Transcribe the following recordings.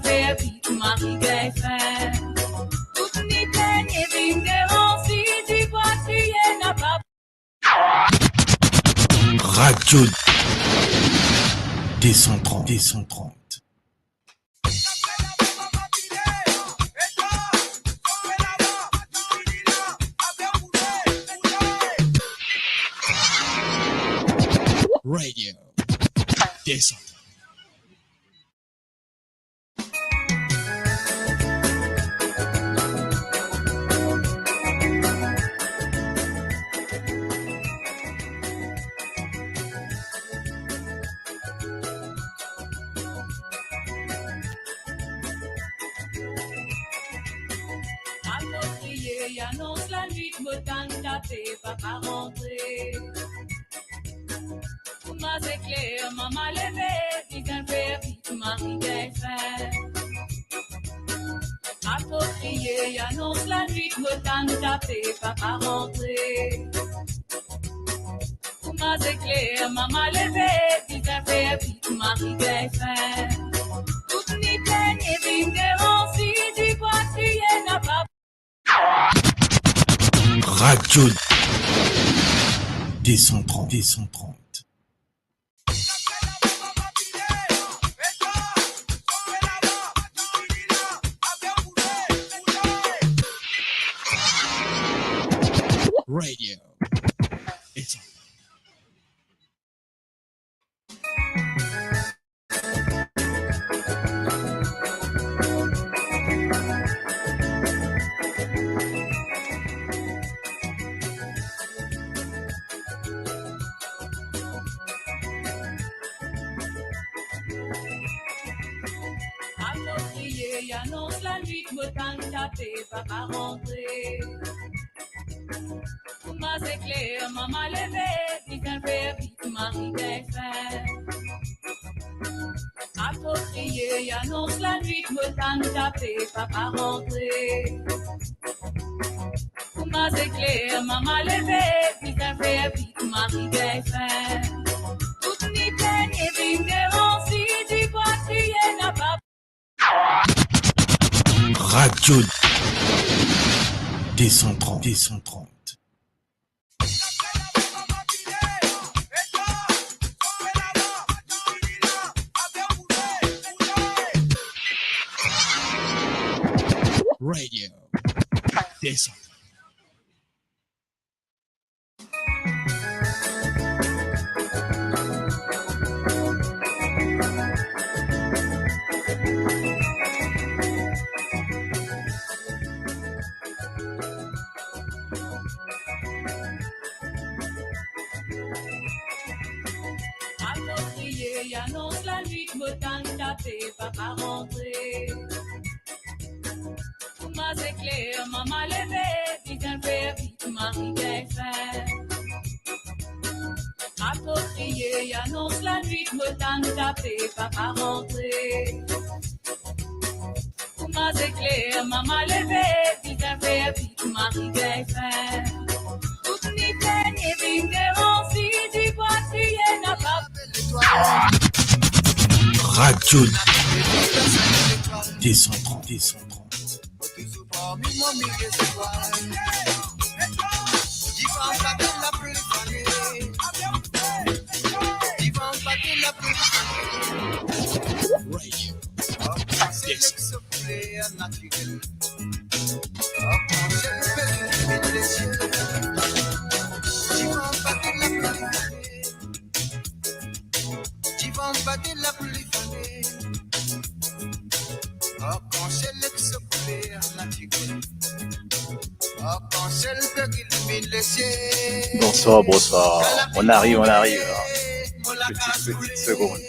fait vite, Marie fait. Toutes les peines et vignerons, si tu vois, tu n'a pas. Radio D130. Radio D130. Il annonce la nuit, me tente tapé, papa rentré. Ma c'est clair, maman levé, dit un fait vite, Marie fait. À crier, il annonce la nuit, me tente tapé, papa rentré. Ma c'est clair, maman levé, dit un fait vite, Marie fait. Toutes les peines et vignerons, si tu vois, tu n'a pas. Radio D130. Radio D130. Il annonce la nuit, me tente tapé, papa rentré. Ma c'est clair, maman levé, dit un fait vite, Marie fait. À crier, il annonce la nuit, me tente tapé, papa rentré. Ma c'est clair, maman levé, dit un fait vite, Marie fait. Toutes les peines et vignerons, si tu vois, tu n'a pas. Radio D130. Radio D130. Il annonce la nuit, me tente tapé, papa rentré. Ma c'est clair, maman levé, dit un fait vite, Marie fait. À crier, il annonce la nuit, me tente tapé, papa rentré. Ma c'est clair, maman levé, dit un fait vite, Marie fait. Toutes les peines et vignerons, si tu vois, tu n'a pas. Radio D130. Bonsoir. On arrive. Petite seconde.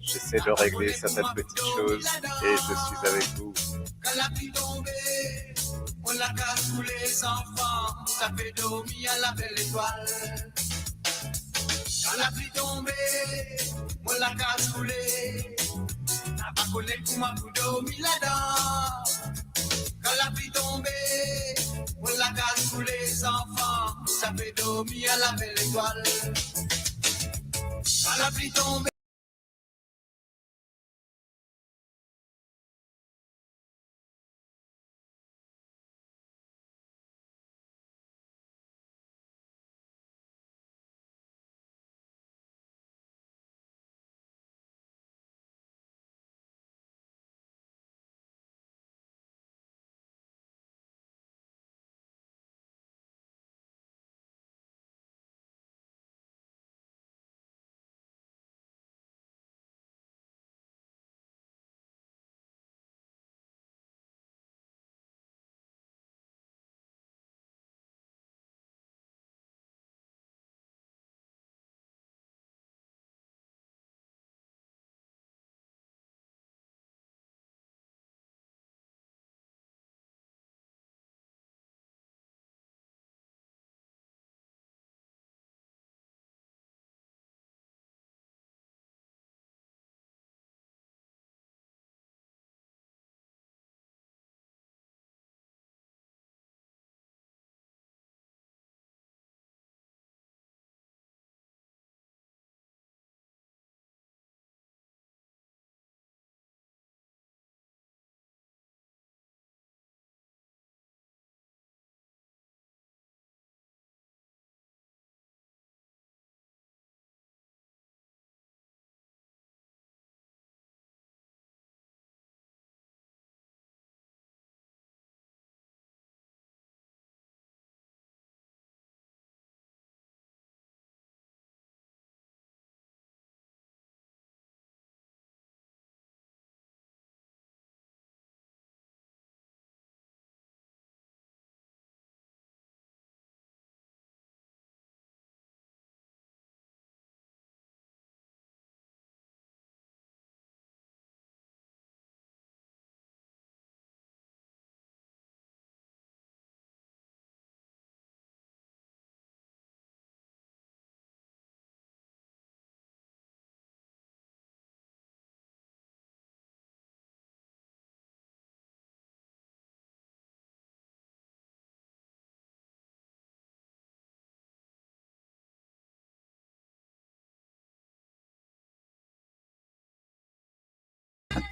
J'essaie de régler certaines petites choses et je suis avec vous. On la casse pour les enfants, ça fait dormir à la belle étoile. Quand la pluie tombée, on la casse pour les. N'a pas collé pour moi pour dormir là-dedans. Quand la pluie tombée, on la casse pour les enfants, ça fait dormir à la belle étoile. Quand la pluie tombée.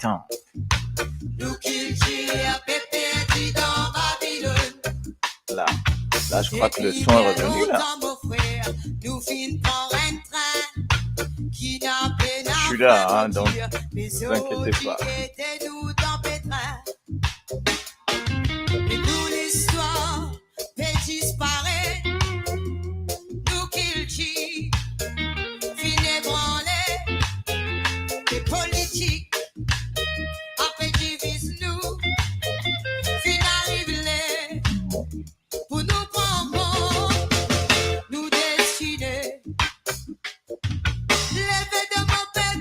Attends. Nous qui tire pépé dans Babylone. Là, je crois que le son est revenu, là. Nous fin prendre un train qui n'a peine à Je suis là, hein, donc faire ne vous inquiétez pas. nous dans pétrin. Et nous l'histoire peut disparaître. Nous qui tire fin ébranlé. Les politiques après divisent nous. Fin arrive les pour nous prendre, nous dessiner. Levez de mon père,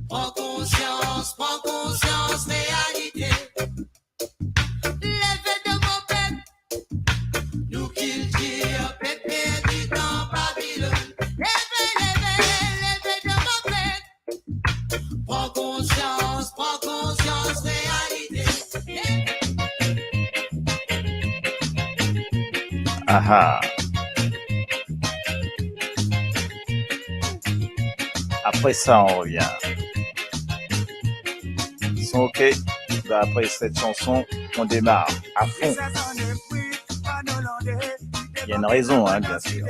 prends conscience, réalité. Levez de mon père, nous qui tirent, pépé dit dans Babylone. Levez de mon père, prends conscience, réalité. Ah ah. Après ça, on revient. Ils sont OK. Ben, après cette chanson, on démarre à fond. Il y a une raison, hein, bien sûr.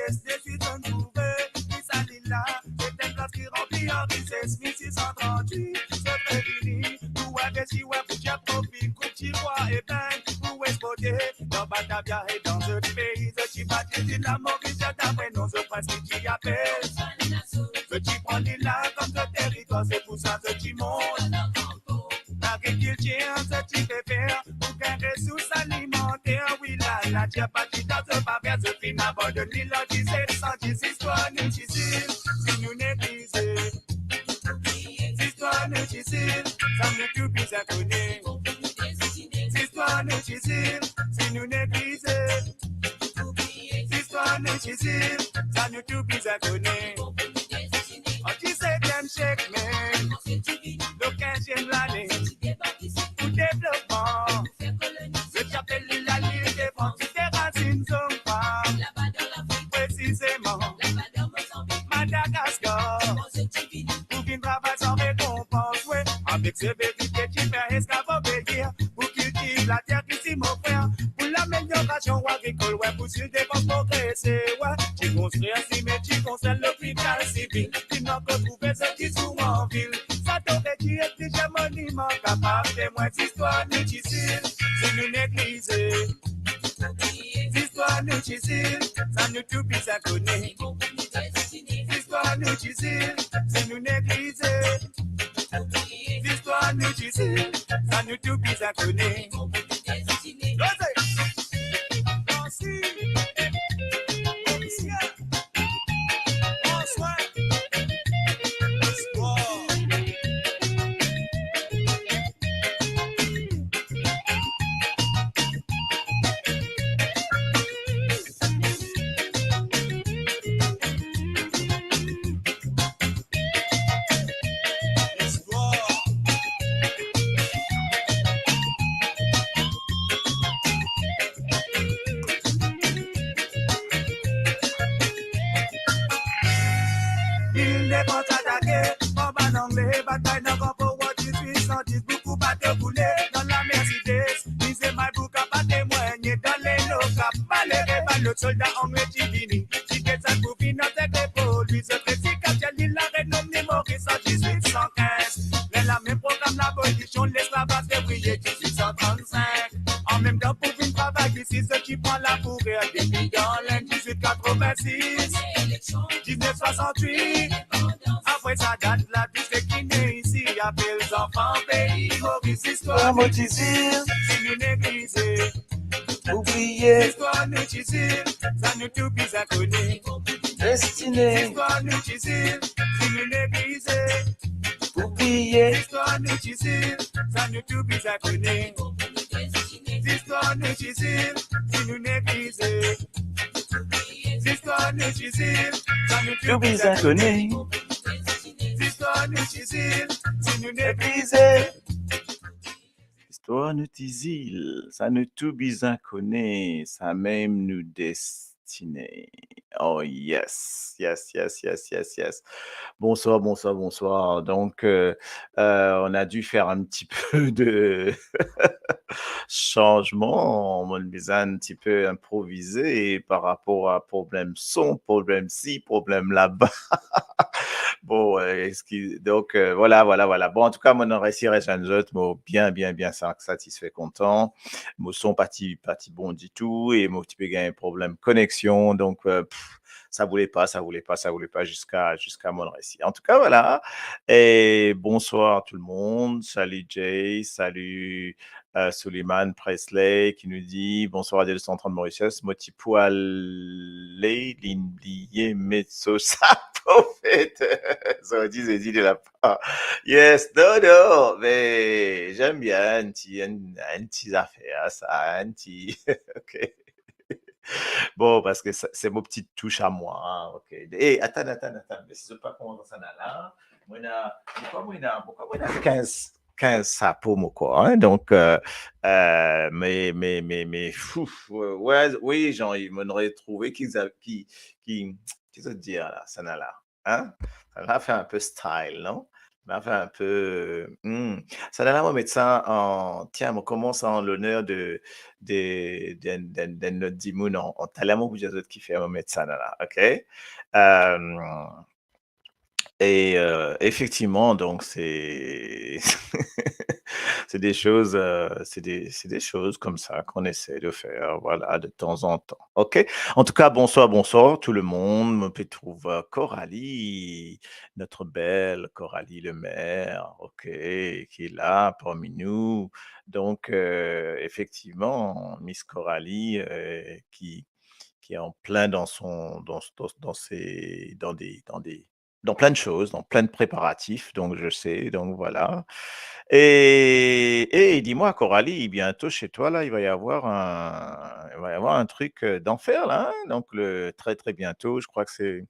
C'est pour ça que tu montes. L'agriculture, ce qui fait faire pour gagner ressources alimentaires. Oui, la diapathie dans ce papier, ce fin abandonne l'île en 1710. Histoire nous difficile, si nous négliger. Histoire nous difficile, ça nous tout plus inconnu. Histoire nous difficile, si nous négliger. Histoire nous difficile, ça nous tout plus inconnu. En 17e siècle, mais le 15e l'année, pour développement, le chapelle la ligne des frontières des racines sont pas, précisément, Madagascar, pour qu'il travaille sans récompense, ouais, avec ce vérité qui fait esclave pour cultiver la terre ici, mon frère, pour l'amélioration agricole, ouais, pour sur défense progresser, ouais, tu construis un cimetière, construis l'hôpital civil. N'a pas trouvé ce qui sont en ville. Ça t'aurait dû être déjà monument capable de moins d'histoire nous difficile. Si nous négliger. L'histoire nous difficile. Ça nous tout plus à connaître. L'histoire nous difficile. Si nous négliger. L'histoire nous difficile. Ça nous tout plus à connaître. Bataille dans le camp, what is puissant, beaucoup pas te bouler dans la Mercedes. Misez mal pour capable témoigner dans les locaux. Malheureux, pas le soldat en métivini. Si t'es ça pour financer l'épaule, lui se précise quand il a renommé Maurice en 1815. Mais la même programme, l'abolition, l'esclavage février 1835. En même temps, pour une travail ici, ceux qui prend la fourrure depuis dans l'année 1886. 1968. Après ça date là, tout ce qui naît ici, appelle les enfants pays, Maurice, histoire nous difficile, si nous négliger, oublier, histoire nous difficile, ça nous tout plus à connaître, destinée, histoire nous difficile, si nous négliger, oublier, histoire nous difficile, ça nous tout plus à connaître, histoire nous difficile, si nous négliger, histoire nous difficile, ça nous tout plus à connaître. Histoire nous difficile, si nous négliger. Histoire nous difficile, ça nous tout bizarre connaît, ça même nous matinée. Oh yes, yes, yes, yes, yes, yes. Bonsoir, bonsoir, bonsoir. Donc, on a dû faire un petit peu de changement. On les a un petit peu improvisé par rapport à problème son, problème ci, problème là-bas. Bon, donc, voilà, voilà, voilà. Bon, en tout cas, mon récit reste un autre, moi, bien, bien, bien satisfait, content. Mon son parti bon du tout, et mon petit peu gagné problème connexion. Donc, ça voulait pas, ça voulait pas, ça voulait pas jusqu'à mon récit. En tout cas, voilà. Et bonsoir tout le monde. Salut Jay, salut Suleiman Presley qui nous dit bonsoir à des 230 de Mauritius. Moti poil l'indié mezzo sapofete. Ça dit, j'ai dit de la part. Yes, non, non, mais j'aime bien un petit affaire, ça, un petit. Ok. Bon, parce que c'est mon petite touche à moi. Hein, ok. Et attends. Mais si je ne sais pas comment ça n'a là. Pourquoi moi, 15 sapos, moi, quoi. Hein, donc, fou, ouais, oui, genre, ils m'auraient trouvé qui, qu'est-ce que dire là, ça n'a là. Hein? Ça a fait un peu style, non? Ça a fait un peu. Ça n'a là, moi, mettre ça en. Tiens, on commence en l'honneur de notre dimoun en talent pour les autres qui fait un mettre ça là, ok? Et effectivement, donc c'est c'est des choses, c'est des choses comme ça qu'on essaie de faire, voilà, de temps en temps. OK? En tout cas, bonsoir tout le monde. Me peut trouver Coralie, notre belle Coralie Lemaire, OK, qui est là parmi nous. Donc effectivement, Miss Coralie, qui est en plein dans son dans ses dans plein de choses, dans plein de préparatifs, donc je sais, donc voilà. Et dis-moi, Coralie, bientôt chez toi, là, il va y avoir un truc d'enfer, là, hein, donc très, très bientôt, je crois que c'est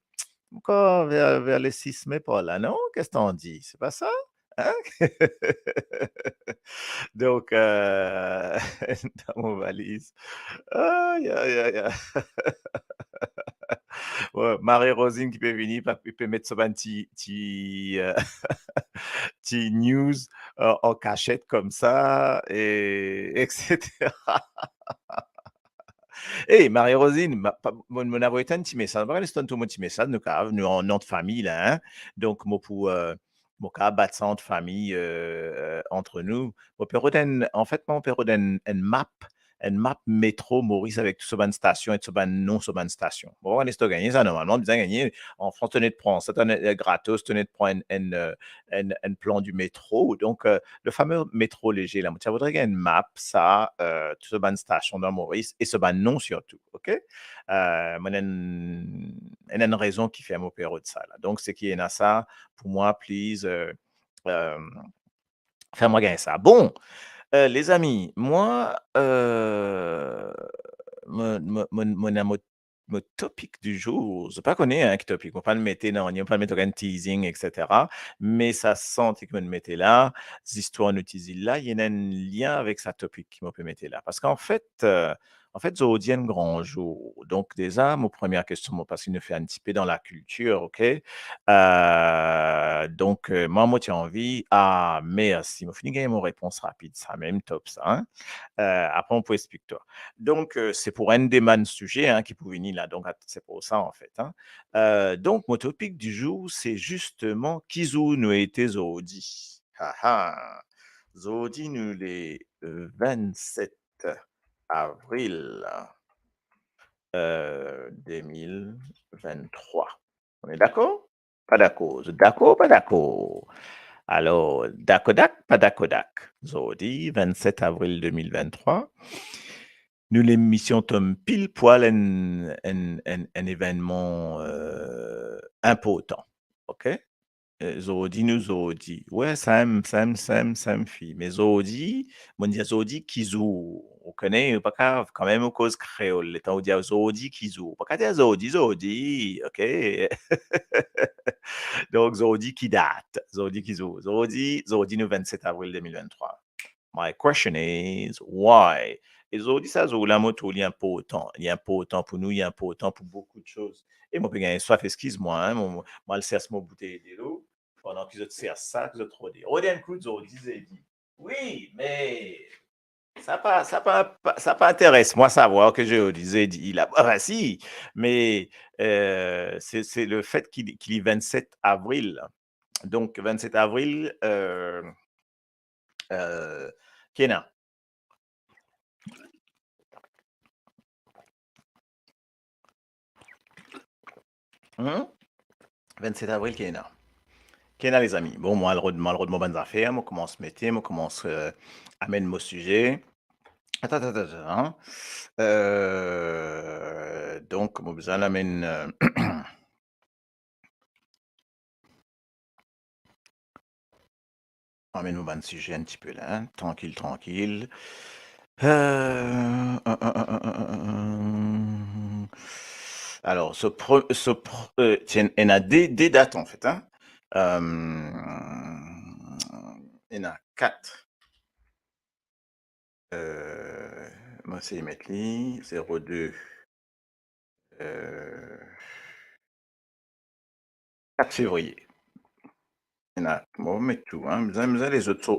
encore vers le 6 mai, par là, non? Qu'est-ce que t'en dis? C'est pas ça? Hein? Donc, dans mon valise. Aïe, aïe, aïe, aïe. Ouais, Marie-Rosine qui peut venir, il peut mettre son petit news en cachette comme ça, et etc. Hey, Marie-Rosine, mon envoyé un petit message. Je vais laisser tout mon petit message. Nous en nom de famille, là. Hein? Donc, moi, pour mon cas, battre ça entre famille, entre nous. En fait, mon père a une map métro Maurice avec tout ce ban station et tout ce ban non ce ban station. Bon, on est gagné ça normalement, bien gagné. En France, tenez de prendre, ça tenait gratos, tenez de prendre un plan du métro. Donc, le fameux métro léger, là, ça voudrait gagner une map, ça, tout ce ban station dans Maurice et ce ban non surtout. OK? Il y a une raison qui fait un opéra de ça. Là. Donc, c'est qu'il y a ça, pour moi, please, fais-moi gagner ça. Bon, les amis, moi, mon topic du jour, je ne sais pas connaître un topic, on ne va pas le mettre dans, on va pas le mettre en teasing, etc. Mais ça sent que me mettre là, les histoires nous utilisent là, il y a un lien avec sa topic qui me peut mettre là. Parce qu'en fait, aujourd'hui, un grand jour. Donc, déjà, ma première question, parce qu'il nous fait un petit peu dans la culture, OK? Donc, moi, tu as envie. Ah, merci. Je finis gagner mon réponse rapide, ça même top, ça. Hein? Après, on peut expliquer toi. Donc, c'est pour un des man sujets hein, qui pouvait venir là. Donc, c'est pour ça, en fait. Hein? Donc, mon topic du jour, c'est justement Kizu nous été Zodi. Ah ah. Zodi nous les 27 avril 2023. On est d'accord? Pas d'accord. D'accord, pas d'accord. Alors, Dakodak, pas Dakodak. Zodi, 27 avril 2023. Nous, l'émission tombe pile poil un événement important. OK? Zodi nous Zodi. Ouais, Sam, fille. Mais Zodi, mon dit Zodi Kizu. On connaît, pas grave, quand même, aux causes créole. Les temps où dit Zodi Kizu. Pas qu'à dire Zodi. OK? Donc, Zodi qui date. Zodi Kizu. Zodi nous 27 avril 2023. My question is why? Et zo di ça, zo la moto, il est important. Il est important pour nous, il est important pour beaucoup de choses. Et moi, puis, soif, excuse-moi, hein, moi, le cherche mon bouteille de l'eau, pendant que je te sers ça, que je te redis. Rodin Cruz, zo disait, dit, oui, mais ça pas intéresse moi savoir que je disais, il a, ah, si, mais c'est le fait qu'il est 27 avril. Donc, 27 avril, Kena. 27 avril, Kena. Kena, les amis. Bon, moi, le de mon bonnes affaires, moi, commence métier, moi, commence amène mon sujet. Attends, hein. Donc, moi, besoin amène. Amène mon bon sujet un petit peu là, hein. Tranquille, tranquille. Alors, tiens, il y a des dates en fait. Hein. Il y en a 4. Moi, c'est mettre 02. 4 février. Il y en a, bon, on va mettre tout. Hein. Vous avez les autres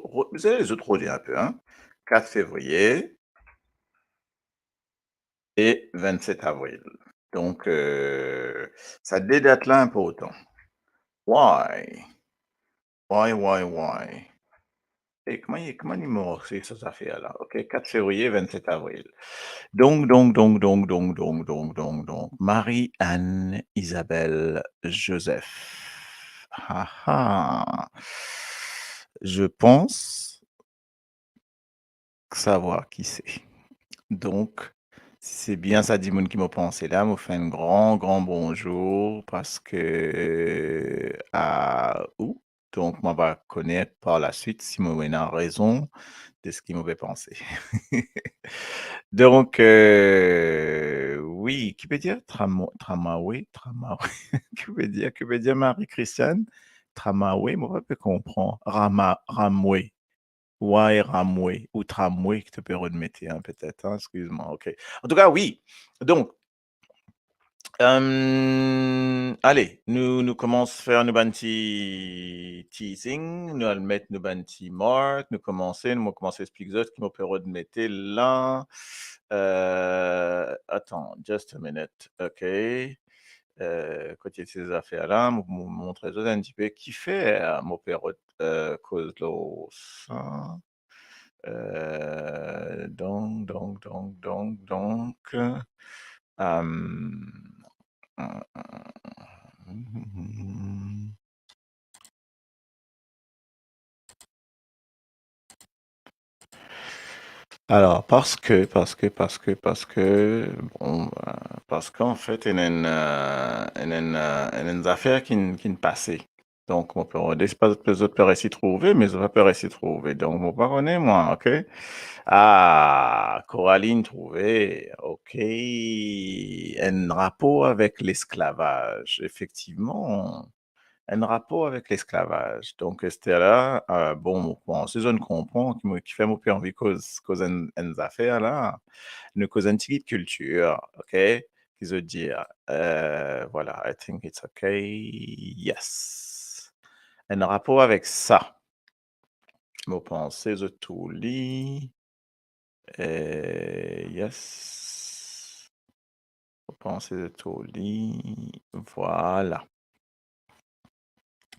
rôder un peu. Hein. 4 février et 27 avril. Donc, ça des dates-là important. Why? Et comment il m'a c'est ça affaire-là? OK, 4 février, 27 avril. Donc, Marie-Anne Isabelle Joseph. Ah ah. Je pense savoir qui c'est. Donc, si c'est bien ça, Dimoun qui m'a pensé là, m'a fait un grand bonjour parce que donc, on va connaître par la suite si moi a raison de ce qu'il m'avait pensé. Donc, oui, qui peut dire Tramawe? Qui veut dire Marie-Christiane? Tramawe, moi, je peux comprendre. Ramwe. Ouais, Ramwe ou Tramway, que tu peux remettre, hein, peut-être, hein, excuse-moi, OK. En tout cas, oui. Donc, allez, nous commençons à faire nos petit teasing, nous allons mettre nos petit mark, nous commençons à expliquer autres qui m'ont pu remettre là. Attends, just a minute, OK. Côté de ces affaires-là, vous montrer un petit peu qui fait mon période cause de ça. Donc, alors, parce que, bon, parce qu'en fait, il y a une affaire qui ne passait. Donc, on peut pas les autres peuvent s'y trouver, mais les autres peuvent s'y trouver. Donc, mon parrain, moi, OK? Ah, Coraline trouvait, OK. Un rapport avec l'esclavage, effectivement. Un rapport avec l'esclavage. Donc, c'était là, bon, si je ne comprends, qui fait mon père envie cause une affaire là, une cause une petite culture, OK? Qui veut dire, voilà, I think it's okay, yes. Un rapport avec ça. Mon pensée de tout lit, yes. Mon pensée de tout lit, voilà.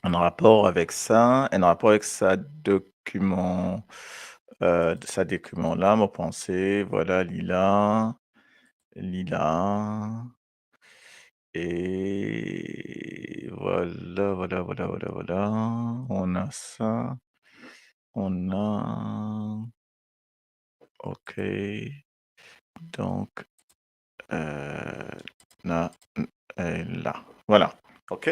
Un rapport avec ça, document, sa document-là, mon pensée, voilà, Lila, et voilà, on a ça, on a, OK, donc, là, voilà, OK.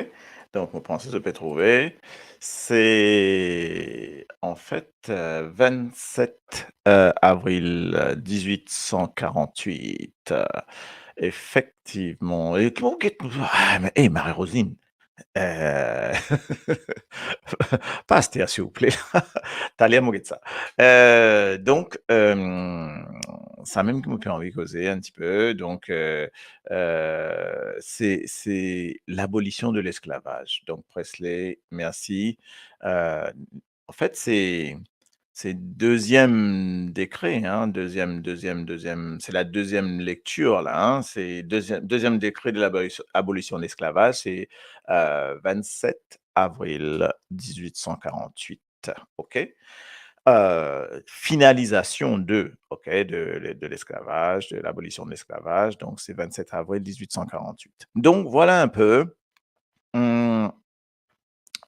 Donc, mon pensée, je peux trouver. C'est en fait 27 avril 1848. Effectivement. Et comment mais Marie-Rosine, Euh, Pasteur, s'il vous plaît. T'as l'air mauvais de ça. Donc, ça même qui me fait envie de causer un petit peu. Donc, c'est l'abolition de l'esclavage. Donc, Presley, merci. En fait, c'est deuxième décret, hein, deuxième, c'est la deuxième lecture là, hein, c'est deuxième décret de l'abolition de l'esclavage, c'est 27 avril 1848, ok. Finalisation de l'esclavage, de l'abolition de l'esclavage, donc c'est 27 avril 1848. Donc voilà un peu. hum,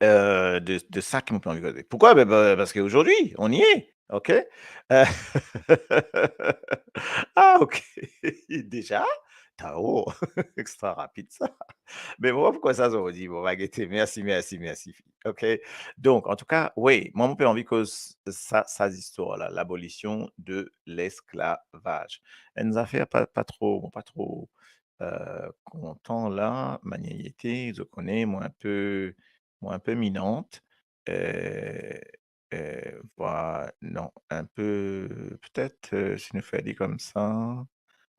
de ça qui me fait envie de causer. Pourquoi? Parce qu'aujourd'hui, on y est, OK? Ah OK. Déjà? Oh, extra rapide ça. Mais moi, pourquoi ça, ça dit? Bon, on va guetter. Merci, merci, merci. OK? Donc, en tout cas, oui, moi, mon peu envie que ça histoires-là, l'abolition de l'esclavage. Une affaire pas trop content là, maniérité, je connais, moi un peu minante. Euh, non, un peu, peut-être, si nous fait dit comme ça.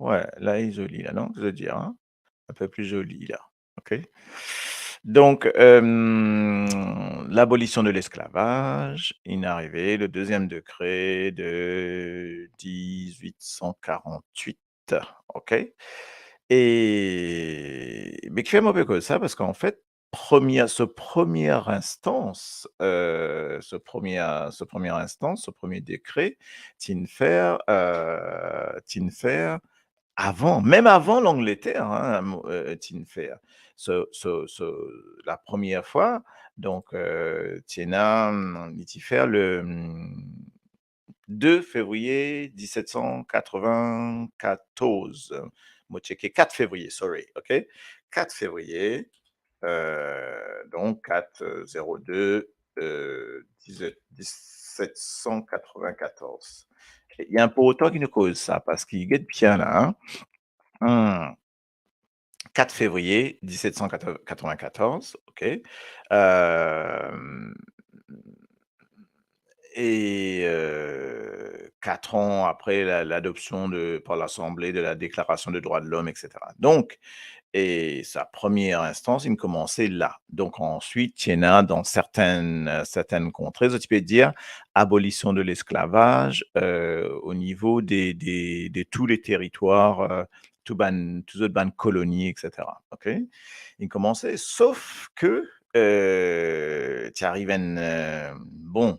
Ouais, là, il est joli, là, non? Je veux dire, hein? Un peu plus joli, là. OK? Donc, l'abolition de l'esclavage, il est arrivé, le deuxième décret de 1848. OK? Mais qui fait mauvais que ça, parce qu'en fait, première instance, ce premier décret, Tinfer, même avant l'Angleterre, hein, Tinfer. La première fois, donc, Tiena, Tinfer, le 2 février 1794. Moi, checker 4 février, sorry, OK? 4 février, donc 4-02 1794. Il y a un peu autant qui nous cause ça, parce qu'il est bien là. Hein? 4 février 1794, OK. Euh, et 4 ans après l'adoption par l'Assemblée de la Déclaration des droits de l'homme, etc. Donc, et sa première instance, il commençait là. Donc ensuite, il y en a dans certaines contrées, tu peux dire, abolition de l'esclavage au niveau de tous les territoires, tous autres bandes colonies, etc. OK? Il commençait, sauf que tu arrives bon,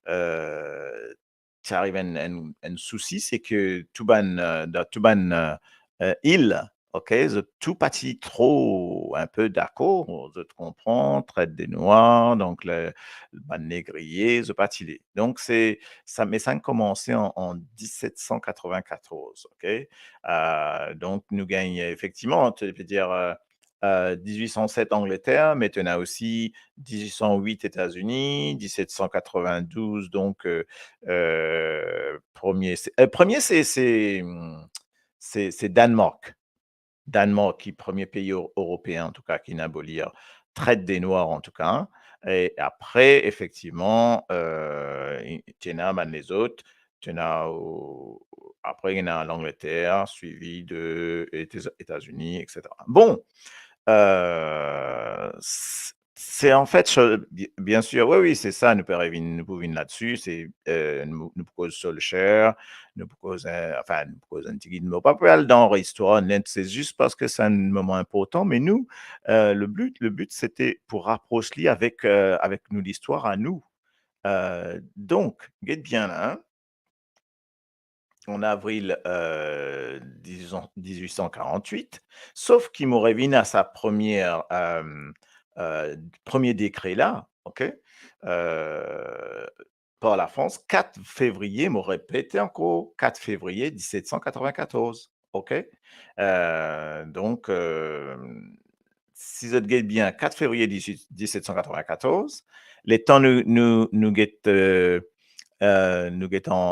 euh, tu arrives un souci, c'est que dans tout ban île, OK, je tout parti trop un peu d'accord, je te comprends, traite des noirs, donc le ban négrier, je parti les. Donc c'est ça, mais ça a commencé en 1794, OK. Donc nous gagnons effectivement, tu peux dire 1807 Angleterre, mais tu en as aussi 1808 États-Unis, 1792, donc premier c'est Danemark. Danemark, qui premier pays européen, en tout cas, qui n'abolit traite des Noirs, en tout cas. Et après, effectivement, tu en as les autres. Tu en as après, il y en a l'Angleterre, suivi de États-Unis, etc. Bon, c'est en fait, bien sûr, oui, oui, c'est ça, nous pouvons là-dessus, c'est nous cause sur le cher, nous cause, enfin, nous cause un petit guide, mais pas pour dans l'histoire, c'est juste parce que c'est un moment important, mais nous, le but, c'était pour rapprocher avec nous l'histoire à nous. Donc, guette bien là, hein, en avril 1848, sauf qu'il m'aurait venu à sa premier décret là, OK, euh, par la France, 4 février, m'aurait répété encore, 4 février 1794, OK. Donc, si vous êtes bien, 4 février 1794, les temps nous guettons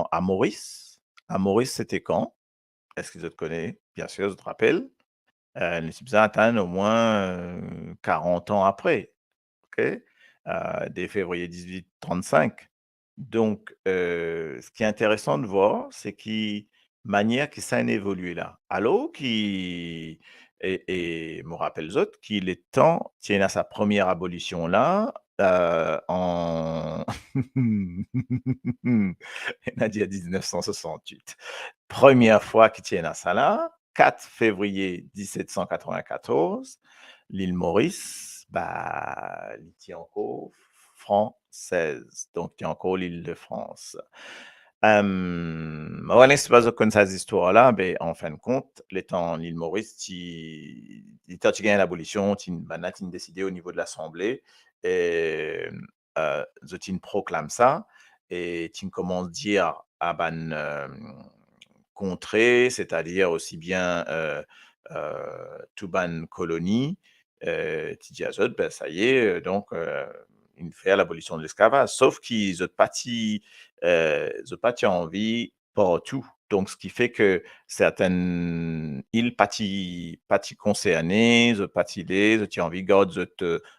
à Maurice. À Maurice, c'était quand? Est-ce que tu te connais? Bien sûr, je te rappelle. Les Tibétains atteignent au moins 40 ans après, ok? Dès février 1835. Donc, ce qui est intéressant de voir, c'est qui manière que ça a évolué là. Alors qui et me rappelle les autres qu'il est temps tient à sa première abolition là, en on a dit à 1968. Première fois qu'il tient à ça là, 4 février 1794, l'île Maurice, bah, il tient encore française, donc il y a encore l'île de France. Voilà, c'est pas comme ça, ces histoires-là, ben, en fin de compte, l'étant l'île Maurice, quand tu gagnes l'abolition, tu as décidé au niveau de l'Assemblée, et tu proclames ça, et tu commences à dire à ban contrée, c'est-à-dire aussi bien tout ban colonie, tu dis à eux, ben, ça y est, donc il fait l'abolition de l'esclavage. Sauf qu'ils ont pas envie partout. Donc, ce qui fait que certaines îles pâti concernées, ont pâti les, ont envie de garder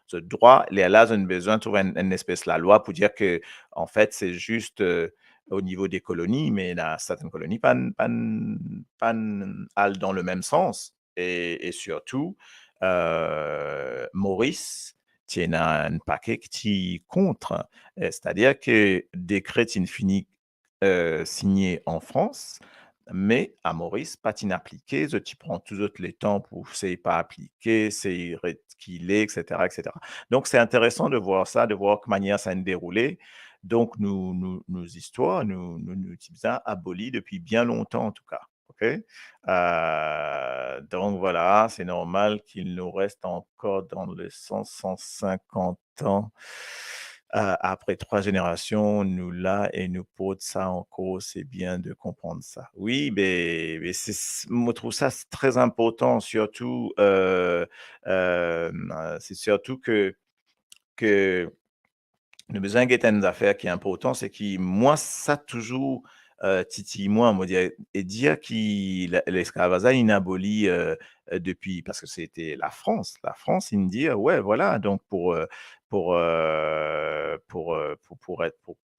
ce droit. Les là, ont besoin de trouver une espèce de la loi pour dire que, en fait, c'est juste au niveau des colonies, mais là, certaines colonies pas allent dans le même sens. Et surtout, Maurice, tient un paquet qui contre. C'est-à-dire que décret il finit signé en France, mais à Maurice, pas appliqué. Tu prends tous autres les temps pour c'est pas appliqué, c'est reculé, etc., etc. Donc, c'est intéressant de voir ça, de voir comment manière ça a déroulé. Donc, nos histoires, nous Tibétains abolis depuis bien longtemps, en tout cas. OK? Donc voilà, c'est normal qu'il nous reste encore dans le 150 ans, après 3 générations, nous là et nous porte ça en cause, c'est bien de comprendre ça. Oui, mais c'est moi, je trouve ça c'est très important, surtout, c'est surtout que le besoin guetter une affaire qui est important, c'est qui moi, ça toujours, titille moi, me dire et dire qu'il l'esclavage il aboli, depuis parce que c'était la France. La France, il me dit: «Ouais, voilà, donc pour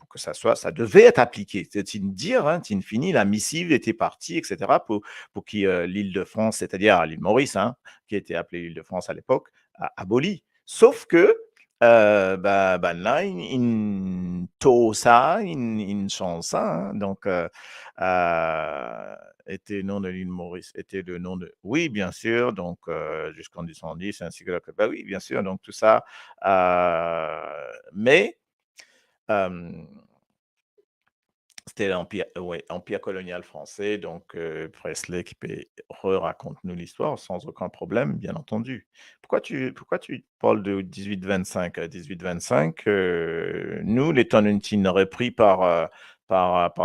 que ça devait être appliqué». C'est une dire, hein, c'est une fini, la missive était partie et cetera pour qui, l'Île-de-France, c'est-à-dire l'île Maurice, hein, qui était appelée l'Île-de-France à l'époque, a aboli. Sauf que bah, là, in ça, in change ça, hein, donc était le nom de l'île Maurice, était le nom de oui, bien sûr, donc jusqu'en 1810 ainsi que la bah, oui, bien sûr, donc tout ça, mais hem c'était l'empire ouais, empire colonial français, donc Presley qui peut raconte-nous l'histoire sans aucun problème, bien entendu. Pourquoi tu parles de 1825? 1825, nous, les Tonnantines repris par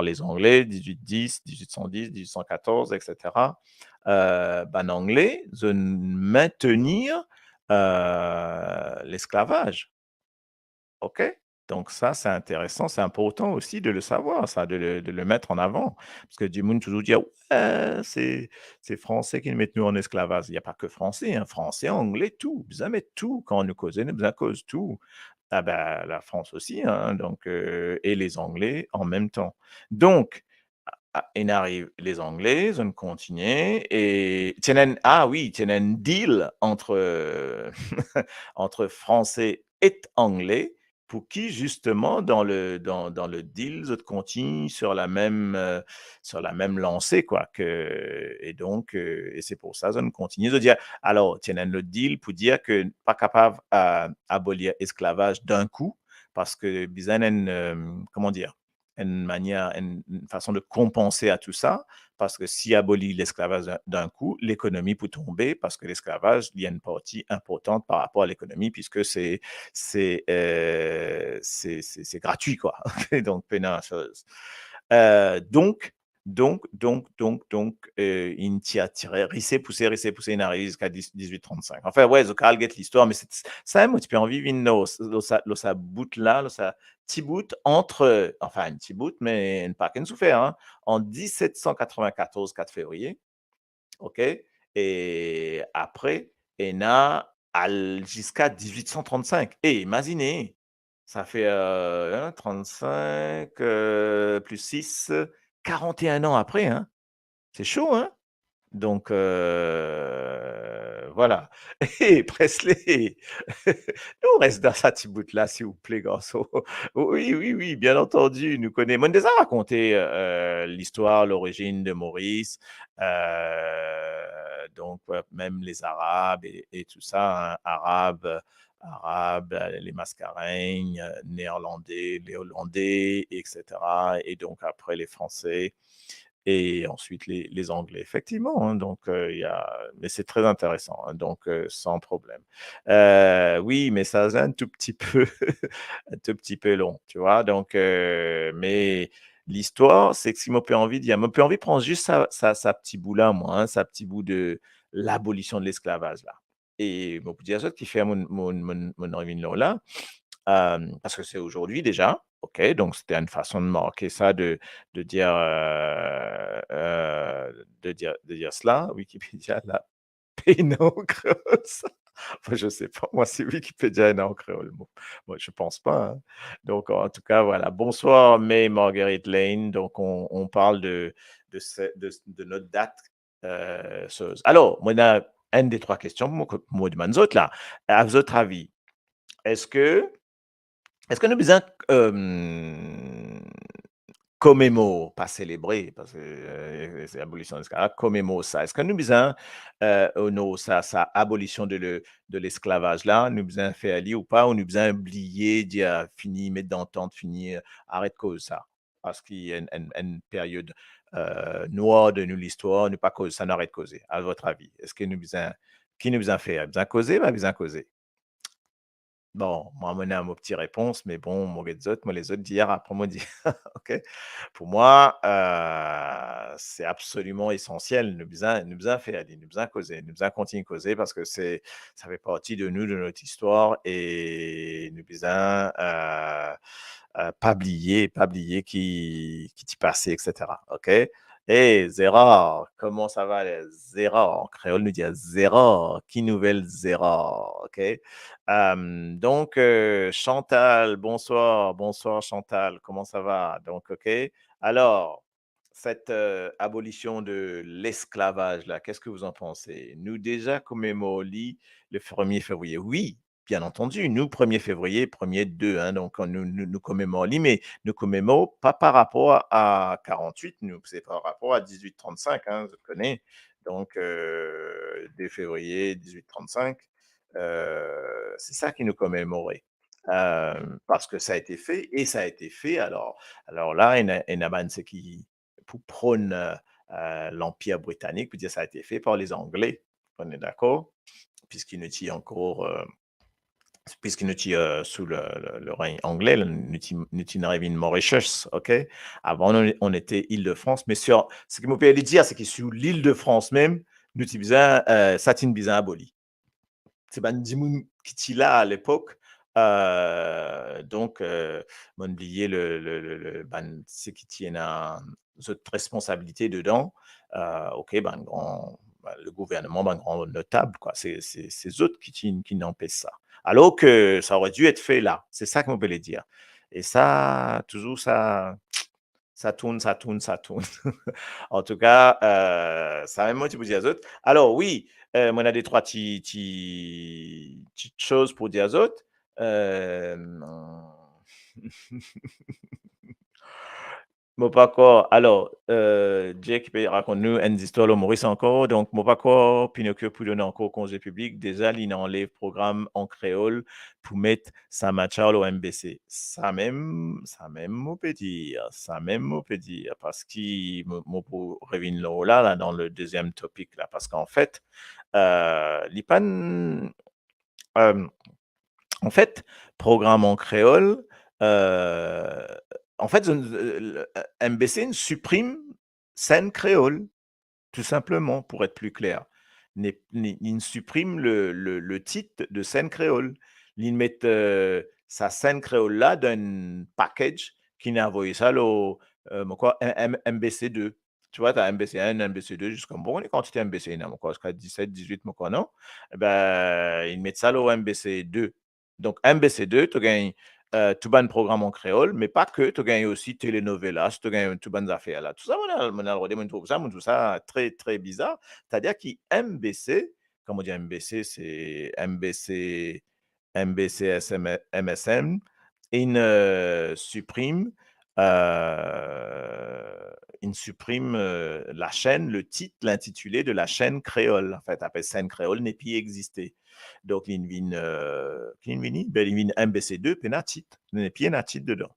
les Anglais, 1810, 1810, 1814 et cetera, ben, Anglais de maintenir, l'esclavage. OK? Donc ça, c'est intéressant, c'est important aussi de le savoir ça, de le mettre en avant. Parce que du monde toujours dire: «Ouais, c'est Français qui nous mettent nous en esclavage». Il y a pas que Français, hein, Français, Anglais, tout. Besoin mettre tout. Quand on nous cause, nous besoin cause tout. Ah bah, la France aussi, hein, donc et les Anglais en même temps. Donc il arrive les Anglais, ils ont continué et tienen ah oui, tienen deal entre, entre Français et Anglais pour qui justement dans le deal, ils continuent sur la même lancée quoi que et donc et c'est pour ça ils continuent de dire alors tienen le deal pour dire que pas capable à abolir esclavage d'un coup parce que bizarre comment dire? Une façon de compenser à tout ça, parce que si abolit l'esclavage d'un coup, l'économie peut tomber parce que l'esclavage, il y a une partie importante par rapport à l'économie puisque c'est gratuit quoi. Donc, pénin chose. Il tire, risser, pousser, il arrive jusqu'à 1835. Enfin, ouais, je get l'histoire, mais c'est ça, moi, tu peux en vivre une sa bout là, sa petit bout entre, enfin, un petit bout, mais pas qu'une souffert, hein, en 1794, 4 février, OK? Et après, il y en a jusqu'à 1835. Et imaginez, ça fait 35 plus 6, 41 ans après. Hein. C'est chaud, hein? Donc, voilà. Et Presley, nous reste dans sa petite bout là, s'il vous plaît, garçon. Oui, oui, oui, bien entendu, nous connaissons. On nous a raconté l'histoire, l'origine de Maurice, donc même les Arabes et tout ça, hein, Arabes, les Mascareignes, Néerlandais, les Hollandais, etc. Et donc après les Français et ensuite les Anglais. Effectivement, hein, donc mais c'est très intéressant, hein, donc sans problème. Oui, mais ça c'est un tout petit peu, un tout petit peu long, tu vois. Donc, mais l'histoire, c'est que si mon père envie de dire, mon père envie prend juste sa petit bout là, moi, hein, sa petit bout de l'abolition de l'esclavage là. Et mon petit qui fait mon revenu là, parce que c'est aujourd'hui déjà, OK, donc c'était une façon de marquer ça, de dire, de dire cela. Wikipédia l'a péné en créole ça. Enfin, je sais pas, moi, si Wikipédia est en créole, moi, je pense pas, hein. Donc en tout cas, voilà. Bonsoir May Marguerite Lane. Donc on parle de notre date, chose. Alors, moi, a une des 3 questions, moi, de manzot là. À votre avis, est-ce que est-ce que nous besoin, commémore, pas célébrer, parce que c'est l'abolition de l'esclavage, commémore ça. Est-ce que nous besoin, honorer sa abolition de l'esclavage là, nous besoin faire aller ou pas, ou nous besoin oublier, dire fini, mettre d'entente, fini, arrête cause ça? Parce qu'il y a une période noire de nous l'histoire, nous pas cause, ça n'arrête causer, à votre avis. Est-ce que nous besoin, qui nous besoin faire? Besoin causer, pas besoin causer? Bon, moi, mon a mon petit réponse, mais bon, moi, les autres d'hier, après, moi, dit, OK. Pour moi, c'est absolument essentiel. Nous besoin faire, nous besoin causer, nous besoin continuer de causer parce que ça fait partie de nous, de notre histoire et nous besoin pas oublier qui t'y passé, etc. OK? Hey, Zera, comment ça va, les Zera? En créole, nous dit Zera, qui nouvelle Zera? OK? Donc, Chantal, bonsoir, bonsoir Chantal, comment ça va? Donc, OK. Alors, cette abolition de l'esclavage, là, qu'est-ce que vous en pensez? Nous déjà commémorons le 1er février. Oui, bien entendu, nous, 1er février, 1er 2, hein, donc nous commémorons, mais nous commémorons pas par rapport à 48, nous, c'est par rapport à 1835, hein, je connais. Donc, 2 février 1835. C'est ça qui nous commémorait. Parce que ça a été fait et ça a été fait. Alors là, Enaban, c'est qui pour prône l'Empire britannique, pour dire ça a été fait par les Anglais. On est d'accord? Puisqu'ils nous tient encore, puisqu'ils nous tient sous le règne anglais, nous tient une Mauritius, OK? Avant, on était Île-de-France, mais ce que je peux dire, c'est que sur l'Île-de-France même, nous tient ça tient bien aboli. C'est ban Dimoun qui était là à l'époque. Donc, m'ont oublié ban, c'est qui tient cette responsabilité dedans. OK, ben, le gouvernement, ben, grand notable, quoi. C'est eux qui n'empêchent ça. Alors que ça aurait dû être fait là. C'est ça qu'on peut les dire. Et ça, toujours, ça tourne, ça tourne, ça tourne. En tout cas, ça même moi, tu peux dire aux autres. Alors, oui, on a des 3 petites choses pour dire aux autres. Moi, pas encore. Alors, Jake, raconte-nous une histoire de Maurice encore. Donc, moi, pas encore. Pinocchio pour donner encore congé public. Déjà, il enlève programme en créole pour mettre sa matcha au MBC. Ça même, on peut dire. Ça même, on peut dire. Parce qu'il, moi, pour revenir là, dans le deuxième topic, là. Parce qu'en fait, l'IPAN, en fait, programme en créole, en fait, MBC supprime scène créole, tout simplement, pour être plus clair. Il supprime le titre de scène créole. Il met sa scène créole là dans un package qui n'a envoyé ça au MBC2. Tu vois, tu as MBC1, MBC2 jusqu'à bon, les quantités MBC1, encore jusqu'à 17, 18, mon non? Eh ben, ils mettent ça au MBC2. Donc, MBC2, tu gagnes tout ban programme en créole, mais pas que, tu gagnes aussi telenovelas, tu gagnes tout ban affaires là. Tout ça, on trouve ça très, très bizarre. C'est-à-dire qu'MBC, comme on dit MBC, c'est MBC, MSM, supprime il supprime la chaîne, le titre, l'intitulé de la chaîne créole. En fait, après scène créole n'est plus existé. Donc, il vient MBC2, puis un titre. Il n'est plus un titre dedans.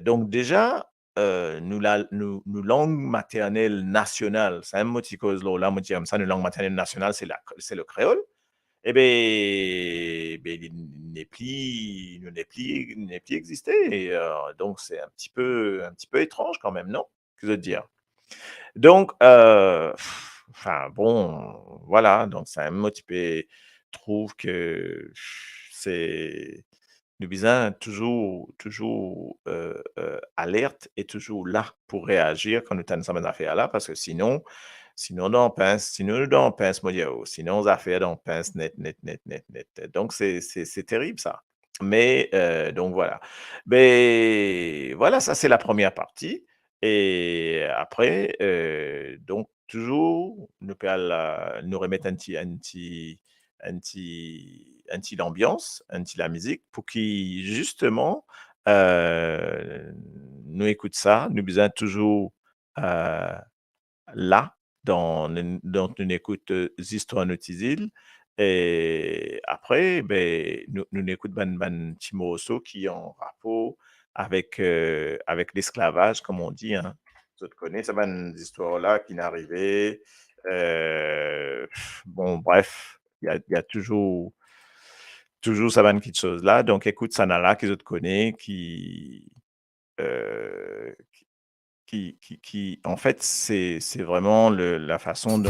Donc, déjà, nous langue maternelle nationale, c'est un mot qui cause là, moi, ça, une langue maternelle nationale, c'est le créole. Eh bien, il n'est plus existé. Et, donc, c'est un petit peu étrange quand même, non? Que je veux dire. Donc, enfin, bon, voilà. Donc, c'est un mot qui trouve que c'est nous besoin toujours alerte et toujours là pour réagir quand nous avons cette affaire là, parce que sinon on pince, sinon les affaires on pince net. Donc c'est terrible ça. Mais donc voilà. Mais voilà, ça c'est la première partie. Et après, donc toujours nous remettre un petit l'ambiance, la musique, pour qui justement nous écoute ça, nous besoin toujours là dans une écoute histoires notisil. Et après, ben, nous écoute ban petit morceau qui est en rapport avec l'esclavage, comme on dit. Hein. Tu connais ça, ban histoires là qui n'est arrivé. Bon, bref, il y a toujours ça ban quelque chose là. Donc, écoute Sanala, que je te connais, euh, en fait, c'est vraiment la façon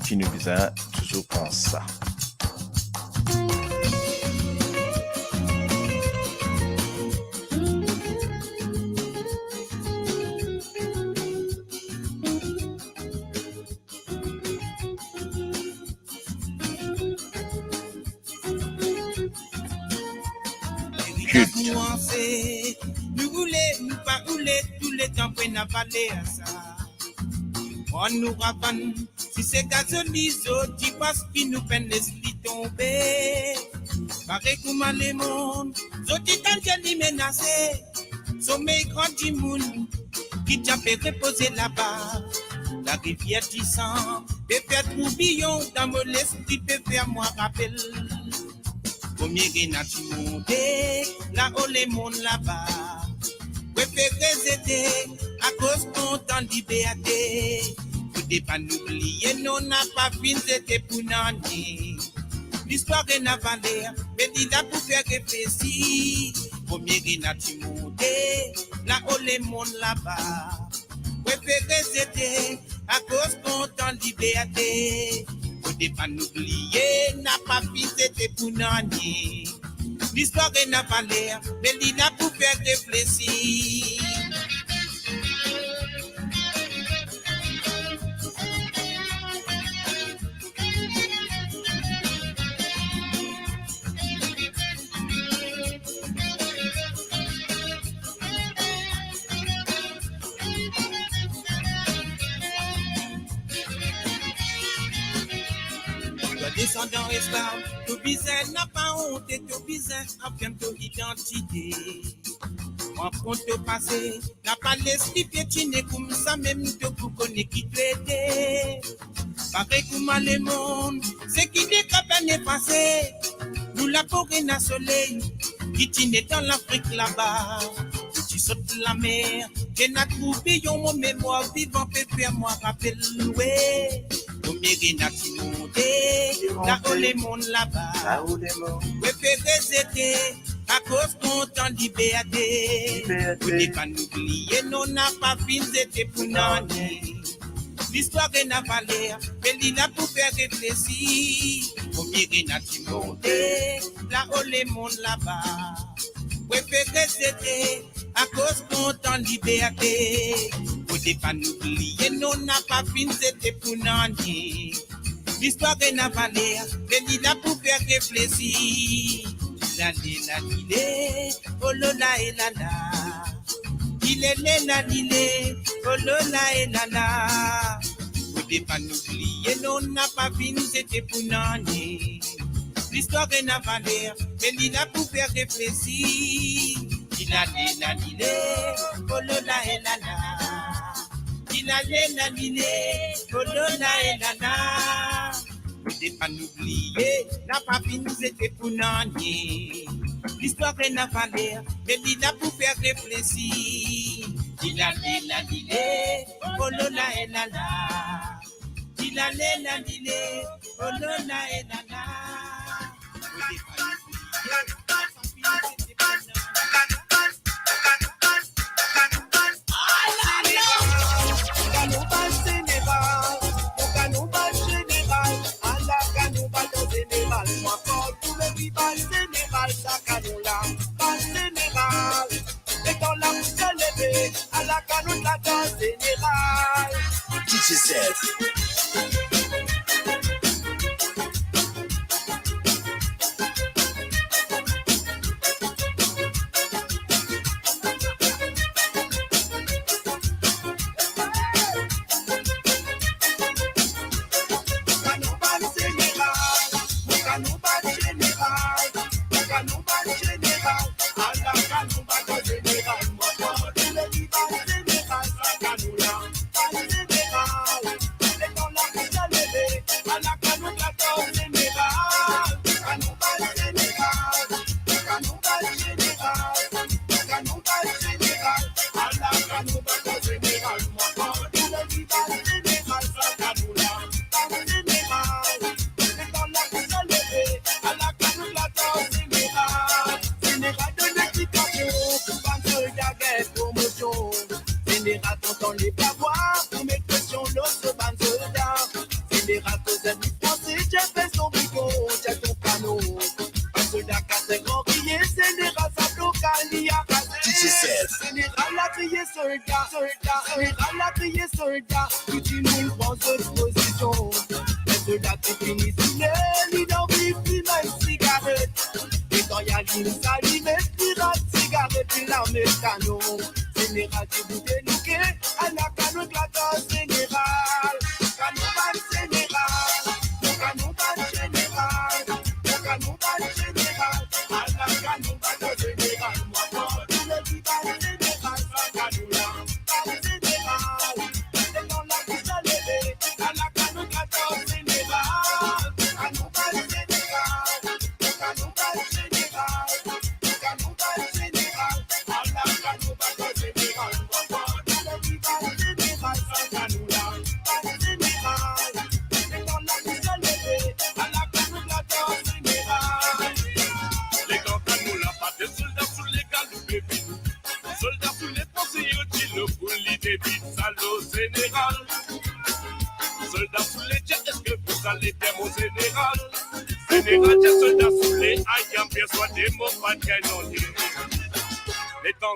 qui nous besoin toujours pense ça. Nous rouler, nous pas rouler, tous les temps pour n'a pas à ça. On nous ravane, si c'est gazolizo, tu passes qui nous peine l'esprit tomber. Pareil comme les mondes, zoti t'en menacé, sommeil grand du monde, qui t'a fait reposer là-bas. La rivière tissant, pépère troubillon, dans mon esprit, pépère moi rappelle. Combien tu monté, là où les mondes là-bas. Préférez aider à cause qu'on t'en liberté. Vous n'avez pas oublié, non, n'a pas fini, c'était pour n'année. L'histoire est n'a valeur, mais il a pour faire réfléchir. Combien tu monté, là où les mondes là-bas. Préférez aider à cause qu'on t'en liberté. Vous n'avez pas oublié, n'a pas fini, c'était pour n'année. L'histoire est n'a valeur, mais il a pour faire réfléchir. Descendant esclave, tout bizarre n'a pas honte et tout bizarre a bien ton identité. En compte au passé, n'a pas l'esprit piétiné comme ça même de vous connaître qui traité. Pareil comme les mondes, c'est qui n'est qu'à peine passé. Nous la forêt n'a soleil, qui tient dans l'Afrique là-bas. Tu sautes la mer, j'ai n'a trouvé mon mémoire vivant, pépé moi rappelle ouais. Combien tu monté, là où les mondes là-bas. Préférez aider à cause qu'on t'en liberté. Vous n'avez pas oublié, non, n'a pas fini, c'était pour n'année. L'histoire est n'a valeur, mais il a pour faire réfléchir. Combien tu monté, là où les mondes là-bas. Préférez aider à cause qu'on liberté. Faut pas nous oublier, non, n'a pas fini, c'était pour n'ennuyer. L'histoire est n'a pas l'air, mais il a pour faire réfléchir. La oh là et la la. Il est la oh là et la la. Faut pas nous oublier, non, n'a pas fini, c'était pour n'ennuyer. L'histoire est n'a pas l'air, mais il a pour faire réfléchir. Il a oh là et la la. Il a oh là et la la. Faut pas nous oublier, n'a pas fini, c'était pour n'ennuyer. L'histoire est n'a pas l'air, mais il a pour faire réfléchir. Il a oh là et la la. Il a oh là et la la. À la canon la danse générale. DJ Zed.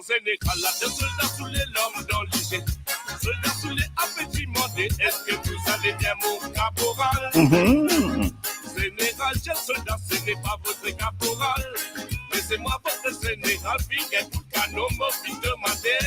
Général, la soldats sous les lames dans l'hygiène. Soldats sous les appétits demandés, est-ce que vous allez bien mon caporal? Général, cher soldat, ce n'est pas votre caporal, mais c'est moi votre général, fille, pour canon, mon fils de madé.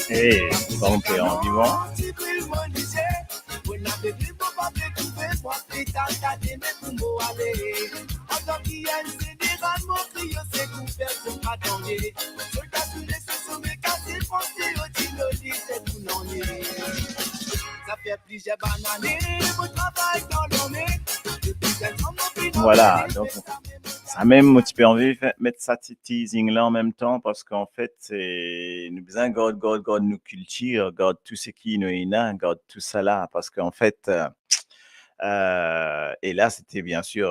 Hey, donc en vivant. capital, t'as des mêmes pour m'en aller. En tant qu'il y a une générale, mon client, c'est couvert, c'est pas danger. Soldat sous les sous mes cassés, pensez au diloli, c'est tout non ça fait plusieurs bananes, mon travail dans l'année. Voilà, donc ça même, tu peux envie de mettre ça teasing là en même temps parce qu'en fait, c'est nous besoin garde nos cultures, garde tout ce qui nous est là, garde tout ça là parce qu'en fait, et là, c'était bien sûr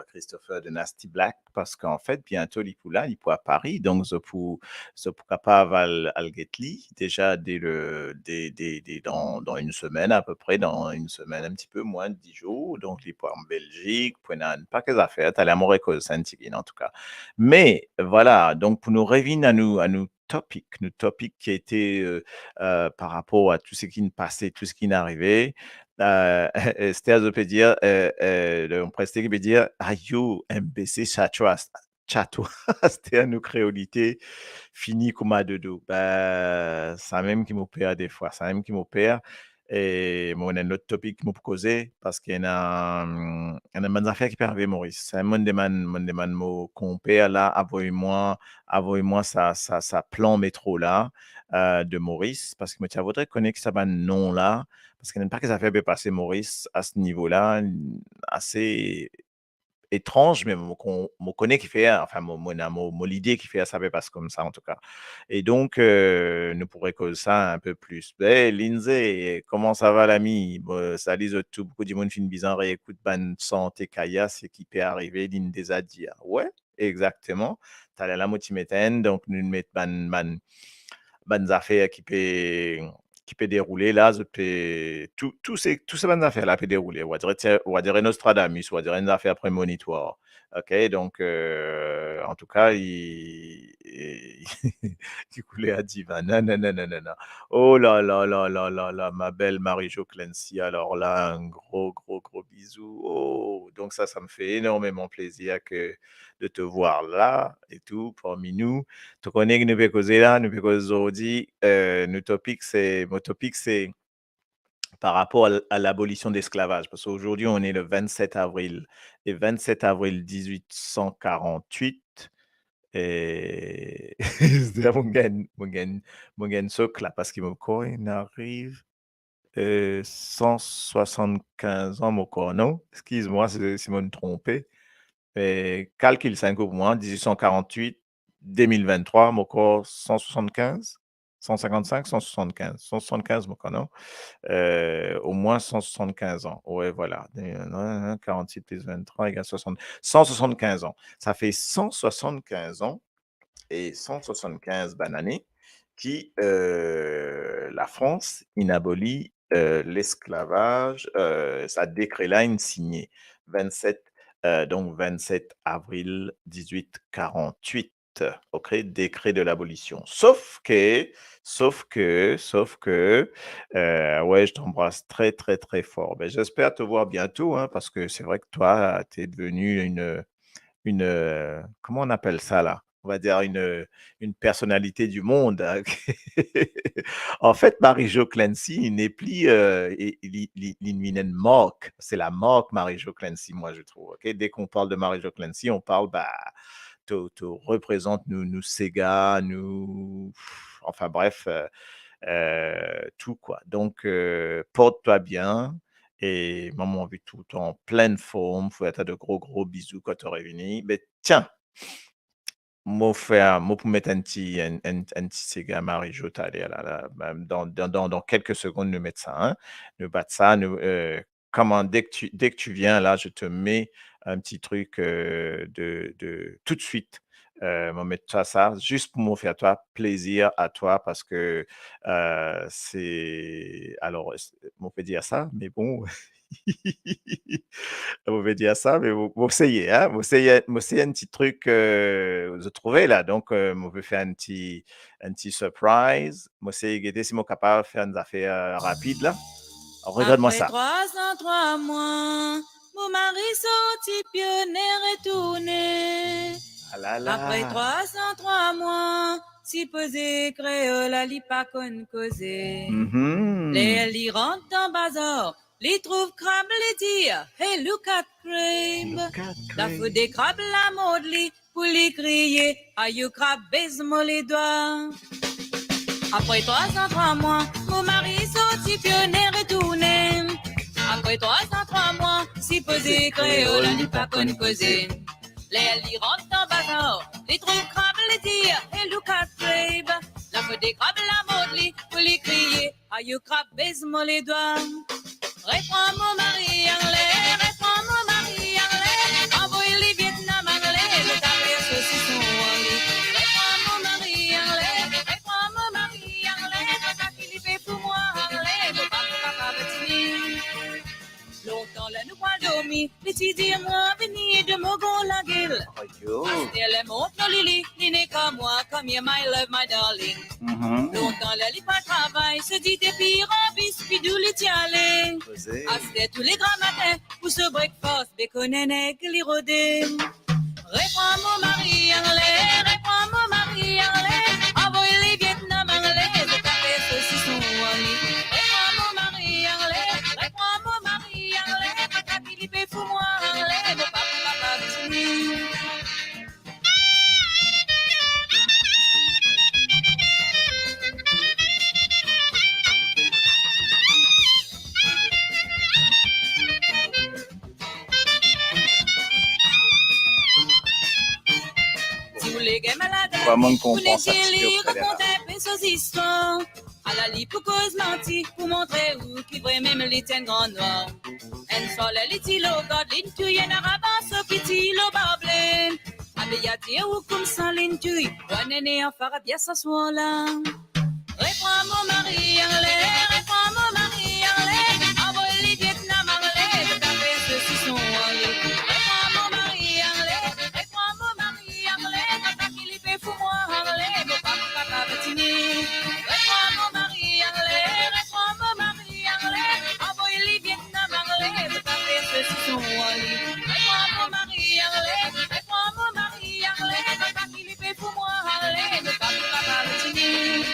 Christopher de Nasty Black parce qu'en fait, bientôt, il est à Paris, donc je pour capable al Getli déjà dans une semaine à peu près, dans une semaine un petit peu moins de 10 jours, donc il pour en Belgique, pour un paquet d'affaires, t'as la Moréco Saint-Tigine en tout cas. Mais voilà, donc pour nous revenir à nous topic qui était par rapport à tout ce qui nous passait, tout ce qui nous arrivait. Esther peut dire, le presté qui peut dire, ayo, MBC chatwa, Esther nous créolité, fini comme à dodo. Ça même qui m'opère des fois, ça même qui m'opère. Et moi, on a un autre topic qui m'a causé parce qu'il y a une affaire qui peut arriver, Maurice. C'est un monde demande mon compère là, envoyez-moi ça plan métro là, de Maurice parce que moi, tu voudrais connaître ça, nom là. Parce qu'il n'y a pas que ça fait passer Maurice à ce niveau-là, assez étrange, mais me connaît qui fait, enfin, mon l'idée qui fait ça peut passer comme ça en tout cas. Et donc, nous pourrions causer ça un peu plus. Lindsay, comment ça va l'ami? Salut tout, beaucoup de monde fin bizarre et écoute, ban santé Kaya, c'est qui peut arriver, Lindsay a dit. Ouais, exactement. T'as la moitié donc nous mettons ban affaires qui peut dérouler là, tous ces bonnes affaires là peut dérouler. On va dire Nostradamus, on va dire une affaire prémonitoire. Ok, donc en tout cas, il coulait à divan. Non, non, non, non, non, non. Oh là là là là là là, ma belle Marie-Jo Clancy. Alors là, un gros bisou. Oh, donc ça me fait énormément plaisir de te voir là et tout parmi nous. Tu connais que nous pouvons causer là, nous pouvons causer aujourd'hui. Mon topic, c'est par rapport à l'abolition d'esclavage. Parce qu'aujourd'hui, on est le 27 avril. Et 27 avril 1848. Et c'est mon gain socle là, parce qu'il me arrive 175 ans, mon corps, non? Excuse-moi si je me trompé. Calcul 5 pour moi, 1848, 2023, mon corps 175, 155, 175, 175 mon corps, non? Au moins 175 ans. Ouais, voilà. 48 plus 23 égale 175 ans. Ça fait 175 ans et 175 bananées qui, la France inabolit l'esclavage, ça décret-là, une signé 27 donc 27 avril 1848, OK, décret de l'abolition. Sauf que, ouais, je t'embrasse très, très, très fort. Ben, j'espère te voir bientôt, hein, parce que c'est vrai que toi, tu es devenu comment on appelle ça là? On va dire une personnalité du monde, hein. En fait, Marie-Jo Clancy, il n'est plus une marque. C'est la marque Marie-Jo Clancy, moi, je trouve. OK? Dès qu'on parle de Marie-Jo Clancy, on parle, tu représentes nous Sega, enfin bref, tout quoi. Donc, porte-toi bien. Et maman vu tout le temps en pleine forme, faut être de gros bisous quand tu aurais venu. Mais tiens, moi pour mettre un petit Sega Marie-Jo, dans quelques secondes, nous mettre ça, hein. Nous battre ça, comment, dès que tu viens là, je te mets un petit truc de tout de suite. Me mettre ça, juste pour me faire toi plaisir à toi parce que c'est alors on peut dire ça, mais bon, on peut dire ça, mais vous essayez, hein, vous essayez un petit truc de trouver là, donc on peut faire un petit surprise, moi essayez guetter si moi capable de faire une affaire rapide là. Alors, regarde-moi ça. Après 303 mois, mon mari sorti pionnier retourné. Ah là là. Après 303 mois, si posé créole, li pas con causer. Les li rentre dans bazar, Les trouve crabe les dire, hey, look at crabe. La faute des crabes la mode li, pour les crier, aïe crabe, baise-moi les doigts. Après 303 mois, mon mari sorti pionnier retourné. Après 303 mois, si posé créole, elle n'est pas conne causer. Les li rentrent en bazar, les trouve crabe les dire, hey, look at crabe. La faute des crabes la mode li, pour les crier, aïe crabe, baise-moi les doigts. Réprends mon mari anglais, réprends mon mari anglais, envoie les Vietnam anglais, le carrière saucisson anglais. Réprends mon mari anglais, réprends mon mari anglais, papa Philippe pour moi anglais, mon papa Batini. Longtemps là nous pas dormi, les petits dire moi venir de Mogon la gueule. Astel les montre non Lily, il n'est qu'à moi, come here my love my darling. Longtemps là il pas travail, se dit des pires biscuits d'où les tialés. Astel tous les grands matins, pour ce breakfast, bacon et nègre les rodés. Réprends mon mari anglais, réprends mon mari anglais, envoie les Vietnam anglais, le café saucisson anglais. Réprends mon mari anglais, réprends mon mari anglais, papa Philippe pour moi anglais, mon papa Batini. Si vous les gagnez malade, Vraiment une vous n'étiez compensation. lire, racontez ces histoires. À la lit pour cause menti, pour montrer où qui vrai même les tiennes grand noir. En sol, les tilo, god, l'intuy, en arabe, so petit, lo bable. Abeyati, ou comme ça, l'intuy, one année, en fara bien s'asseoir là. Réprends mon mari anglais, réprends mon mari anglais, envoie les Vietnam anglais, le café, saucisson anglais. Réprends mon mari anglais, réprends mon mari anglais, papa Philippe pour moi anglais, mon papa Batini. Réprends mon mari anglais, réprends mon mari anglais, envoie les Vietnam anglais, le café, saucisson anglais. Réprends mon mari anglais, réprends mon mari anglais, papa Philippe pour moi anglais, mon papa Batini.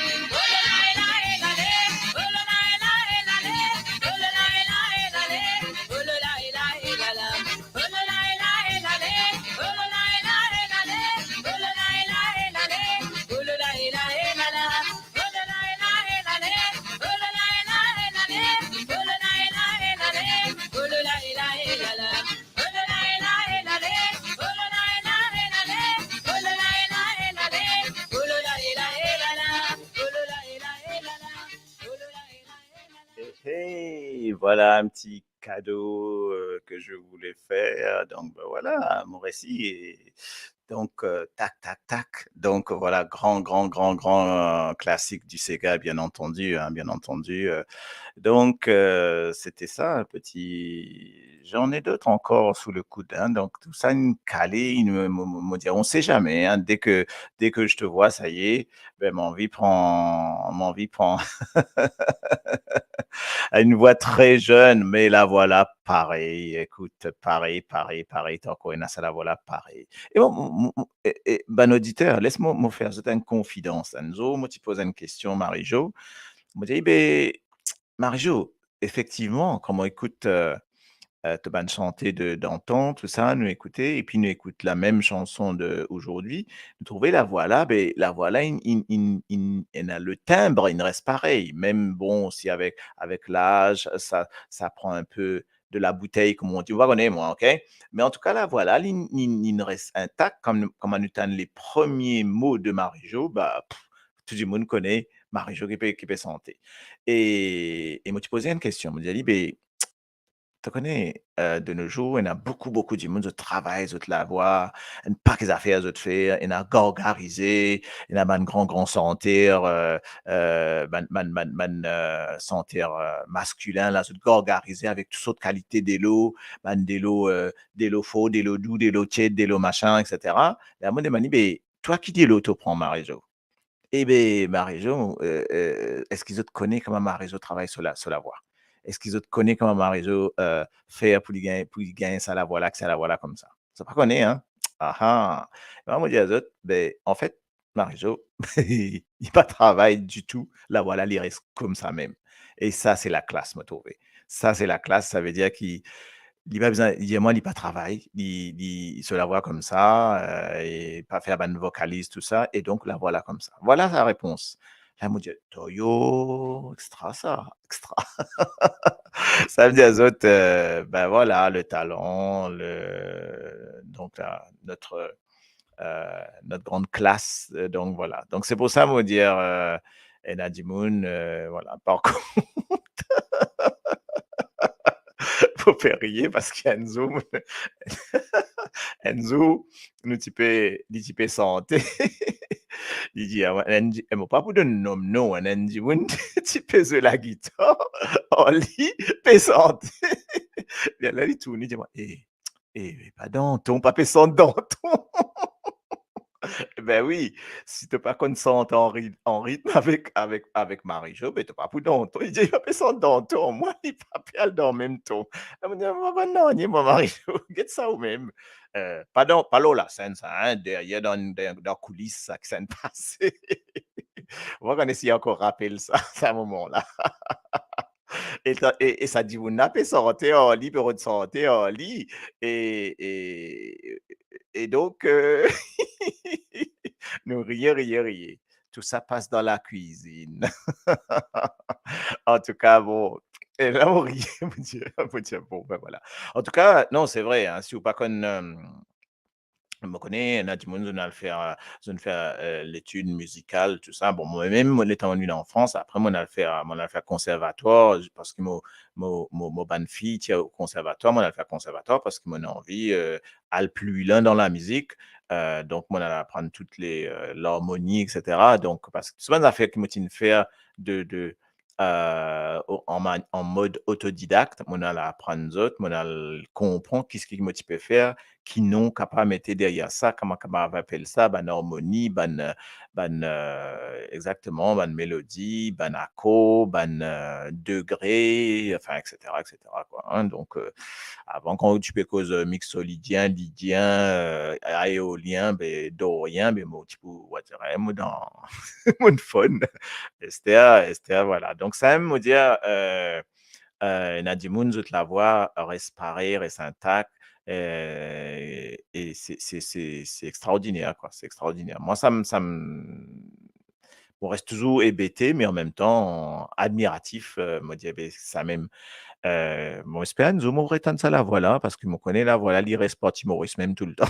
Hey, voilà un petit cadeau que je voulais faire. Donc, ben voilà, mon récit est donc tac, tac, tac. Donc, voilà, grand classique du Sega, bien entendu, hein, bien entendu. Donc, c'était ça, un petit. J'en ai d'autres encore sous le coude, hein. Donc, tout ça, une calée, me dire, on sait jamais, hein. Dès que je te vois, ça y est, ben, mon vie prend à une voix très jeune, mais la voilà pareil. Écoute, pareil. Tant qu'on a ça, la voilà pareil. Et ben, auditeur, laisse-moi me faire une confidence. Anzo, moi, tu poses une question, Marie-Jo. Je dis, ben, Marie-Jo, effectivement, quand on écoute te ban chanter d'antan, tout ça, nous écouter, et puis nous écoute la même chanson d'aujourd'hui, nous trouver la voix là, ben, la voix là, il a le timbre, il ne reste pareil. Même bon, si avec l'âge, ça prend un peu de la bouteille, comme on dit, vous connaissez moi, ok? Mais en tout cas, la voix là, il ne reste intact, comme on entend les premiers mots de Marie-Jo, bah, tout le monde connaît Marie-Jo qui peut chanter. Et moi, tu posais une question, je me dis, ben, tu connais, de nos jours, il y a beaucoup de monde qui travaille, qui la voix, un paquet d'affaires qui faire, il y a gargarisé, il y a un grand sentir, sentir masculin, là, qui gargarisé avec toutes sortes de qualités d'élo, d'élo faux, d'élo doux, d'élo tiède, d'élo machin, etc. Et à moi, je me dis, ben, toi qui dis l'auto prends Marie-Jo? Eh bien, Marie-Jo, est-ce qu'ils te connaissent comment Marie-Jo travaille sur la voix? Est-ce qu'ils te connaissent comment Marie-Jo fait pour y gagner ça la voix là, que ça la voix là comme ça? Ça pas connaît, hein? Ah ah! Ben, moi, je dis à eux autres, ben, en fait, Marie-Jo, il pas travaille du tout. La voix là, il reste comme ça même. Et ça, c'est la classe, me trouver. Ça, c'est la classe. Ça veut dire qu'il il pas besoin, il dit, moi, il pas travail. Il se la voit comme ça, et pas faire ban vocalise, tout ça. Et donc, la voilà comme ça. Voilà sa réponse. Là, moi, je dis, Toyo, extra ça, extra. Ça veut dire, aux autres, ben voilà, le talent, donc, notre grande classe. Donc, voilà. Donc, c'est pour ça, moi, dire, Nadimoun, voilà. Par contre, faut faire rire parce qu'Enzo, Enzo, nous type santé. Il dit, ah, elle m'a pas pour donner nom, non, elle dit, un petit peu sur la guitare, en lit, pe santé. Bien là, il tourne, il dit, pas danton, pas pe sans danton. Ben oui, si tu pas consent en rythme avec Marie-Jo, ben tu pas pour danton. Il dit, il pas pe sans danton, moi, il pas pe dans le même ton. Elle me dit, non, ni moi, Marie-Jo, get ça ou même. Pas là, la scène, ça, hein, derrière dans coulisses, ça, que ça ne passe. On va essayer encore rappeler ça, à un moment-là. Et ça dit, vous n'avez sorti en lit, bureau de santé en lit. Et donc, nous riez. Tout ça passe dans la cuisine. En tout cas, bon. Et là, on riait, mon Dieu, bon, ben voilà. En tout cas, non, c'est vrai, hein, si vous pas je me connais, il y en a du monde, on a fait l'étude musicale, tout ça. Bon, moi-même, moi, étant venu en France, après, moi, on a fait conservatoire, parce que mon bonne fille, tiens, au conservatoire, moi, on a fait conservatoire parce que mon envie, al plus loin dans la musique. Donc, moi, on a apprendre toutes l'harmonie, etc. Donc, parce que souvent, ça fait que moi, tu faire en mode autodidacte, moi, on a apprendre d'autres, moi, on a comprendre qu'est-ce que moi, tu peux faire qui n'ont capable mettre derrière ça, comment on appelle ça, ban harmonie, exactement, ban mélodie, ban accord, ban degré, enfin, etc., quoi, hein. Donc, avant, quand tu peux cause mixolydien, lydien, aéolien, ben, dorien, ben, moi, tu peux, moi, dans mon phone, Esther, voilà. Donc, ça me dire, Nadimoun, zut la voix, reste pareil, reste intact. Et c'est extraordinaire, quoi. C'est extraordinaire. Moi, on reste toujours hébété, mais en même temps admiratif. Me dire, ben, ça même. Mon espérance, je m'aurais tant ça la voilà, parce que me connaît la voilà, il reste pas Maurice même tout le temps.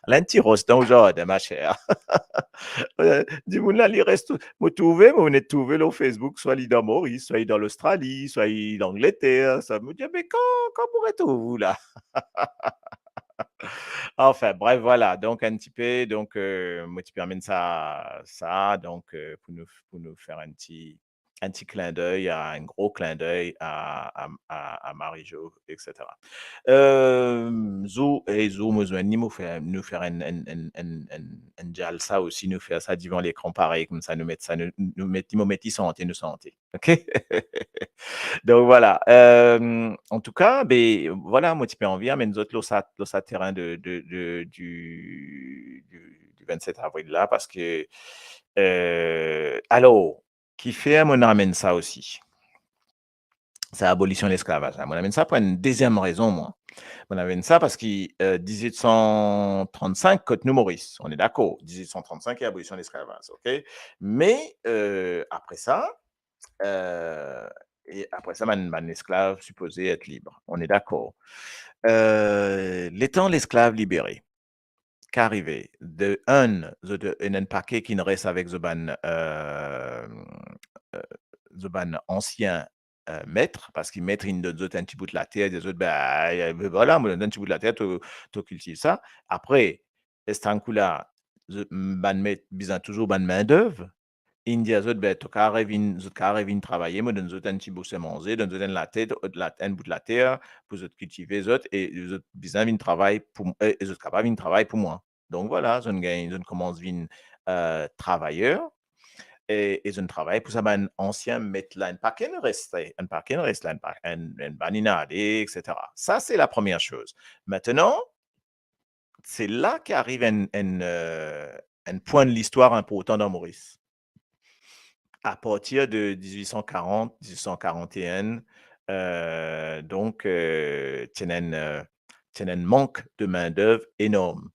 L'anti-rose dans le jardin, ma chère. Du monde là, il reste, vous trouvez, vous venez de trouver là, au Facebook, soit il dans Maurice, soit il dans l'Australie, soit il dans l'Angleterre. Ça me dit, mais quand pourrez-vous là? Enfin, bref, voilà. Donc, un petit peu, donc, moi, tu permets ça, donc, pour nous faire un petit clin d'œil, un gros clin d'œil à Marie-Jo, etc. Zo, nous faire un jalsa aussi, nous faire ça devant l'écran pareil, comme ça, nous mettre ça, nous mettre santé, OK? Donc voilà. En tout cas, ben voilà, moi, tu peux envie, mais nous autres, là, terrain du 27 avril là, parce que, alors, qui fait, on amène ça aussi. C'est l'abolition de l'esclavage. On amène ça pour une deuxième raison, moi. On amène ça parce que 1835, Côte-nous Maurice, on est d'accord. 1835 et abolition de l'esclavage, OK? Mais après ça, man esclave supposé être libre. On est d'accord. L'étant l'esclave libéré, qu'arrivé de un paquet qui ne reste avec the ban ancien maître, parce qu'il maître une d'autres un petit bout de la terre, des autres, ben voilà, moi, un petit bout de la terre, tu cultives ça. Après, est un coup là, ban maître, bizarre toujours ban main d'œuvre. India zot ben to ka revin travailler, me donne zot un petit bout de manger, donne zot un bout de la terre pour zot cultiver zot et zot bizarre vin travail pour et zot capable vin travail pour moi. Donc voilà, zon gagne, zon commence vin travailleur et zon travail pour ça ben ancien mettre là un paquet ne reste là, un banina etc. Ça c'est la première chose. Maintenant, c'est là qu'arrive un point de l'histoire important dans Maurice. à partir de 1840-1841, donc, tienen un manque de main-d'œuvre énorme.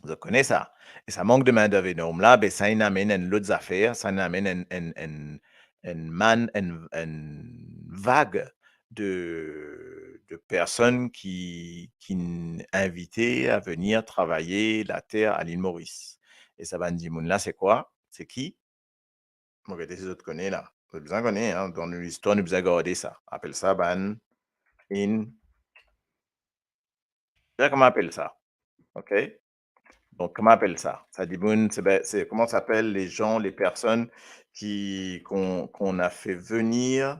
Vous connaissez ça. Et ça manque de main-d'œuvre énorme là, ben, ça en amène à d'autres affaires, ça en amène une vague de personnes qui invitées à venir travailler la terre à l'île Maurice. Et ça va dire, là, c'est quoi? C'est qui? Moi, regardez si vous connaissez là. Vous avez besoin de connaître, hein, dans l'histoire, nous besoin de garder ça. Appelle ça ban, in. Comment on appelle ça? OK? Donc, comment on appelle ça? Ça dit, bon, c'est comment s'appellent les gens, les personnes qu'on a fait venir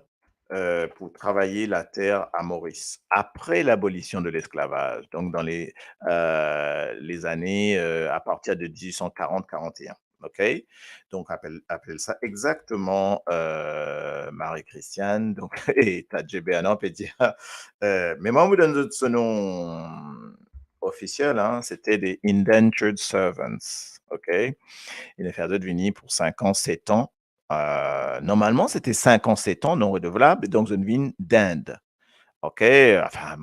pour travailler la terre à Maurice, après l'abolition de l'esclavage, donc dans les années à partir de 1840-41. OK? Donc, appelle ça exactement Marie-Christiane. Donc, et Tadjébéanan peut dire, mais moi, on me donne ce nom officiel, hein, c'était des indentured servants. OK? Il a fait venir pour 5 ans, 7 ans. Normalement, c'était 5 ans, 7 ans non renouvelables, donc une vie d'Inde. OK? Enfin,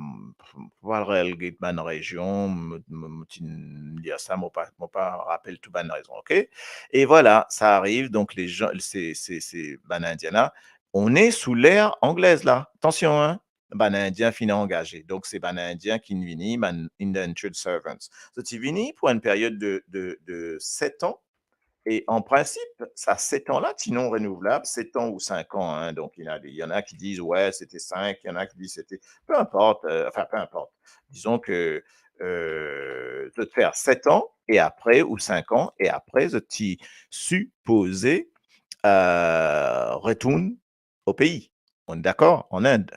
voir le ban région, dire ça, pas rappelle tout ban raison. OK? Et voilà, ça arrive. Donc, les gens, c'est ban Indiana. On est sous l'ère anglaise là. Attention, hein? Ban Indien fini engagé. Donc, c'est ban Indien qui vini, ban indentured servants. So, tu vini pour une période de 7 ans. Et en principe, ça 7 ans-là, sinon renouvelable, 7 ans ou 5 ans, hein. Donc, il y en a qui disent, ouais, c'était 5, il y en a qui disent c'était. Peu importe, enfin, peu importe. Disons que de te faire 7 ans et après, ou 5 ans, et après, je t'y supposé retourne au pays. On est d'accord? En Inde.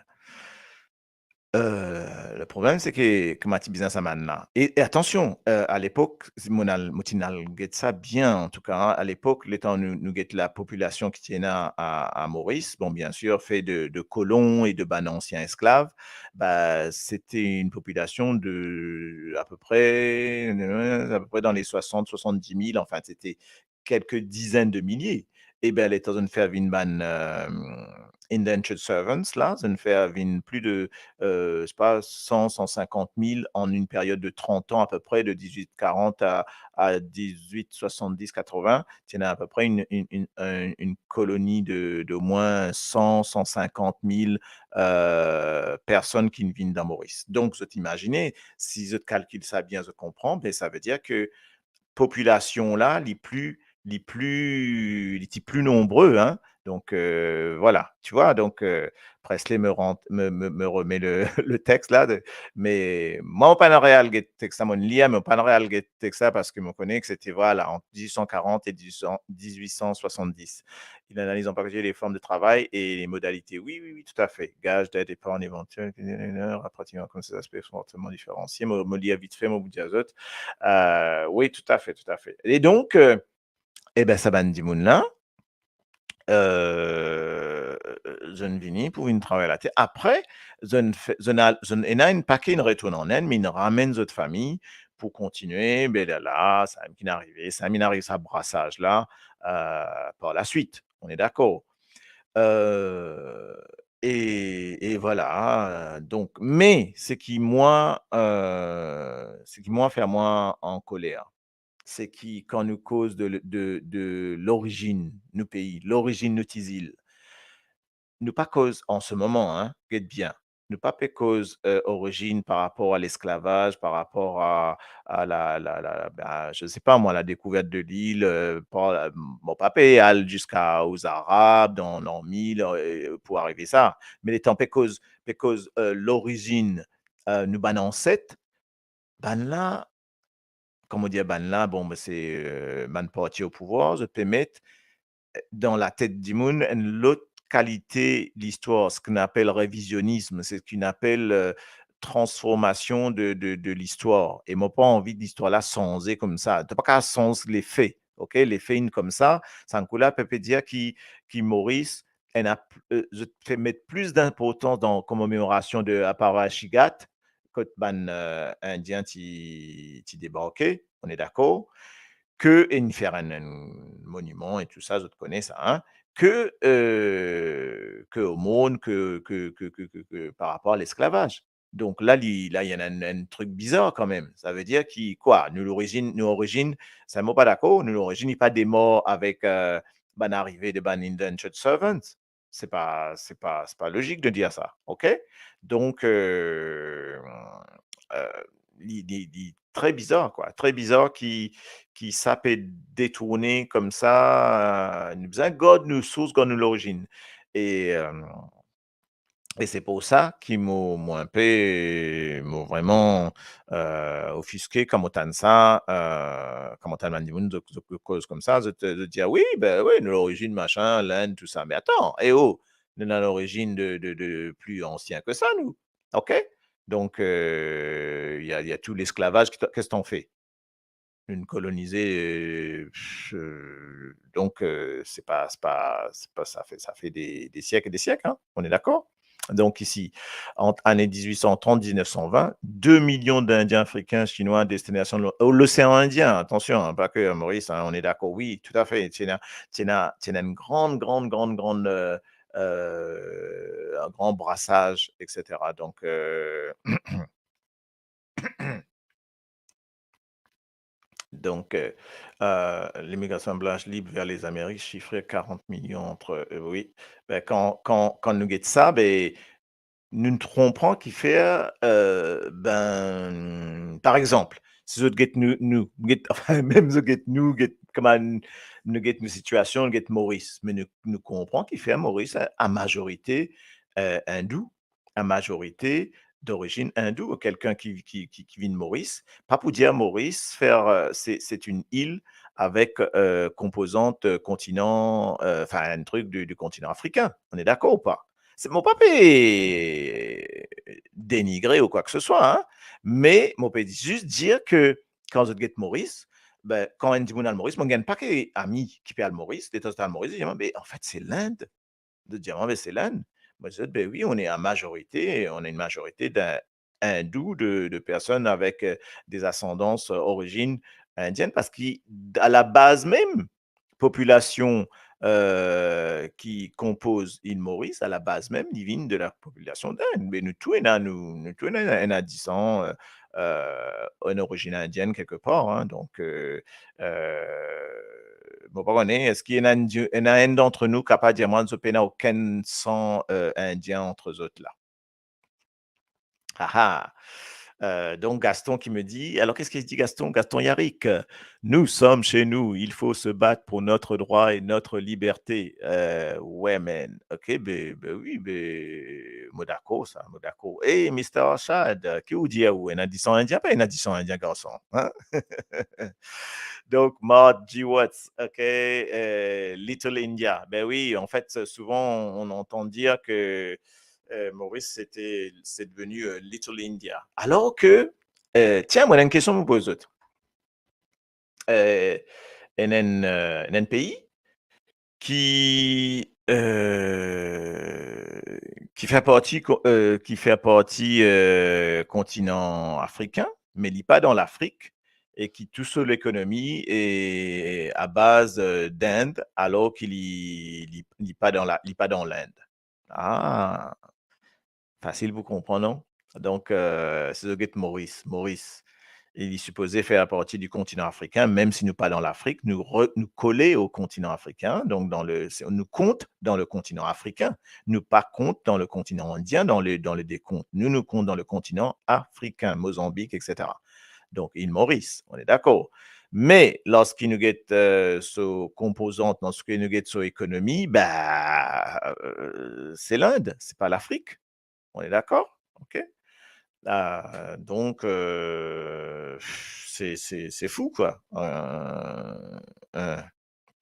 Le problème, c'est que comment tu business à maintenant. Et attention, à l'époque, si mon get ça bien, en tout cas, hein, à l'époque, le temps nous get la population qui tenait à Maurice, bon, bien sûr, fait de colons et de ban anciens esclaves, bah, c'était une population de à peu près dans les 60-70 000, enfin, c'était quelques dizaines de milliers. Et bien, les temps de faire une ban indentured servants, là, ça ne fait plus de je sais pas, 100-150 000 en une période de 30 ans à peu près, de 1840 à 1870-80. Tu as à peu près une colonie d'au moins 100-150 000 personnes qui viennent dans Maurice. Donc, vous imaginez, si je calcule ça bien, je comprends, mais ça veut dire que population là, les plus nombreux, hein. Donc, voilà, tu vois? Donc, Presley me remet le le texte là mais moi, au pas réel get texte ça mon lia, mais au pas réel get texte ça parce que me connaît que c'était, voilà, entre 1840 et 1870. Il analyse en particulier les formes de travail et les modalités. Oui, oui, oui, tout à fait. Gage d'aide, épargne éventuelle, pratiquement comme ces aspects fortement différenciés. Me lia vite fait, mon bout diazote. Oui, tout à fait, tout à fait. Et donc, eh ben, ça ban Dimoun là, jeune vini pour une travail à la terre. Après, jeune en a une paquet, une retourne en Inde, mais il ramène d'autres familles pour continuer. Ben là, ça m'est arrivé, ça brassage là, par la suite. On est d'accord. Heu et voilà, donc mais ce qui moi fait moi en colère, c'est qui quand nous cause de l'origine, nous pays, l'origine nous îles, nous pas cause en ce moment, hein, guette bien, nous pas fait cause, origine par rapport à l'esclavage, par rapport à je sais pas moi, la découverte de l'île, par, mon papa al jusqu'aux Arabes dans l'an 1000, pour arriver ça. Mais les temps pécause, l'origine, nous ban ancêtre, ban là, comment dire ban là, bon, ben, c'est, ban parti au pouvoir, je peux mettre dans la tête du monde une autre qualité l'histoire, ce qu'on appelle révisionnisme, c'est ce qu'on appelle transformation de l'histoire. Et moi, pas envie de l'histoire là changer comme ça. Tu n'as pas qu'à changer les faits. OK? Les faits comme ça en couleur peut dire qui Maurice, je te fais mettre plus d'importance dans commémoration de Aparachigat que ban indien qui débarqué. On est d'accord? et nous faire un monument et tout ça, je te connais ça, hein, que au monde, que par rapport à l'esclavage. Donc là, là, il y a un truc bizarre quand même. Ça veut dire qui quoi? Nous origine, c'est un mot pas d'accord, nous l'origine, il pas des morts avec ben arrivée de ben indentured servants. C'est pas logique de dire ça, ok? Donc euh, très bizarre quoi, très bizarre qui sapait détourner comme ça, nous besoin God nous source, God nous l'origine. Et, euh, et c'est pour ça qu'ils m'ont un peu, m'ont vraiment offusqué comme autant de ça, comme autant de monde de cause comme ça, de dire oui, ben oui, nous l'origine, machin, l'Inde, tout ça. Mais attends, eh oh, nous avons l'origine de plus ancien que ça, nous. OK? Donc, il y a tout l'esclavage. Qu'est-ce qu'on fait? Une colonisée, donc c'est pas ça fait des siècles et des siècles, hein, on est d'accord? Donc ici, entre années 1830-1920, 2 millions d'Indiens africains, Chinois à destination de l'océan Indien, attention, hein, pas que Maurice, hein, on est d'accord, oui, tout à fait. Tu as une grande, grande, grande, grande, un grand brassage, etc. Donc, Donc, l'immigration blanche libre vers les Amériques chiffrée 40 millions entre, oui. Ben, quand nous guette ça, ben, nous ne trompons qui fait, ben, par exemple, si vous guette enfin, même vous guette nous, guette comment nous guette une situation, nous guette Maurice, mais nous comprenons qui fait Maurice à majorité hindou, à majorité d'origine hindoue, quelqu'un qui vient de Maurice. Pas pour dire Maurice, c'est une île avec composante continent, enfin un truc du continent africain. On est d'accord ou pas? C'est mon papa est dénigré ou quoi que ce soit, hein, mais mon papa dit juste dire que quand je get Maurice, ben, quand on dit mon Maurice, mon gagne pas que ami qui parle Maurice, des tostas Maurice, il dit, mais en fait, c'est l'Inde. De dire, mais c'est l'Inde. Moi, je dis, ben oui, on est une majorité d'hindous, de personnes avec des ascendances, origines indiennes, parce qu'à la base même, population qui compose île Maurice, à la base même, ils viennent de la population d'Inde. Mais nous tous, on a 10 ans, une origine indienne quelque part. Hein, donc, bon, pas qu'on est ce qu'il y en a un d'entre nous capable de dire, moi, je n'ai aucun sang indien entre eux autres là. Ah ah! Donc Gaston qui me dit alors qu'est-ce qu'il dit Gaston? Gaston Yarrick, «Nous sommes chez nous, il faut se battre pour notre droit et notre liberté». Ouais man, OK, ben oui, beh, moi d'accord ça, moi d'accord. Hey Mister Rashad, qui vous dit à vous? Un addition indien? Pas un addition indien garçon, hein? Donc Maud G. Watts, OK, Little India. Ben oui, en fait, souvent on entend dire que Maurice, c'est devenu Little India. Alors que, tiens, moi, j'ai une question à vous poser. Il y a un pays qui, qui fait partie continent africain, mais il n'est pas dans l'Afrique et qui tout seul l'économie est à base d'Inde, alors qu'il n'est pas dans l'Inde. Ah, facile, vous comprenez, non? Donc, c'est le guette Maurice. Maurice, il est supposé faire partie du continent africain, même si nous pas dans l'Afrique, nous coller au continent africain. Donc, on nous compte dans le continent africain. Nous pas compte dans le continent indien, dans les décomptes. Nous compte dans le continent africain, Mozambique, etc. Donc, île Maurice, on est d'accord. Mais lorsqu'il nous guette sur composante, lorsqu'il nous guette sur économie, bah, c'est l'Inde, c'est pas l'Afrique. On est d'accord? OK. Donc, c'est fou, quoi.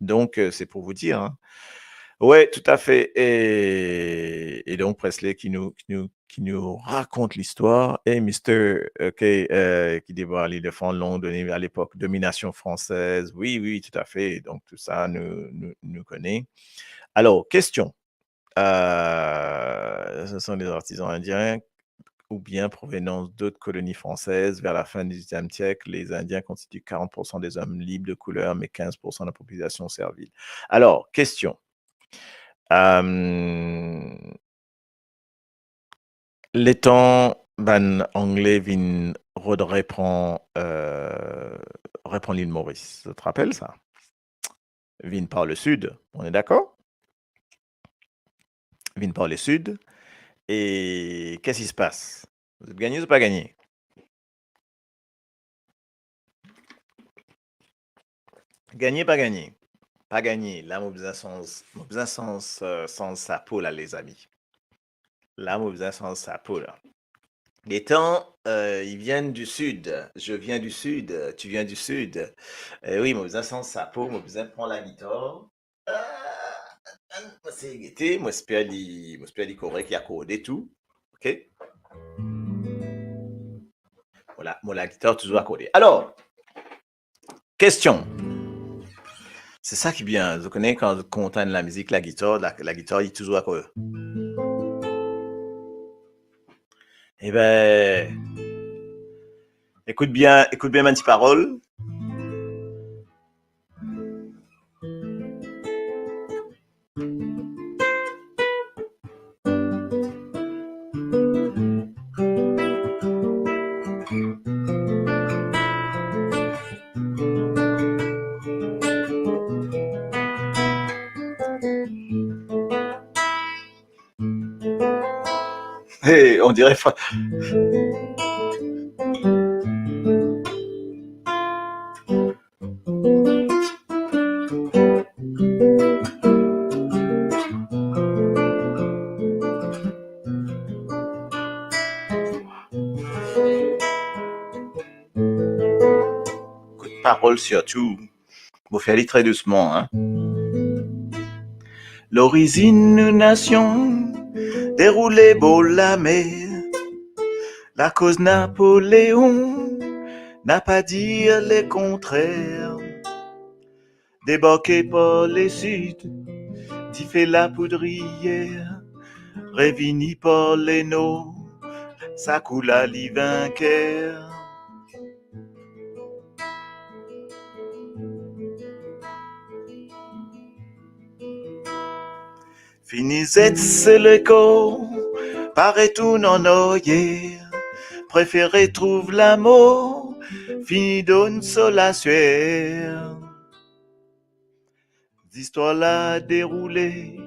Donc, c'est pour vous dire, hein. Ouais, tout à fait. Et donc, Presley qui nous raconte l'histoire. Et Mister, OK, qui dévoile les défendre Londres à l'époque, domination française. Oui, oui, tout à fait. Donc, tout ça nous connaît. Alors, question. Ce sont des artisans indiens. ou bien provenance d'autres colonies françaises. Vers la fin du XVIIIe siècle, les Indiens constituent 40% des hommes libres de couleur, mais 15% de la population servile. Alors, question. Les temps ban anglais vin reprend l'île Maurice. Ça te rappelle ça? Vin par le sud, on est d'accord? Vin par le sud. Et qu'est-ce qui se passe? Vous êtes gagné ou pas gagné? Gagné, pas gagné? Pas gagné. Là, mon besoin sans sa peau, là, les amis. Là, mon besoin sans sa peau, là. Les temps, ils viennent du sud. Je viens du sud. Tu viens du sud. Oui, mon besoin sans sa peau. Mon besoin prend la guitare. Moi, c'est guetté. Moi, j'espère dire correct, il y a codé tout. OK? Voilà, moi, la guitare, toujours accordée. Alors, question. C'est ça qui est bien. Vous connaissez quand on entend la musique, la guitare, il est toujours accordée. Eh ben, écoute bien ma petite parole. Hey, on dirait... Coup de parole surtout. Vous faites très doucement, hein. L'origine d'une nation déroulée beau la mer. La cause Napoléon n'a pas dit le contraire. Débarqué par les Sud, d'y fait la poudrière. Révini par les nôtres, ça coule à l'y vainqueur. Finisette, c'est le corps, paraît tout non oyer. Préféré trouve l'amour, fini donne sol à sueur. L'histoire l'a déroulée,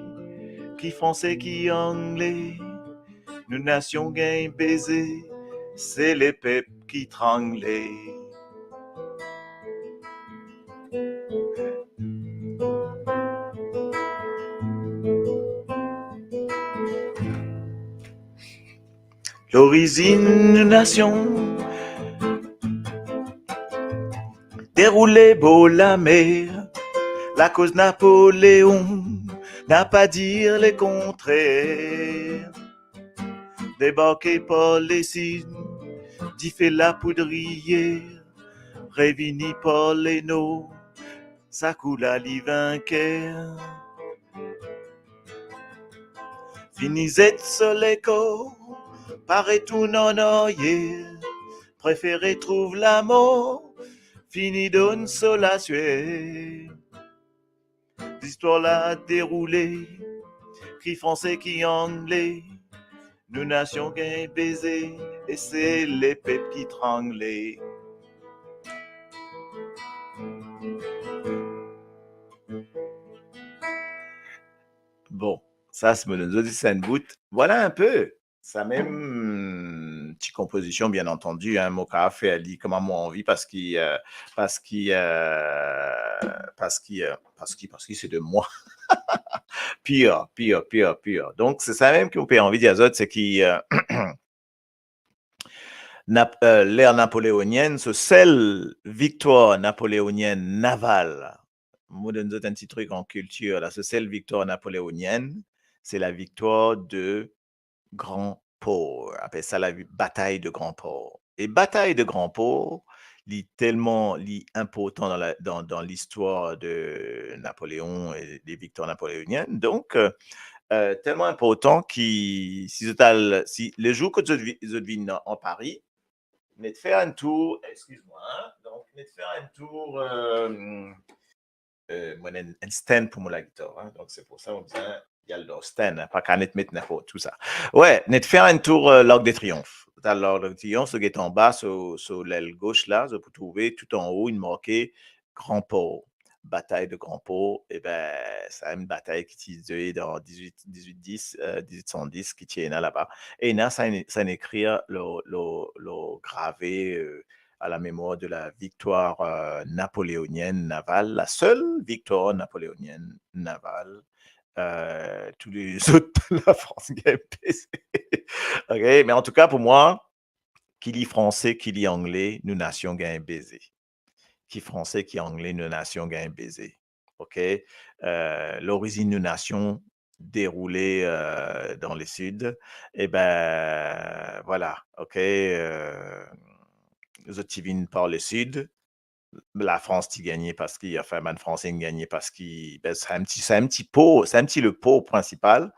qui français, qui anglais. Nous nations gain baiser, c'est les peuples qui tranglaient. L'origine d'une nation déroulée beau la mer. La cause Napoléon n'a pas dire le contraire. Débarqué par les Sud, d'y fait la poudrière. Révini par les nôtres, ça coule à l'y vainqueur. Finisette sur les corps, paraît tout non oyer. Préféré trouve la mort, fini donne sol à suer. L'histoire l'a déroulée, qui français, qui anglais. Nous nations gain baiser, et c'est les peuples qui tranglaient. Bon, ça, c'est mon audition bout. Voilà un peu. Ça même petite composition, bien entendu, hein, Moka fait ali comme à moi envie parce qu'il c'est de moi. Pire. Donc c'est ça même qui me fait envie des autres, c'est qu'il l'ère napoléonienne, ce seule victoire napoléonienne navale. Moi donne un petit truc en culture là, ce seule victoire napoléonienne, c'est la victoire de Grand Port, on appelle ça la bataille de Grand Port. Et bataille de Grand Port, tellement important dans l'histoire de Napoléon et des victoires napoléoniennes. Donc, tellement important qui si le jour que je vis en Paris, venez de faire un tour, excuse-moi, hein, donc venez de faire un tour, moi, un stand pour mon guitare, hein, donc c'est pour ça qu'on dit, il y a le stand, hein, pas qu'à net mettre n'importe tout ça. Ouais, venez de faire un tour l'Arc de Triomphe. Dans l'Arc de Triomphe, ce qui est en bas, sur l'aile gauche là, vous pouvez trouver tout en haut une marquée Grand Port. Bataille de Grand Port, et ben, c'est une bataille qui est tirée dans 1810, qui tient là-bas. Et là, ça écrit le gravé à la mémoire de la victoire napoléonienne navale, la seule victoire napoléonienne navale. Tous les autres de la France gagnent. OK, mais en tout cas, pour moi, qui lit français, qui lit anglais, nous nations gagnent baiser. Qui français, qui anglais, nous nations gagnent baiser. OK? L'origine de nation déroulée dans le sud. Et ben voilà. OK? Zotivine par le sud. La France qui gagnait parce qu'il a fait man français qui gagnait parce qu'il ben, c'est un petit pot, c'est un petit le pot principal.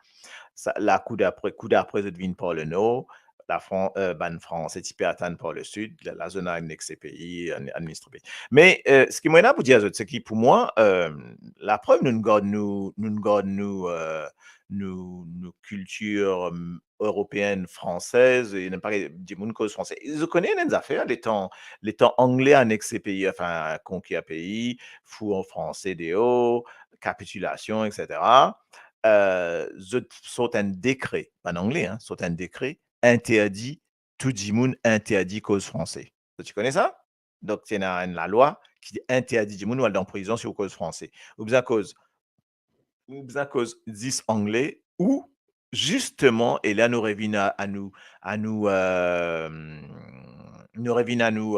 Ça, la coup d'après je devine par le nord. La France est typée atteinte par le sud, la zone avec ces pays administrés. Mais ce qui m'a pour dire, c'est que pour moi, la preuve, nous gardons nos cultures européennes, françaises, et pas du monde cause français. Ils connaissent les affaires, les temps anglais annexent ces pays, enfin, conquis à pays, fou en français, déo, capitulation, etc. Saute un décret, pas en anglais, hein, saute un décret interdit, tout le monde interdit cause français. Tu connais ça? Donc, il y a la loi qui interdit du monde ou aller en prison sur cause français. Ou bien cause 10 anglais ou justement, et là, nous revenons nous revenons à nous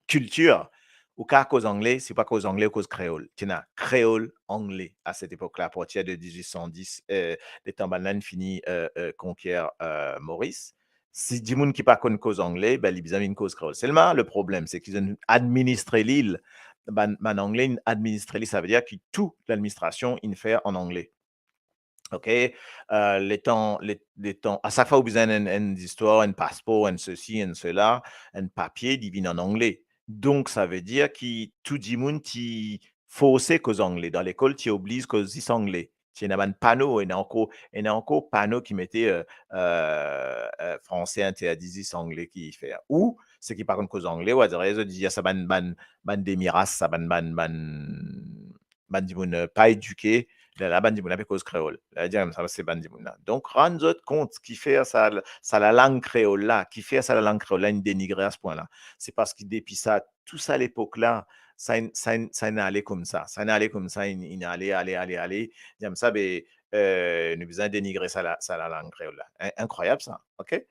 culture ou qu'à cause anglais, c'est pas cause anglais ou cause créole. Tu as créole anglais à cette époque-là, à partir de 1810, les Tambalan finit conquiert Maurice. Si du monde qui pas connaît cause anglais, ben, ils ont une cause créole. Seulement, le problème, c'est qu'ils ont administré l'île. En anglais, administrer l'île, ça veut dire que toute l'administration, il fait en anglais. OK? Les temps, à chaque fois, vous avez une histoire, un passeport, un ceci, un cela, un papier, il vient en anglais. Donc, ça veut dire que tout le monde qui forcé qu'aux anglais. Dans l'école, tu obliges qu'aux anglais. Tu as un panneau, il y a encore panneau qui mettait français interdit anglais qui fait. Ou, ce qui par contre qu'aux anglais, ou à dire, ça ban des miras, ça ban du monde pas éduqué, la bande du cause créole. Ça, c'est bande du donc, rendre compte qui fait ça la langue créole là, qui fait ça la langue créole là, une dénigré à ce point-là. C'est parce qu'il depuis ça, tout ça à l'époque là, ça n'est allé comme ça. Ça n'est allé comme ça, il allait, aller. Comme ça, ben, nous besoin dénigrer ça la langue créole là. Incroyable ça, OK?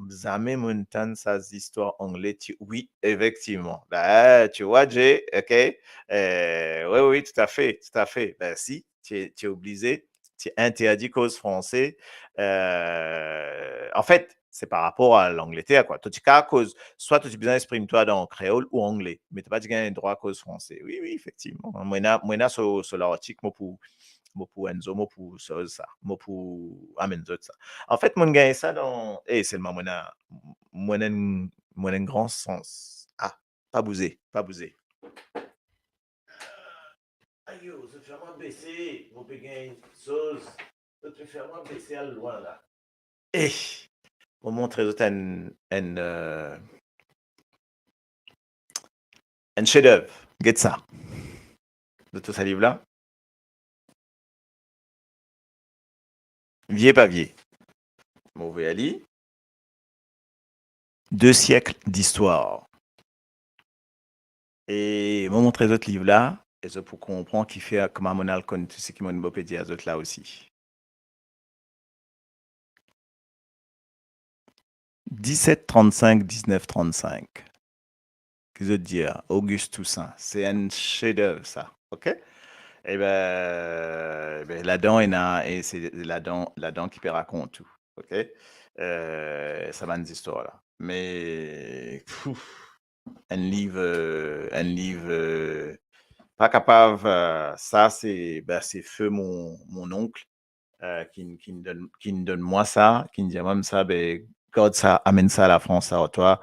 Jamais montagne sa histoire anglais. Oui, effectivement. Là, tu vois, Jay, OK? Oui, tout à fait, tout à fait. Ben, si, tu es obligé, tu es interdit cause français. En fait, c'est par rapport à l'Angleterre, quoi. Toi, tu as cause, soit tu as besoin d'exprimer-toi dans créole ou anglais, mais tu n'as pas de droit à cause français. Oui, effectivement. Moi, sur l'article, moi pour Enzo, moi pour ça, moi pour Amenzo, ça. En fait, mon gars, ça dans, seulement mon un grand sens. Ah, pas bouger, pas bouger. Aïe, yo, ça fait moi baisser, mon péguin, chose, ça te fait moi baisser à loin là. On montre aux autres un chef-d'œuvre. Get ça. De tout ce livre là. Vieux papier. Mauvais Ali. 2 siècles d'histoire. Et je vais montrer les autres livres là, et ça pour comprendre qui fait comment on a tout ce qui m'a dit à autres là aussi. 1735-1935. Qu'est-ce que dire? Auguste Toussaint. C'est un chef-d'œuvre ça. OK? Et ben là-dedans, et c'est là-dedans qui peut raconter tout. OK? Ça va des histoires là. Mais un livre pas capable, ça c'est feu mon oncle. qui me donne moi ça, qui me dit même ça, ben, garde ça, amène ça à la France, ça, à toi,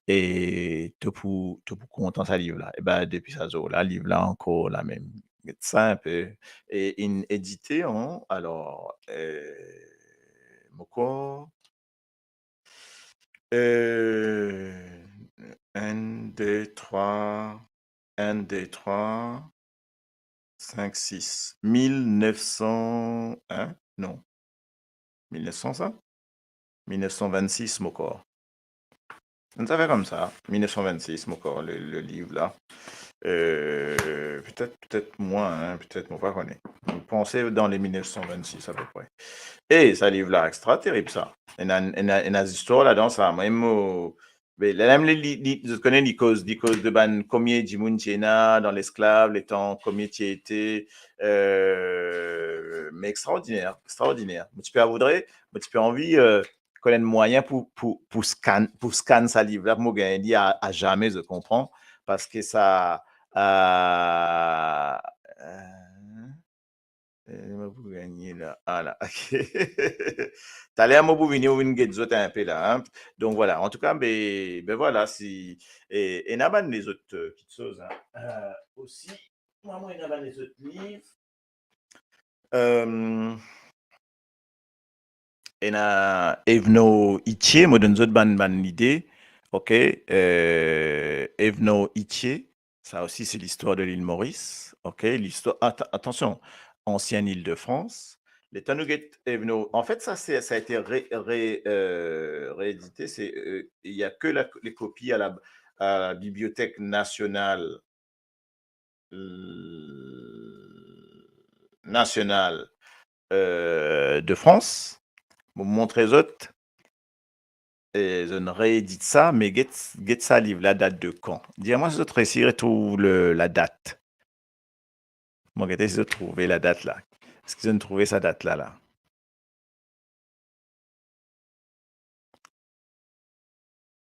et tout pour content ça livre là. Et ben, depuis ça, zo, là, livre là, encore la même. Ça un peu. Et in édité, hein, alors, moko, euh, 1, 2, 3, 1, 2, 3, 5, 6, 1901, non, 1900 ça? 1926, mon corps. Ça fait comme ça, 1926, mon corps, le livre là. Peut-être moins, hein, peut-être, on va connaître. Pensez dans les 1926 à peu près. Et ça livre là, extra terrible ça. Il y a des histoires là-dedans, ça. Même, mais même je connais les causes de ban, combien de moun tiena dans l'esclave, les temps, combien tu étais, mais extraordinaire, extraordinaire. Mais tu peux avouer, mais tu peux envie, connaître moyen pour scan ça livre là, pour moi, gagner à jamais, je comprends, parce que ça, euh, vous gagnez là. Ah là, ok. T'as l'air moi pour venir une get autres un peu là. Hein? Donc voilà, en tout cas, ben voilà, si et n'a pas les autres petites choses. Hein. Aussi, moi, il n'a pas les autres livres. Et na Evno Itché, moi donne autres ban l'idée. Ok, Evno Itché, ça aussi c'est l'histoire de l'île Maurice. Ok, l'histoire. Attention, ancienne Île-de-France. Les Tanuget Evno. En fait, ça a été réédité. Il y a que les copies à la Bibliothèque nationale de France. Vous montrez les autres. Et je ne réédite ça, mais get ça livre, la date de quand. Dis-moi si je réussirai tout la date. Moi, j'ai essayé de trouver la date là. Est-ce qu'ils ont trouvé sa date là?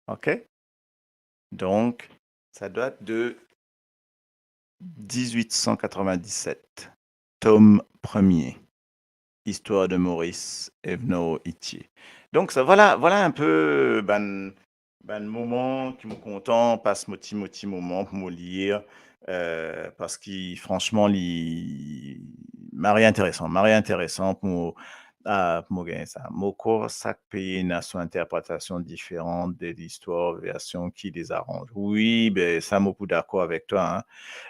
OK? Donc, ça date de 1897. Tome 1er. Histoire de Maurice Evno Itché. Donc, ça, voilà un peu ben moment qui me content, passe mon petit moment pour me lire, parce que franchement, marré intéressant pour gagner ça. Mon corps, chaque pays a son interprétation différente de l'histoire, version qui les arrange. Oui, ben ça, je suis d'accord avec toi.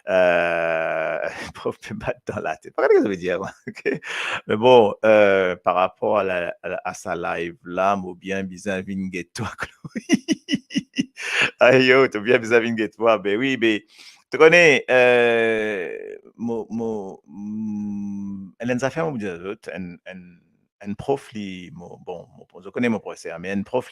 Hein. Prof me battre dans la tête. Pas ce que ça veut dire. Okay? Mais bon, par rapport à sa live là, moi bien bizarre vingue toi, Chloé. Aïe yo, t'as bien bizarre vingue toi. Ben oui, ben tu connais, elle nous a fait un dire un prof bon, je connais mon professeur, mais un prof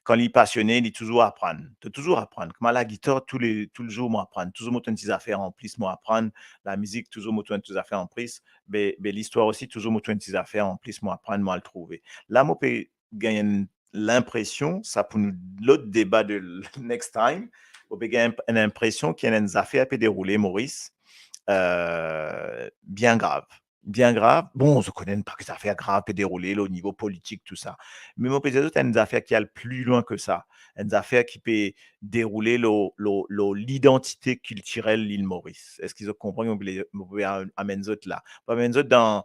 quand il est passionné, il est toujours à apprendre. Tu toujours apprendre. Comme à la guitare, tout le jour, moi apprendre. Toujours, moi, des affaires en plus, moi apprendre. La musique, toujours, moi, des affaires en plus. Mais l'histoire aussi, toujours, moi, des affaires en plus, moi apprendre, moi le trouver. Là, moi, peux gagner l'impression, ça pour nous, l'autre débat de next time, on peut gagner l'impression qu'il y a une affaire à dérouler, Maurice, bien grave. Bien grave. Bon, on se connaît pas que ça affaires graves peut dérouler là, au niveau politique, tout ça. Mais mon peut-être c'est une affaire qui a le plus loin que ça. Une affaire qui peut dérouler l'identité culturelle de l'île Maurice. Est-ce qu'ils ont compris? Vous pouvez amener autres là. Amener autres dans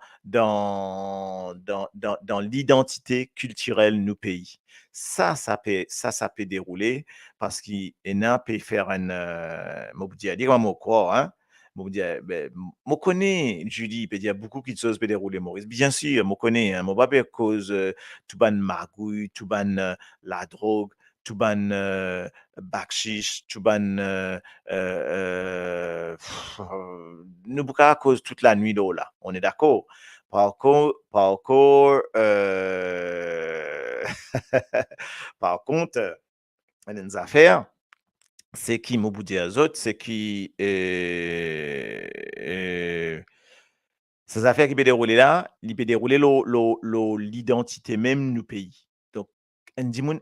l'identité culturelle de nos pays. Ça peut dérouler parce qu'il peut faire moi, je dis, moi, quoi, hein? Moi, connais, Julie, il y a beaucoup de choses qui peuvent dérouler, Maurice. Bien sûr, moi, connais, hein, moi, pas cause tout ban magouille, tout ban la drogue, tout ban bakchiche, tout ban nous pas à cause toute la nuit là. On est d'accord. Par contre, par contre, il y a des affaires. C'est qui m'a dit aux autres, c'est qui ces affaires qui peuvent dérouler là, il peut dérouler l'identité même du pays. Donc, un dimoun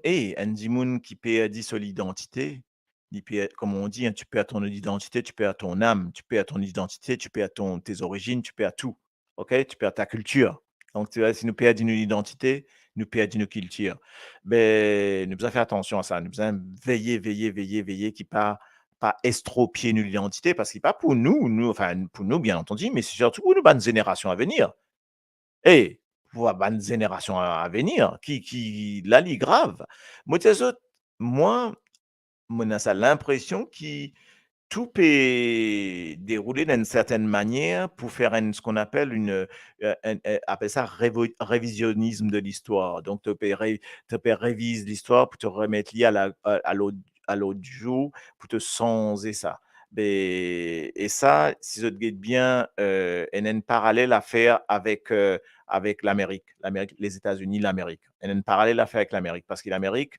qui peut dire sur l'identité, il peut, comme on dit, hein, tu peux à ton identité, tu peux à ton âme, tu peux à ton identité, tu peux à tes origines, tu peux à tout. OK? Tu peux à ta culture. Donc, tu vois, si nous perdons notre identité, nous perdons nos cultures. Ben, nous devons faire attention à ça. Nous devons veiller, veiller, veiller, veiller, qui pas estropier notre identité, parce que pas pour nous, enfin, pour nous, bien entendu, mais c'est surtout pour nos bonnes générations à venir. Et pour la bonne génération à venir, la lit grave. Moi, tu sais, moi, on a ça l'impression que tout peut dérouler d'une certaine manière pour faire ce qu'on appelle appelle ça révisionnisme de l'histoire. Donc, tu peux réviser l'histoire pour te remettre lié à l'autre jour, pour te changer ça. Et ça, si je te guette bien, il y a un parallèle à faire avec l'Amérique, les États-Unis, l'Amérique. Il y a un parallèle à faire avec l'Amérique, parce que l'Amérique,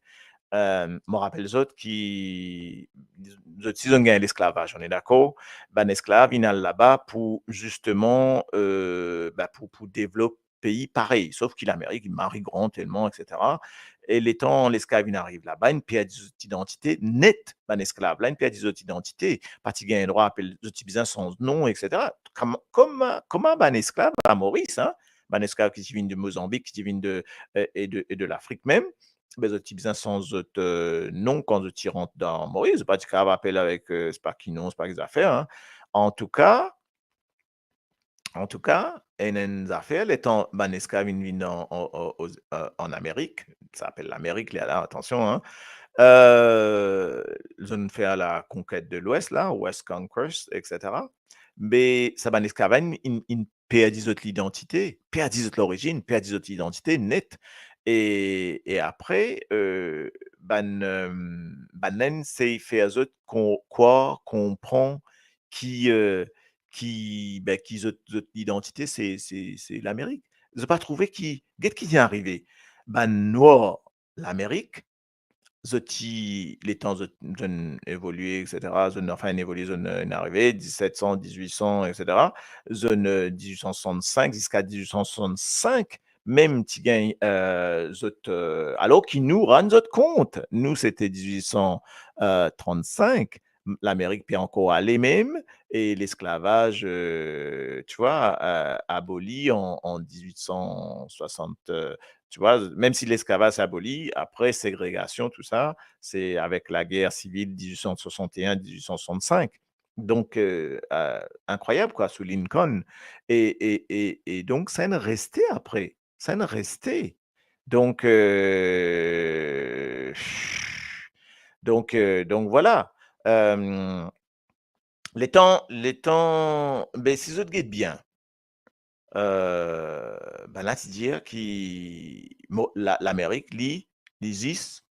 me rappelle les autres qui, les autres, ils ont gagné l'esclavage, on est d'accord? Ben, esclave, il est là-bas pour justement, pour développer pays pareil, sauf qu'il l'Amérique, il marie grand tellement, etc. Et les temps, l'esclave, il arrive là-bas, une perd d'identité nette, ben, esclave, là, une perd d'identité, parce qu'il gagne le droit à appeler les bien son nom, etc. Comment ben, esclave à Maurice, hein? Ben, esclave qui vient de Mozambique, qui vient de l'Afrique même, ben, je bien sans nom quand je rentre dans Maurice, pas du cas appel avec c'est pas qui non, c'est pas des affaires. Hein. En tout cas, en tout cas, il y a une affaire, les temps Banesca vient en Amérique, ça s'appelle l'Amérique, là, attention, hein. Ils ont fait la conquête de l'Ouest, là, West Conquest, etc. Mais ça Banesca une perdit l'identité, perdit l'origine, perdit l'identité nette. Et après, banen, c'est faire autres quoi comprend qui, l'identité, c'est l'Amérique. Ils n'ont pas trouvé qu'est-ce qui vient arriver? Ban noir, l'Amérique, les temps ont évolué, etc. Zone, enfin, évolué, zone arrivé, 1700, 1800, etc. Zone 1865 jusqu'à 1865, même qui gagne, alors qu'ils nous rendent autres compte. Nous, c'était 1835. L'Amérique peut encore aller même, et l'esclavage, tu vois, aboli en 1860. Tu vois, même si l'esclavage s'abolit, après ségrégation, tout ça, c'est avec la guerre civile 1861-1865. Donc, incroyable, quoi, sous Lincoln. Et donc, ça ne restait après. Ça ne restait. Donc, donc voilà. Euh, ben, si vous êtes bien, ben là, c'est dire qui l'Amérique, l'ISIS,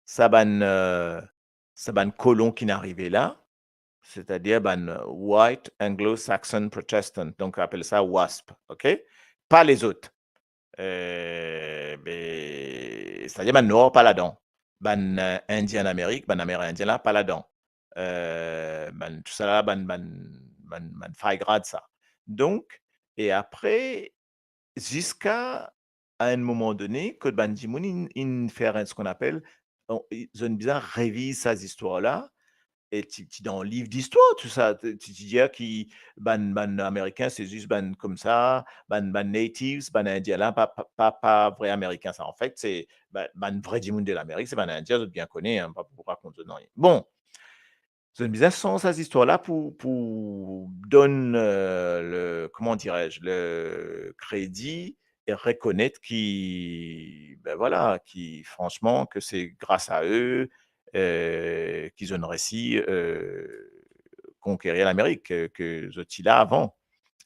ça ban colon qui n'arrivait là, c'est-à-dire ban White Anglo-Saxon Protestant, donc on appelle ça WASP, ok? Pas les autres. C'est-à-dire ban Nord, pas là-dedans. Ban Indien Amérique, ban Amérindien là, pas là-dedans. Ban tout ça là, ban faille grade ça. Donc, et après, jusqu'à un moment donné, que Ban Ki-moon, il fait ce qu'on appelle, ils ont bien révise ces histoires-là, et dans le livre d'histoire, tout ça, tu dis qui ban américain, c'est juste ban comme ça, ban natives, ban indien, là, pas vrai américain, ça. En fait, c'est ban vrai du monde de l'Amérique, c'est ban indien, vous bien connaissez, hein, pas pour raconter non rien. Bon, c'est bizarre sans ces histoires-là pour donner comment dirais-je, le crédit et reconnaître qui, ben voilà, qui franchement, que c'est grâce à eux qu'ils ont réussi conquérir l'Amérique, que là avant.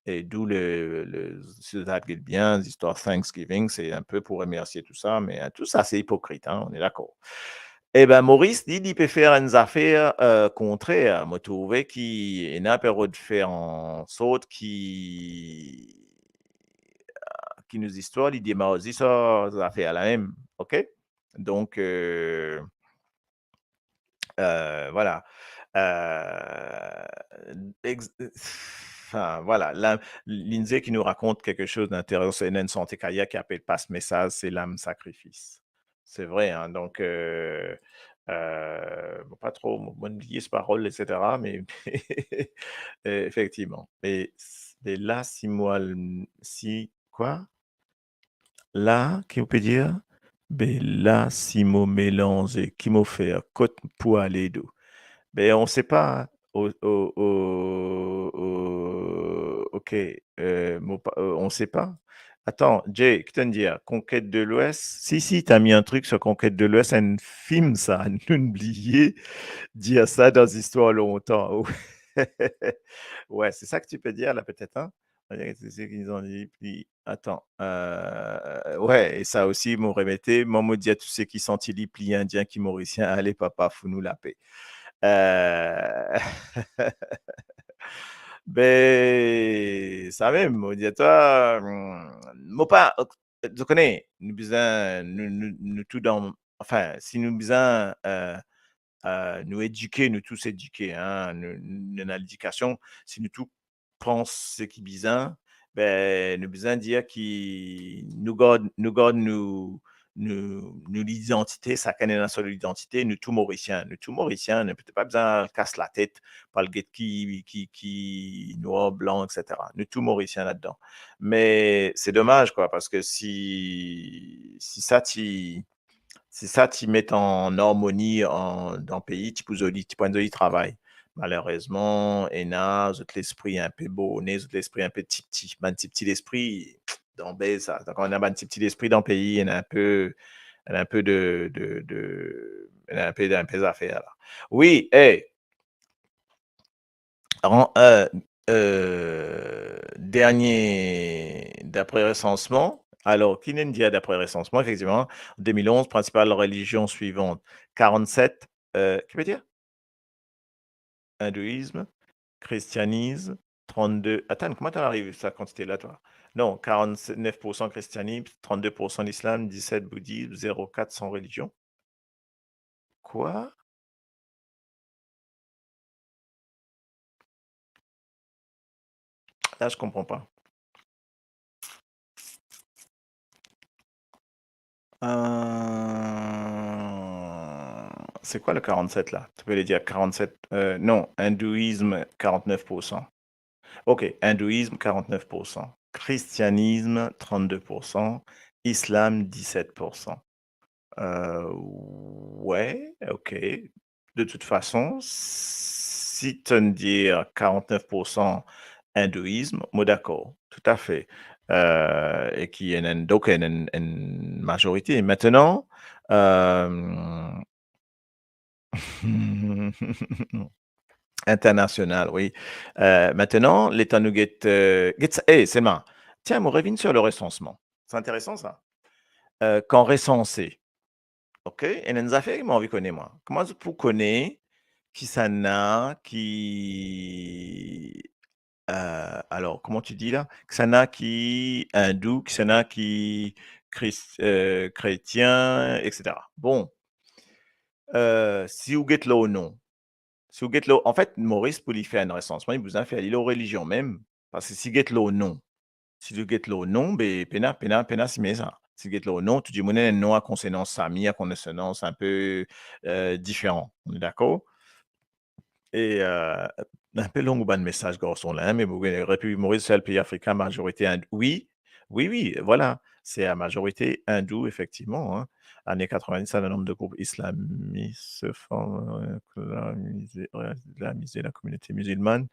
Et d'où si vous regardez bien, l'histoire Thanksgiving, c'est un peu pour remercier tout ça, mais tout ça, c'est hypocrite, hein, on est d'accord. Eh ben, Maurice dit il peut faire une affaire contraire. Moi, trouvé qui est un peu de faire en sorte qui nous histoire, il dit mais aussi ça affaire la même, ok? Donc voilà. Enfin, voilà. Lindsay qui nous raconte quelque chose d'intéressant, c'est une santé cardiaque qui appelle pas ce message, c'est l'âme sacrifice. C'est vrai, hein, donc bon, pas trop oublier ce parole, etc. Mais effectivement. Mais là, si moi, si quoi? Là, qui peut dire? Ben là, si mo mélange, qui m'a fait côte pour aller d'eau. Ben on sait pas. Hein. Ok, on sait pas. Attends, Jay, qu'est-ce que tu dire? Conquête de l'Ouest? Si, t'as mis un truc sur Conquête de l'Ouest, un film, ça, n'oubliez dire ça dans Histoire longtemps. Ouais, c'est ça que tu peux dire là, peut-être, hein? C'est ce qu'ils ont dit. Puis, attends, ouais, et ça aussi, m'ont remetté, m'ont dit à tous ceux qui sont ils pli indiens, qui mauriciens, allez, papa, fous-nous la paix. Euh, Ben, ça même, on dit à toi, moi pas, tu connais, nous besoin, nous tout dans, enfin, si nous besoin, nous éduquer, nous tous éduquer, hein, nous, dans l'éducation, si nous tous pensons ce qui est bizarre, ben, nous besoin dire qui nous l'identité, ça connaît dans son identité, nous tous Mauriciens, ne peut-être pas besoin de casser la tête par le guet qui, noir, blanc, etc. Nous tous Mauriciens là-dedans. Mais c'est dommage, quoi, parce que si ça, si ça, tu mets en harmonie dans le pays, tu peux travail. Malheureusement, et là, l'esprit un peu beau, l'esprit un peu petit, ben, petit l'esprit, dans ça. Donc, on a un petit l'esprit dans le pays, il y a un peu il y a un peu d'affaires là. Oui, hey, dernier, d'après recensement, alors, Kinendia, d'après recensement, effectivement, 2011, principale religion suivante, 47, qui veut dire? Hindouisme, christianisme, 32. Attends, comment t'en arrives à cette quantité-là, toi? Non, 49% christianisme, 32% l'islam, 17 bouddhisme, 0,4 sans religion. Quoi? Là, je comprends pas. C'est quoi le 47 là? Tu peux le dire 47? Non, hindouisme 49%. Ok, hindouisme 49%, christianisme 32%, islam 17%. Ouais, ok. De toute façon, si tu me dis 49% hindouisme, moi d'accord, tout à fait. Et qui est donc une majorité. Maintenant, international, oui. Maintenant, l'État nous get, hey, Selma, tiens, on revient sur le recensement. C'est intéressant ça. Quand recensé, ok, et les affaires, moi, envie connaître moi. Comment vous connaissez qui ça n'a, qui, alors, comment tu dis là? Que ça n'a qui hindou, que ça n'a qui chrétien, etc. Bon, si vous get là ou non, si vous get là, en fait, Maurice, pour lui faire un recensement, il vous a fait aller aux religions même. Parce que si get là ou non, si tu get là ou non, ben, pena, si mais ça. Si get là ou non, tu dis, mon un nom à consonance sami, à consonance un peu différent. On est d'accord? Et un peu long ou ban message, garçon là, mais bon, République Maurice, c'est le pays africain, majorité hindoue. Oui, oui, voilà. C'est à majorité hindoue, effectivement. Hein. Années 90, le nombre de groupes islamistes se font islamiser la communauté musulmane.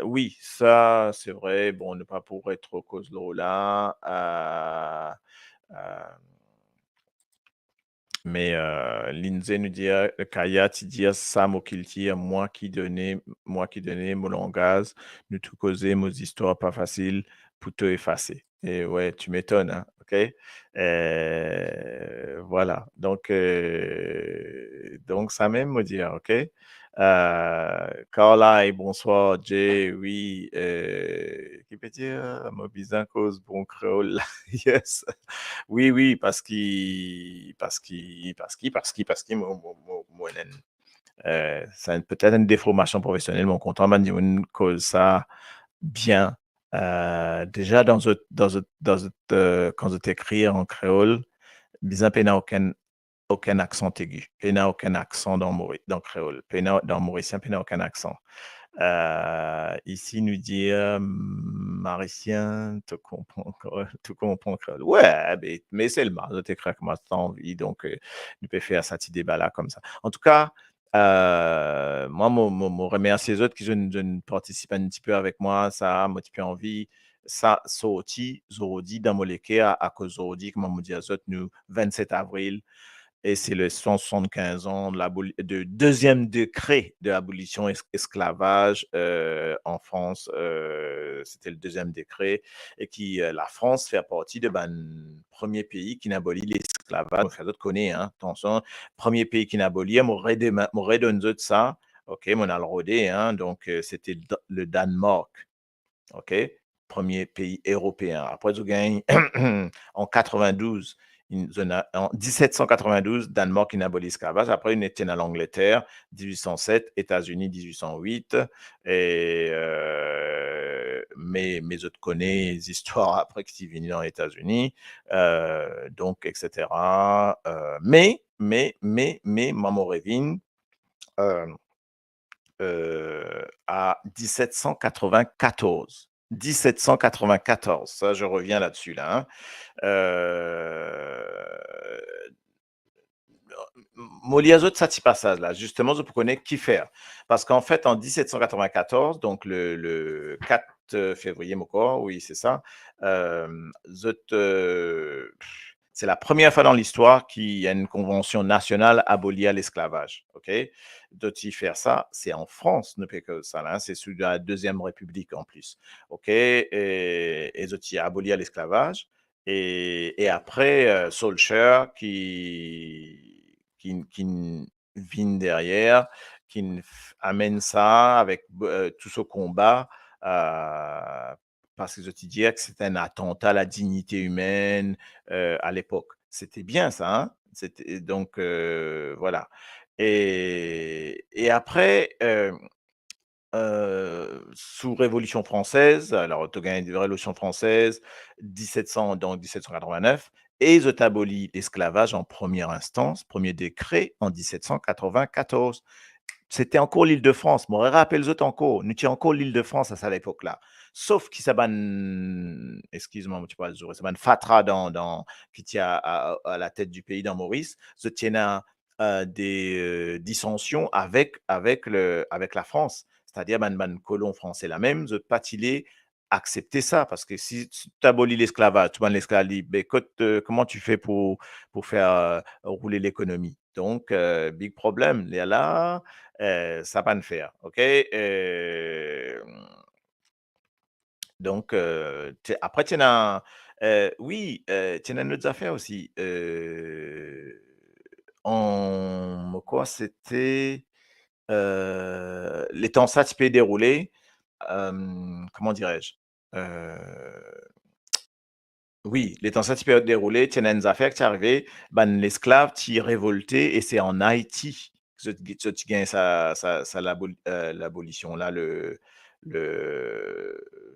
Oui, ça, c'est vrai. Bon, ne pas pour être cause là. Mais Lindsay nous dit, Kaya, tu dis ça, moi qui donnais mon langage, nous tout causer, nos histoires pas faciles pour te effacer. Et ouais, tu m'étonnes, hein, ok? Voilà. Donc ça même me dire, ok? Carla et bonsoir, Jay, oui, qui peut dire, mon bizarre cause bon créole, yes. Oui, parce qu'il, moi, c'est peut-être une déformation professionnelle, mon content, mais une cause ça bien. Déjà, quand je t'écris en créole, bizarre, il n'a aucun accent aigu. Il n'a aucun accent dans créole. Dans mauricien, il n'a aucun accent. Ici, nous dit Maricien, tu comprends que. Ouais, mais c'est le mal, je t'écris comme ça, envie, donc nous pouvons faire ça petit débat-là comme ça. En tout cas, moi, je remercie les autres qui ont participé un petit peu avec moi, ça m'a un petit peu envie. Ça, sorti, Zorodi, dans mon à cause Zorodi, comme on me dit à autres, nous, 27 avril, et c'est le 175 ans de deuxième décret de l'abolition esclavage en France. C'était le deuxième décret et qui la France fait partie de premier pays qui n'abolit l'esclavage. Fait d'autres connaît, hein, attention, premier pays qui n'abolit, m'aurait donné de ça. Ok, on a le rodé, hein, donc c'était le Danemark. Ok, premier pays européen. Après, tu gagnes en 92. En 1792, Danemark inabolit l'esclavage. Après, il était dans l'Angleterre, 1807, États-Unis, 1808. Et, mais autres connaissent les histoires après qui viennent dans les États-Unis, donc, etc. Mais, Maman Revin, à 1794. 1794, ça, je reviens là-dessus, là. Hein. Moliazot, ça, petit passage là, justement, je connais qui faire. Parce qu'en fait, en 1794, donc le 4 février, oui, c'est ça, c'est la première fois dans l'histoire qu'il y a une convention nationale abolie l'esclavage. OK? De faire ça, c'est en France, ne fait que ça, là, c'est sous la Deuxième République en plus. OK? Et de abolir l'esclavage. Et après, Solskjaer qui vient derrière, qui amène ça avec tout ce combat parce que je te dis que c'était un attentat à la dignité humaine à l'époque. C'était bien ça, hein? Donc, voilà. Et après, sous Révolution française, alors tu gagnes de Révolution française, 1700, donc 1789, et ils ont aboli l'esclavage en première instance, premier décret en 1794. C'était encore l'Île-de-France. Moi, rappelle-toi encore, nous étions encore l'Île-de-France à cette époque-là. Sauf qu'il s'est excuse-moi, tu parles de ça, Fatra qui tient à la tête du pays dans Maurice, se tient des dissensions avec la France. C'est-à-dire, colon français la même, je pas accepter ça parce que si tu abolis l'esclavage, tu vas l'esclavage libre, ben, comment tu fais pour faire rouler l'économie? Donc, big problème. Là, ça va ne faire. OK? Donc, après, tu as, oui, tu as une autre affaire aussi. Quoi, c'était les temps ça tu peux dérouler. Comment dirais-je? Euh, oui, les temps ça tu peux dérouler. Tu as une affaire qui est arrivée, l'esclave qui est révolté et c'est en Haïti que tu gagnes l'abolition là,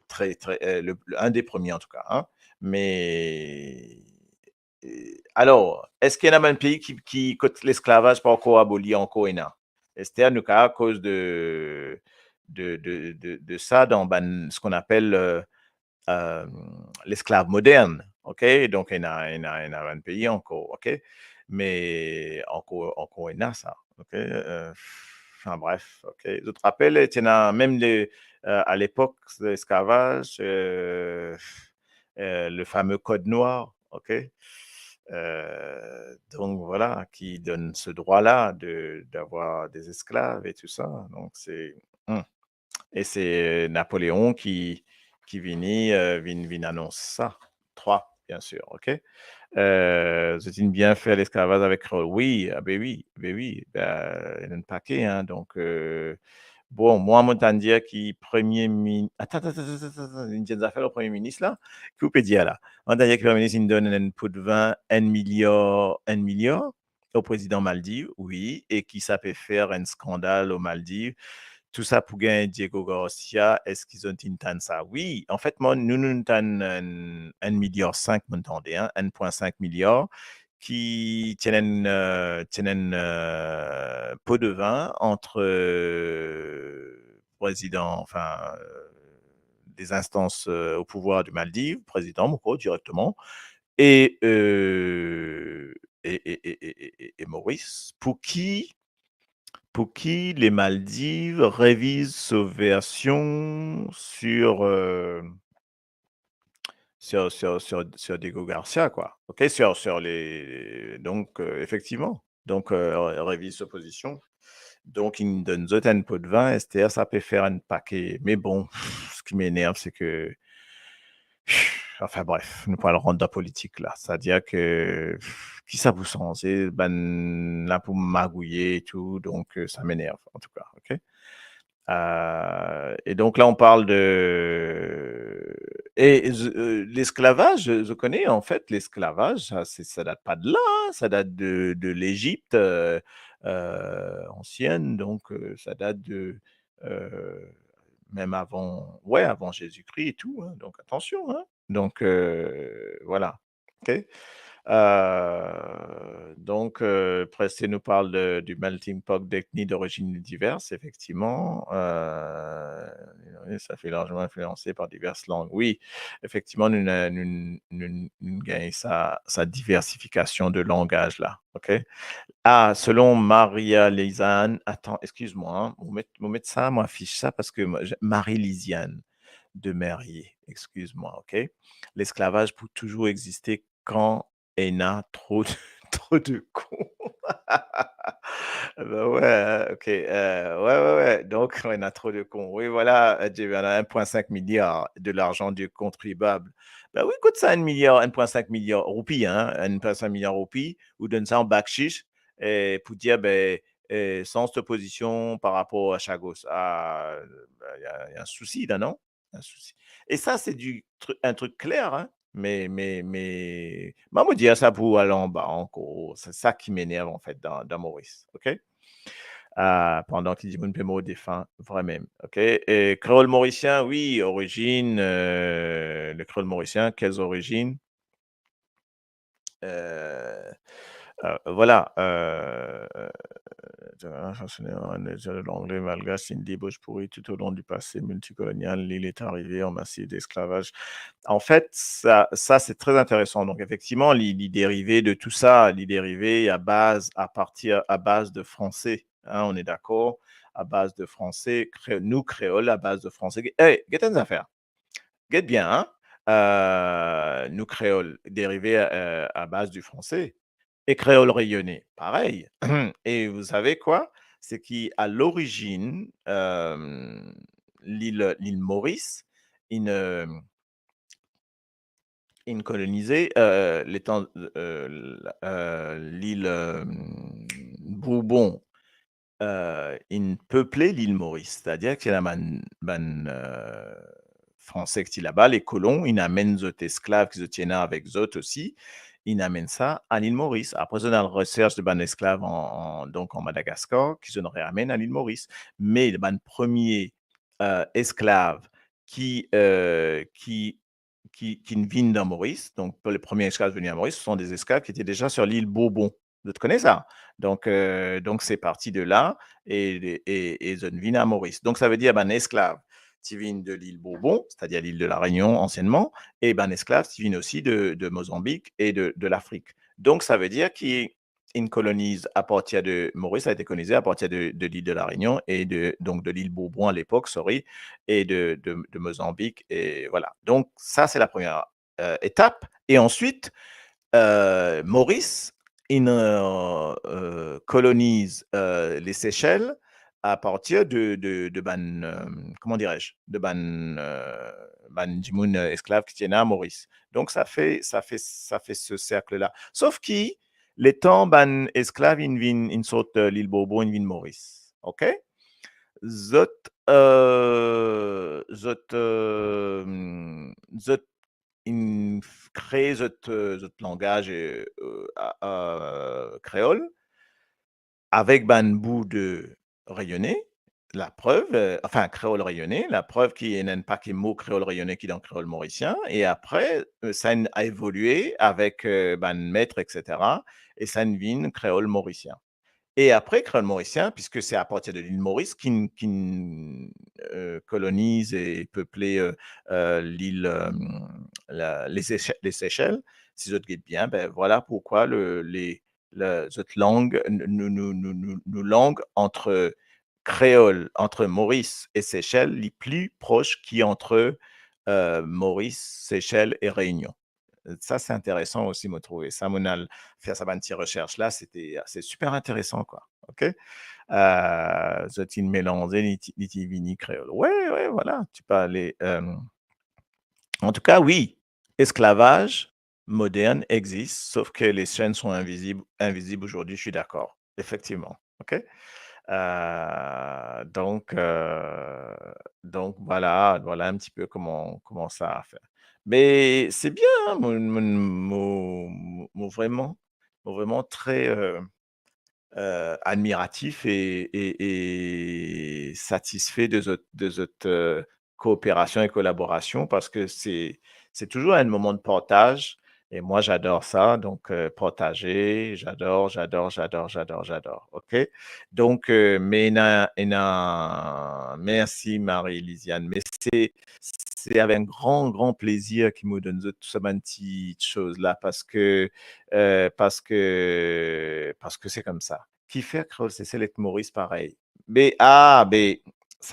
très, très, un des premiers en tout cas. Hein. Mais alors, est-ce qu'il y a un pays qui côté l'esclavage pas encore aboli encore est-ce à cause de ça dans ce qu'on appelle l'esclave moderne, OK? Donc, il y a un pays encore, OK? Mais encore il y a ça, OK? Enfin bref, OK. Je te rappelle, il y a même à l'époque de l'esclavage, le fameux code noir, OK? Donc voilà, qui donne ce droit-là d'avoir des esclaves et tout ça. Donc c'est et c'est Napoléon qui vient annonce ça. 3, bien sûr, OK? C'est bien fait l'esclavage avec oui, ah ben oui, il y en a un paquet, hein, donc bon, moi, mon dire qui premier ministre une petite affaire au premier ministre là, que vous pouvez dire là? On dire que le premier ministre il donne un pot de vin, 1 milliard au président Maldives, oui, et qui ça peut faire un scandale aux Maldives. Tout ça pour gagner Diego Garcia, est-ce qu'ils ont une ça? Oui, en fait, moi, nous avons 1,5 milliard, m'entendez, hein, 1,5 milliard, qui tiennent pot de vin entre président, enfin, des instances au pouvoir du Maldives, président Moko directement, et, et Maurice, pour qui les Maldives révisent sa version sur Diego Garcia, quoi. OK, sur les donc effectivement, donc révise sa position. Donc il me donne un pot de vin, STR, ça peut faire un paquet. Mais bon, ce qui m'énerve, c'est que enfin bref, nous parlerons de la politique là. C'est-à-dire que qui ça vous sent? C'est ben là pour magouiller et tout, donc ça m'énerve en tout cas, OK? Et donc là, on parle de l'esclavage, je connais en fait l'esclavage, ça date pas de là, hein, ça date de l'Égypte, ancienne, donc ça date heu, même avant Jésus-Christ et tout, hein, donc attention, hein. Donc voilà, OK? Donc, Presté nous parle du melting pot d'ethnies d'origines diverses, effectivement. Oui, ça fait largement influencé par diverses langues. Oui, effectivement, nous gagnons sa diversification de langage là. OK? Ah, selon Maria Lisanne, attends, excuse-moi, hein, vous mettre ça, moi, affiche ça parce que Marie-Lisiane de Merrier, excuse-moi, OK? L'esclavage peut toujours exister quand on a trop de trop de cons. Bah, ouais, hein, OK, ouais, ouais, ouais, donc on a trop de cons. Oui, voilà, Dieu, on a 1,5 milliard de l'argent du contribuable. Bah oui, écoute ça 1 milliard, 1,5 milliard roupies, hein, 1,5 milliard roupies, ou donne ça en bakshish et pour dire, ben, sans cette position par rapport à Chagos. Ah, bah, il y a un souci là, non? Un souci. Et ça, c'est un truc clair, hein. Mais maman dit ça pour aller en bas, en gros. C'est ça qui m'énerve, en fait, dans Maurice. OK? Pendant qu'il dit mon Pemo défunt, vraiment. OK? Et créole mauricien, oui, origine, le créole mauricien, quelles origines? Euh, voilà. L'anglais malgache, une débauche pourrie tout au long du passé multicolonial. L'île est arrivée en massif d'esclavage. En fait, ça c'est très intéressant. Donc, effectivement, les dérivés de tout ça, les dérivés à base de français. Hein, on est d'accord? À base de français, nous créoles, à base de français. Hey, get une affaire. Get bien, hein? Nous créoles, dérivés à base du français. Et créole rayonné, pareil. Et vous savez quoi? C'est qu'à l'origine, l'île Maurice, il, il colonisait l'île Bourbon, il peuplait l'île Maurice. C'est-à-dire que la Français qui là-bas, les colons, ils amènent des esclaves qui se tiennent avec eux aussi. Ils amènent ça à l'île Maurice. Après, on a la recherche de ban esclaves donc en Madagascar qui se ramènent à l'île Maurice. Mais le ban premier esclave qui, qui ne viennent dans Maurice, donc les premiers esclaves venus à Maurice, ce sont des esclaves qui étaient déjà sur l'île Bourbon. Vous connaissez ça? Donc c'est parti de là et ils viennent à Maurice. Donc ça veut dire ban esclave qui viennent de l'île Bourbon, c'est-à-dire l'île de la Réunion anciennement, et ban esclaves qui viennent aussi de Mozambique et de l'Afrique. Donc ça veut dire qu'ils colonisent à partir de Maurice a été colonisé à partir de l'île de la Réunion et donc de l'île Bourbon à l'époque, sorry, et de Mozambique. Et voilà. Donc ça, c'est la première étape. Et ensuite, Maurice colonise les Seychelles à partir de comment dirais-je, de ban Jimoun esclave qui tiennent à Maurice. Donc ça fait ce cercle-là. Sauf qui les temps ban esclave in sorte l'île Bourbon in Maurice. OK? Zot zot créer zot langage créole avec ban bout de rayonné, la preuve, enfin créole rayonné, la preuve qu'il n'y a pas que mot créole rayonné qui est dans créole mauricien. Et après, ça a évolué avec ban maître, etc. Et ça devient créole mauricien. Et après, créole mauricien, puisque c'est à partir de l'île Maurice colonise et peuplé l'île, les Seychelles, si je guette bien, ben voilà pourquoi cette langue, nous langue entre créole, entre Maurice et Seychelles, les plus proches qui entre Maurice, Seychelles et Réunion. Ça, c'est intéressant aussi, me trouver. Ça, faire sa petite recherche là, c'est super intéressant, quoi. OK? Zotine mélangé, vini créole. Ouais, ouais, voilà. Tu peux aller. En tout cas, oui, esclavage moderne existe, sauf que les chaînes sont invisibles aujourd'hui, je suis d'accord. Effectivement. OK? Donc, voilà un petit peu comment ça a fait. Mais c'est bien, hein, vraiment très admiratif et satisfait de cette coopération et collaboration parce que c'est toujours un moment de partage et moi j'adore ça, donc partager, j'adore, OK? Donc mais merci Marie-Lisiane, mais c'est avec un grand, grand plaisir qui me donne toutes ces petites choses-là parce que c'est comme ça. Qui fait créole, c'est Select Maurice pareil. Mais ça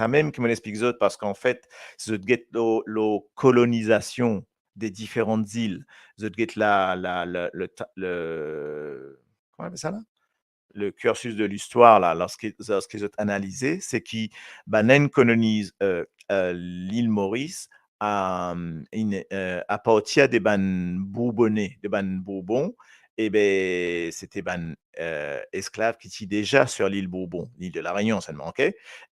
même qui me l'explique autres parce qu'en fait, je get la colonisation des différentes îles. Je get comment on appelle ça là? Le cursus de l'histoire là, lorsqu'ils ont analysé, c'est qu'ils colonisent l'île Maurice à partir des ban Bourbonnais, des ban Bourbons, et ben c'était ban esclaves qui étaient déjà sur l'île Bourbon, l'île de la Réunion seulement, ok?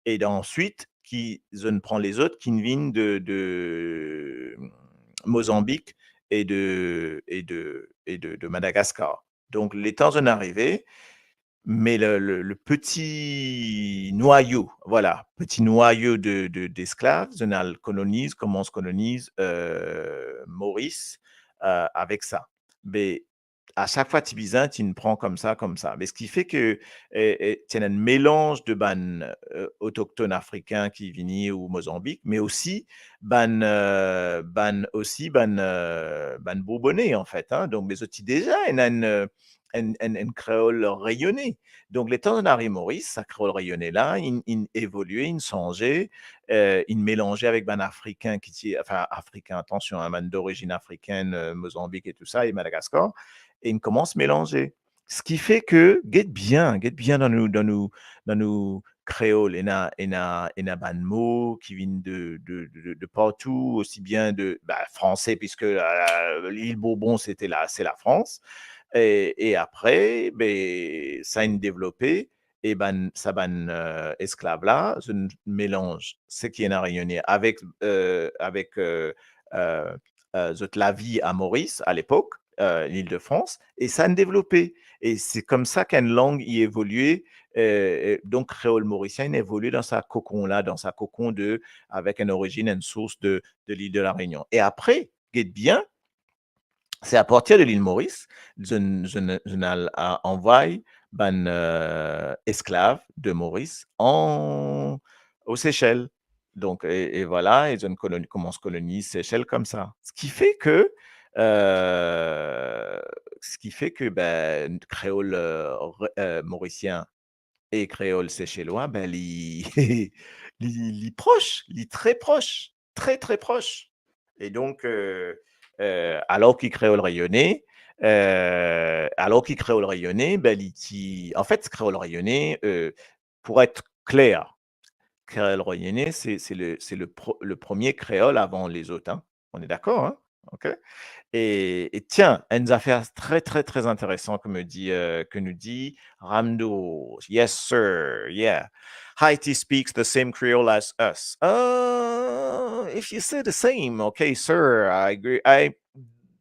Et ensuite, qui ne prend les autres qui viennent de Mozambique et de Madagascar. Donc, les temps en arrivée, mais le petit noyau, voilà, petit noyau d'esclaves, commence colonise Maurice avec ça. Mais à chaque fois, Tibizin, tu ne prends comme ça, comme ça. Mais ce qui fait que tu as un mélange de ban autochtones africains qui viennent au Mozambique, mais aussi ban bourbonnais, en fait. Hein. Donc, les autres, déjà, il y a une créole rayonnée. Donc, les temps d'Henri Maurice, sa créole rayonnée là, il évoluait, il changeait, il mélangeait avec ban africain, enfin africain, attention, un ban d'origine africaine, Mozambique et tout ça, et Madagascar, et il commence à mélanger. Ce qui fait que, get bien dans nous créoles, et na ban mots qui viennent de partout, aussi bien de français, puisque l'île Bourbon, c'est la France, et après, ça a développé et ça ban esclave là, je mélange ce qui est rayonné avec la vie à Maurice à l'époque, l'Île-de-France, et ça a développé. Et c'est comme ça qu'une langue y évoluait. Donc, créole mauricien évolue dans sa cocon là, dans sa cocon avec une origine, une source de l'île de la Réunion. Et après, guette bien, c'est à partir de l'île Maurice, je envoie esclaves de Maurice aux Seychelles. Donc, et voilà, ils commencent à coloniser Seychelles comme ça. Créole mauricien et créole séchellois, les proches, les très proches, très, très proches. Et donc, alors qu'il créole rayonné, en fait, créole rayonné, pour être clair, créole rayonné, c'est le premier créole avant les autres. Hein. On est d'accord, hein? OK? Et tiens, une affaire très, très, très intéressante que nous dit Ramdo. Yes, sir. Yeah. Haiti speaks the same Creole as us. If you say the same, okay, sir, I agree. I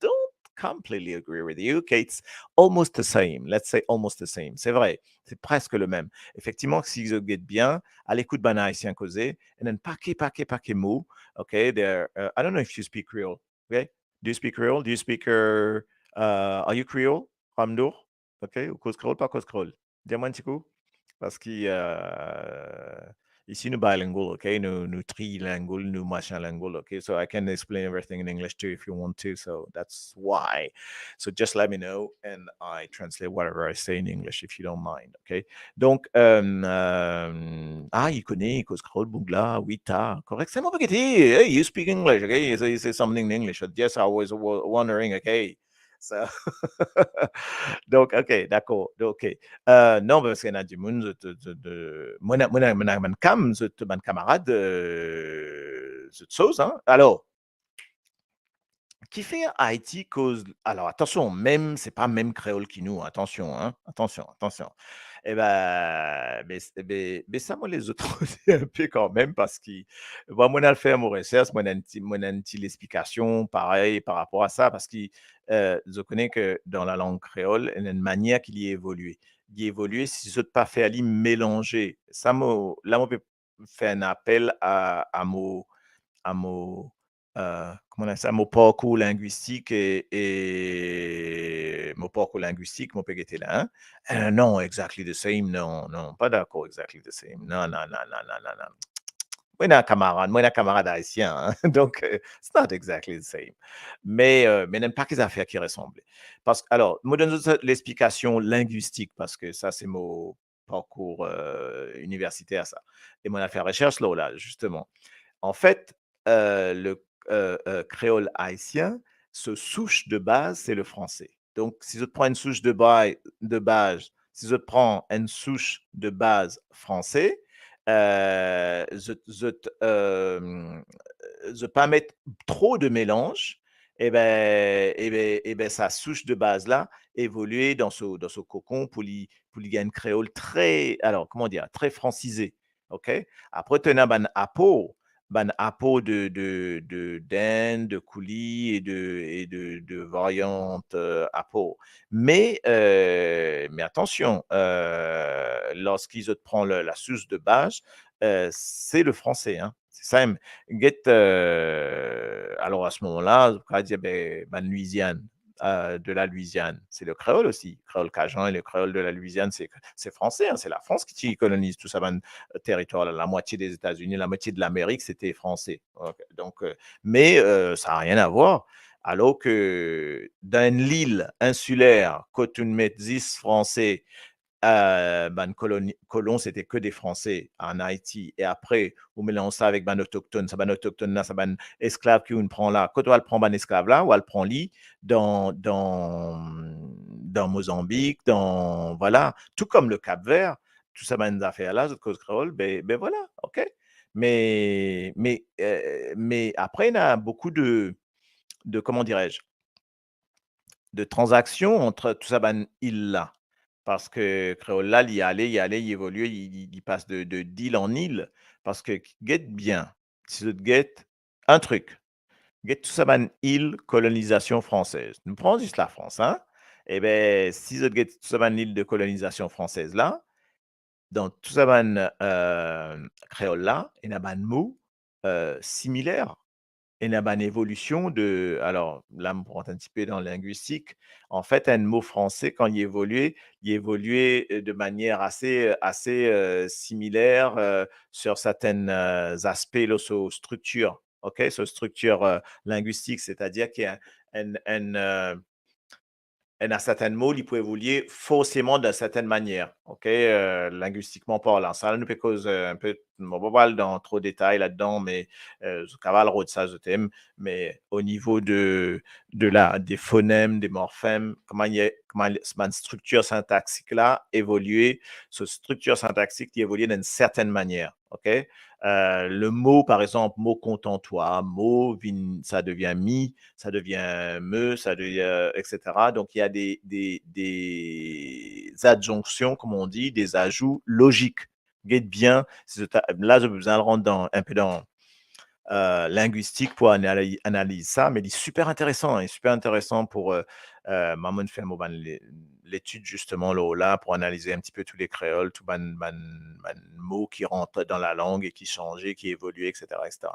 don't completely agree with you. Okay, it's almost the same. Let's say almost the same. C'est vrai. C'est presque le même. Effectivement, si vous guette bien, à l'écoute d'un haïtien causé, et un paquet mots. Okay, there. I don't know if you speak Creole. Okay. Do you speak Creole? Do you speak, are you Creole, Ramdo? OK, ou cause Creole, pas cause Creole? Dis-moi un petit coup. parce que ici nous bilingual, okay? Nous trilingual, nous machinlingual, okay? So I can explain everything in English too if you want to. So that's why. So just let me know and I translate whatever I say in English if you don't mind, okay? Donc, il connaît, il cause Kroll, Bougla, Wita, correct? C'est mon paquet. Hey, you speak English, okay? You say something in English. Yes, I was wondering, okay? So, donc, ok, d'accord, ok. Non, parce qu'il y a du monde, mon camarade, cette chose, hein. Alors, qui fait Haïti cause. Alors, attention, même, c'est pas même créole qui nous, attention, hein. Attention, attention. Eh ben, mais ça, moi, les autres aussi un peu quand même, parce que, bon, moi, on a le fait à mon recherche, moi, on a une petite explication, pareil, par rapport à ça, parce que je connais que dans la langue créole, il y a une manière qu'il y a évolué. Il y a évolué, si je ne pas fait aller mélanger. Ça, là, on peut faire un appel à mon, comment on appelle ça, mon parcours linguistique et mon parcours linguistique, mon PGT là. Hein? Non, exactly the same. Non, non, pas d'accord, exactly the same. Non, non, non, non, non, non, non. Moi, un camarade haïtien. Hein? Donc, it's not exactly the same. Mais n'aime pas les affaires qui ressemblent. Parce que, alors, moi, donne l'explication linguistique parce que ça, c'est mon parcours universitaire, ça. Et mon affaire recherche, là, justement. En fait, le créole haïtien, ce souche de base, c'est le français. Donc, si je prends une souche de base, si je prends une souche de base français, je pas mettre trop de mélange, sa souche de base là évoluer dans ce cocon pour lui gagner une créole très, alors comment dire, très francisé. OK? Après, tu as ban apo d'Inde, de coulis et de variantes apo. Mais attention, lorsqu'ils te prennent la souche de base, c'est le français. Hein. C'est ça. Alors à ce moment-là, on va dire ben, Louisiane. De la Louisiane. C'est le créole aussi. Créole cajun et le créole de la Louisiane, c'est français. Hein, c'est la France qui colonise tout ça, territoire. La moitié des États-Unis, la moitié de l'Amérique, c'était français. Okay. Donc, mais ça n'a rien à voir. Alors que dans l'île insulaire, quand on met 10 Français, colons, c'était que des Français en Haïti. Et après, on mélange ça avec ban autochtone. Ça ban autochtone là, ça ban esclave qu'on prend là. Quand on prend ban esclave là, ou elle prend lui dans Mozambique, voilà, tout comme le Cap-Vert, tout ça ban affaires là, cause créole, ben voilà, ok. Mais après, il y a beaucoup de comment dirais-je, de transactions entre tout ça ban île là. Parce que créole là, il évolue, il passe d'île en île. Parce que, guette bien, si tu guette un truc, guette tout ça, ban île, colonisation française. Nous prenons juste la France, hein? Eh bien, si tu guette tout ça, ban île de colonisation française là, dans tout ça, ban créole là, il y a ban mot similaire. Il y a une évolution de. Alors là, on rentre un petit peu dans le linguistique. En fait, un mot français, quand il évoluait de manière assez similaire sur certains aspects, là, sur structure, OK, sur structure linguistique, c'est-à-dire qu'il y a un certain mot, il peut évoluer forcément d'une certaine manière, OK, linguistiquement parlant. Ça nous peut causer un peu, on va pas aller dans trop de détails là-dedans, mais je cavale de ça, je t'aime. Mais au niveau des phonèmes, des morphèmes, comment cette structure syntaxique là évoluer, cette structure syntaxique qui évolue d'une certaine manière, OK. Le mot, par exemple, mot contentoir, mot, ça devient mi, ça devient me, ça devient, etc. Donc, il y a des adjonctions, comme on dit, des ajouts logiques. Guette bien, là, j'ai besoin de rentrer un peu dans linguistique pour analyser ça, mais il est super intéressant, super intéressant pour maman faire l'étude justement là pour analyser un petit peu tous les créoles, tous les mots qui rentrent dans la langue et qui changent, qui évoluent, etc., etc.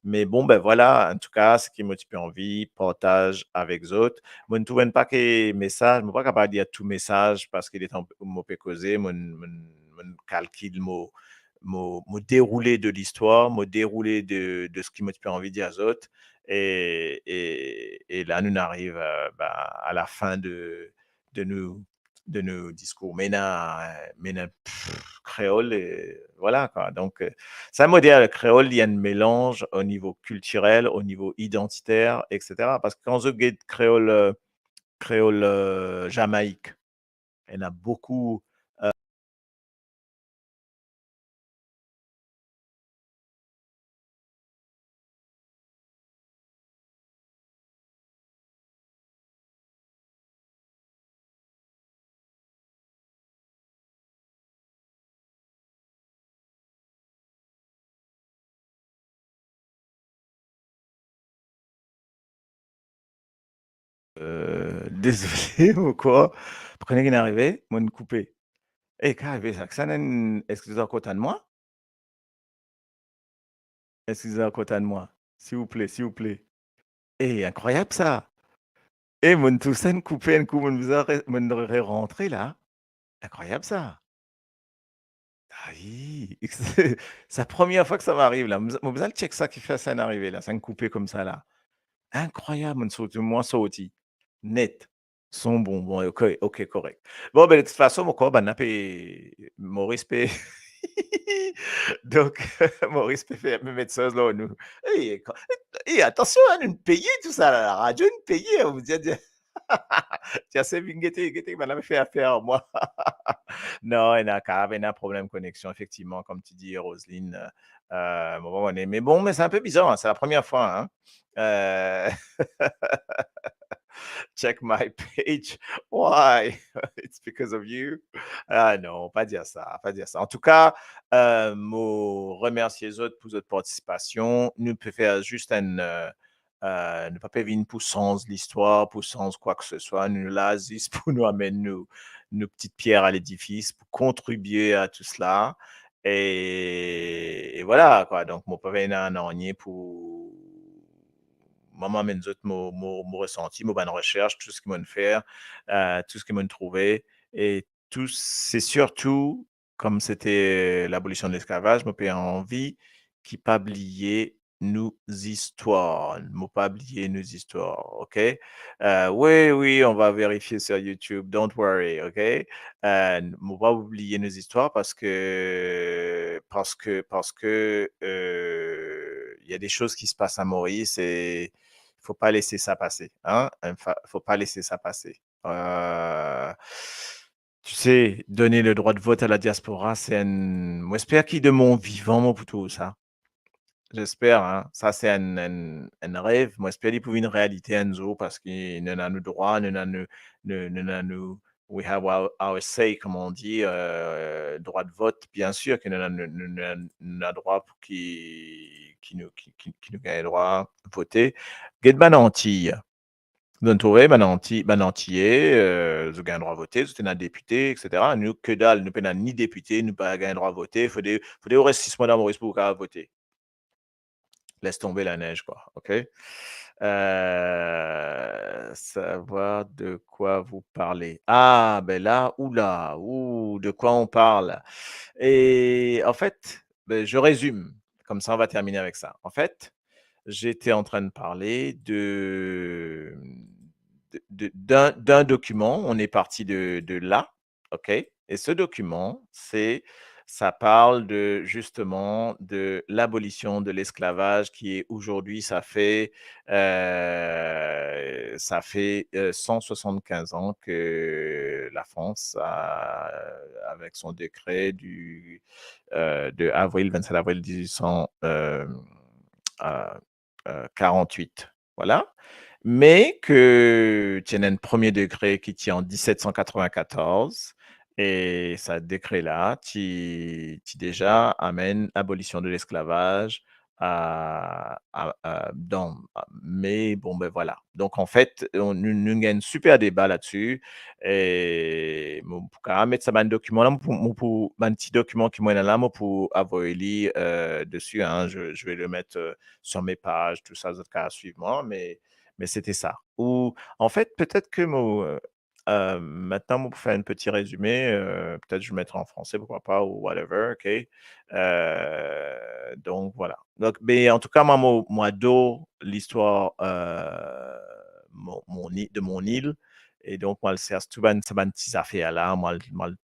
Mais bon, ben voilà, en tout cas, ce qui m'a petit peu envie, partage avec les autres. Moi, ne trouve pas que message, je ne suis pas capable de dire tout message parce qu'il est un peu causé, mon calcul, mon déroulé de l'histoire, mon déroulé de ce qui m'a petit peu envie de dire aux autres. Et là, nous arrivons à la fin de nos, de nos discours. Maintenant, créole, et voilà quoi. Donc, c'est un modèle créole, il y a un mélange au niveau culturel, au niveau identitaire, etc. Parce que quand je regarde créole Jamaïque, il y en a beaucoup. Désolé ou quoi? Prenez qu'il est arrivé, moi, une coupé. Eh, qu'est arrivé ça? Que ça n'est excusez à côté de moi? Excusez à côté de moi. S'il vous plaît, s'il vous plaît. Eh, incroyable ça! Eh, mon tout ça, une coupé, un coup, mon rentré là. Incroyable ça! Aïe! C'est la première fois que ça m'arrive là. Mon besoin de check ça qui fait ça arriver là, ça me coupé comme ça là. Incroyable, mon sauti, moi sauti. Net. Son bon, bon, OK, OK, correct. Bon, ben, de toute façon, mon corps, ben, n'a pas Maurice peut donc Maurice peut faire me mettre ça là, nous. Hey, attention, hein, nous payer tout ça, là, la radio, nous payer, on vous dit, tiens, c'est bien, ben, on fait affaire, moi. Non, il y a un problème de connexion, effectivement, comme tu dis, Roselyne. Bon, mais bon, mais c'est un peu bizarre, hein, c'est la première fois, hein. Check my page. Why? It's because of you. Ah non, pas dire ça, pas dire ça. En tout cas, me remercier les autres pour votre participation. Nous pouvons faire juste ne pas faire une pour sens l'histoire, pour sens quoi que ce soit. Nous là, juste pour nous amener nos petites pierres à l'édifice, pour contribuer à tout cela. Et voilà, quoi. Donc, mon papa est un ornier pour maman mes autres mon ressenti, mon bonne recherche, tout ce qu'ils m'ont fait, tout ce qu'ils m'ont trouvé. Et tout, c'est surtout, comme c'était l'abolition de l'esclavage, mon père a envie qui pas oublier nos histoires, ne pas oublier nos histoires, ok? Oui, oui, on va vérifier sur YouTube, don't worry, ok? Ne pas oublier nos histoires parce que il y a des choses qui se passent à Maurice et il faut pas laisser ça passer, hein? Faut pas laisser ça passer. Tu sais, donner le droit de vote à la diaspora, c'est un moi, j'espère qu'il de mon vivant, mon poutou, ça. J'espère, hein. Ça, c'est un rêve. Moi, j'espère qu'il pour une réalité un jour parce qu'il nous a nos droits, nous a nous we have our say, comme on dit, droit de vote, bien sûr que nous a droit pour qui nous gagne droit de voter. Get ban Antille. Donne trouver ban antillais, ils gagnent droit à voter, ils un député, etc. Nous, que dalle, nous pas ni député, nous pas gagner droit à voter. Faut des au reste 6 mois dans Maurice pour voter. Laisse tomber la neige, quoi, OK? Savoir de quoi vous parlez. Ah, ben là, oula, ouh, de quoi on parle? Et en fait, beh, je résume, comme ça on va terminer avec ça. En fait, j'étais en train de parler d'un document, on est parti de là, OK? Et ce document, ça parle justement de l'abolition de l'esclavage qui est aujourd'hui, ça fait 175 ans que la France avec son décret de avril, 27 avril 1848, voilà. Mais que tienne un premier degré qui tient en 1794 et ce décret-là, qui déjà amène abolition de l'esclavage mais bon, ben voilà. Donc, en fait, nous avons un super débat là-dessus. Et pour mettre ça dans le document, là, pour un petit document qui est là, pour avoir dessus, hein, je vais le mettre sur mes pages, tout ça, autres cas à suivre moi, mais c'était ça. Ou, en fait, peut-être que maintenant, pour faire un petit résumé, peut-être je le mettrai en français, pourquoi pas, ou whatever, OK? Donc voilà. Donc, mais en tout cas, moi adore l'histoire de mon île. Et donc, moi, le cherche tout ban, ça ban petites affaires là, moi, le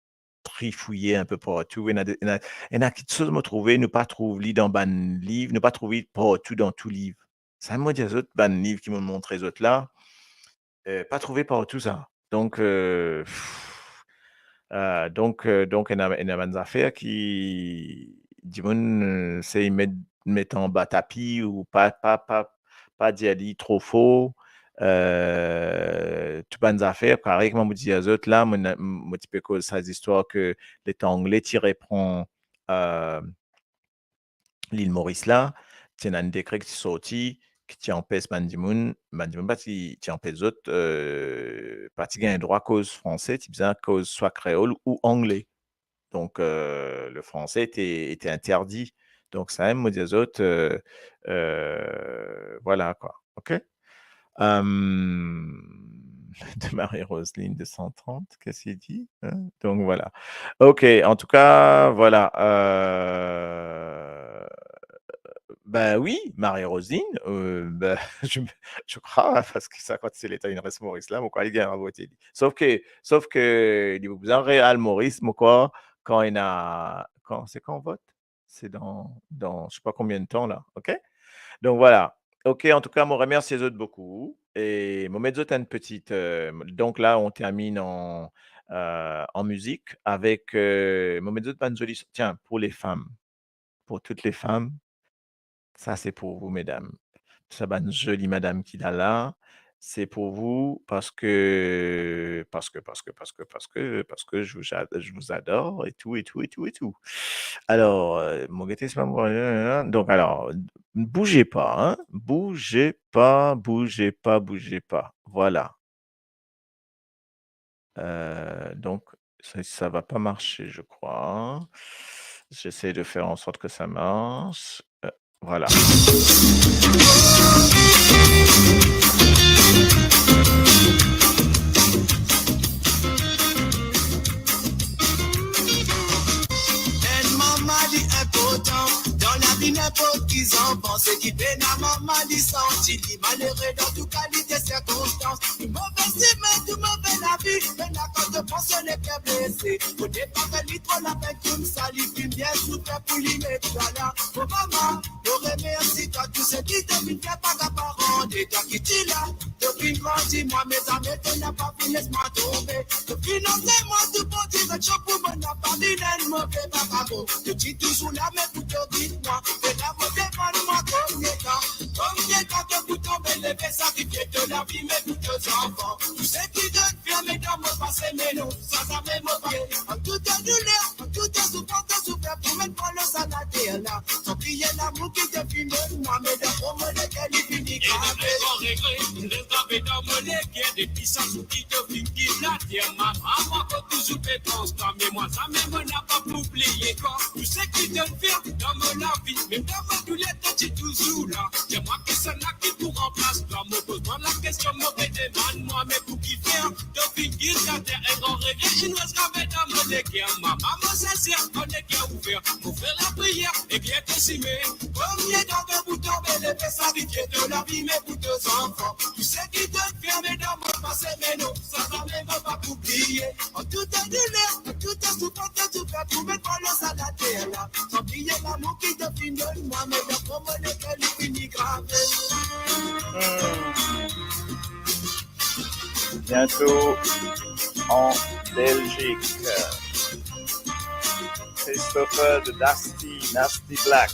trifouiller un peu partout. Il y en a qui choses me trouver, nous pas trouver dans ban livre, nous pas trouver partout dans tout livre. Ça me dit les autres ban livre qui m'ont montré les autres là, pas trouvé partout ça. Donc, donc il y a des affaires qui, du monde, c'est mettre en bas tapis ou pas d'y aller trop faux. Tout bonnes affaires, pareil, comme on dit aux autres, là, moi, tu peux cause ça, des histoires que l'État anglais tirait prend l'île Maurice là, tu as un décret qui est sorti, qui empêche Bandimoun, pas qui empêche les autres, pas qui un droit cause français, tu besoin cause soit créole ou anglais. Donc, le français était interdit. Donc, ça aime, moi, des autres, voilà, quoi. OK? De Marie-Roseline de 130, qu'est-ce qu'il dit? Hein? Donc, voilà. OK, en tout cas, voilà. Ben oui, Marie-Rosine, ben, je crois, parce que ça, quand c'est l'État, il reste Maurice là, mon quoi, il gagne à voter. Sauf que, il vous en réel Maurice, mon quoi, quand il a, c'est quand on vote? C'est dans, je sais pas combien de temps là, ok? Donc voilà. Ok, en tout cas, moi, remercie les autres beaucoup. Et mon mettre une petite, donc là, on termine en musique avec, mon mettre Banjoli, tiens, pour les femmes, pour toutes les femmes. Ça, c'est pour vous, mesdames. Ça, une jolie madame qui est là, c'est pour vous parce que je vous adore et tout, et tout, et tout, et tout. Alors, mon gâté, c'est pas moi. Donc, alors, bougez pas, hein. Bougez pas, bougez pas, bougez pas. Voilà. Donc, ça va pas marcher, je crois. J'essaie de faire en sorte que ça marche. Voilà. Dans la vie, n'importe qui s'en pense, qui peine à maman, dit senti, dit malheureux dans toute qualité, circonstance. Du mauvais semaine, du mauvais la vie, mais là, quand je pense, on est bien blessé. Au départ, elle lit trop la peine, tout ça, lui, puis bien souffert pour lui mettre là. Oh, maman, je remercie toi, tous ceux qui te mis pas d'apparent, et toi qui t'es là, depuis grandi, moi, mes amis, tu n'as pas pu laisse-moi tomber. Depuis financez-moi, tout bon, tu veux chaud pour mon appartement, d'un mauvais bababo. Tu dis toujours la même pour te dire, moi, et la mauvais moi, combien de temps que vous tombez, les sacrifiés de la vie, mes deux enfants. Tous ceux qui donnent fermer dans mon passé, mais non, sans jamais m'oublier. En toute douleur, en toute souffrance, de souffrir pour mettre pour le salade là. Sans prier l'amour qui te finit, moi, mais de pour me lequel il finit gravé. Il reste gravé dans mon lequel, des puissances qui te finit la terre, maman, quand toujours dépense, mais moi, ça même n'a pas pour oublier quoi. Tous ceux qui donnent faire dans mon vie, même dans ma douleur, tu toujours là. C'est moi qui s'en a qui pour remplace toi. Moi, pose-moi la question, moi, demande-moi, mais pour qui faire? Depuis qu'il y a des erreurs, je ne reste gravé dans mon lequel, maman, sincère, on est bien ouvert. Pour faire la prière, et bien décimé. Combien temps que vous tombez, les faits sacrifiés de la vie, mes pour deux enfants. Tu sais qui te ferme dans mon passé, mais non, ça va même pas oublier. En toute douleur, en toute souffrance, tu fais tout mettre pour le salade là. Sans oublier l'amour qui te finit, moi, mais le promenade que lui finit gravé. Bientôt en Belgique. Christopher de Nasty Black.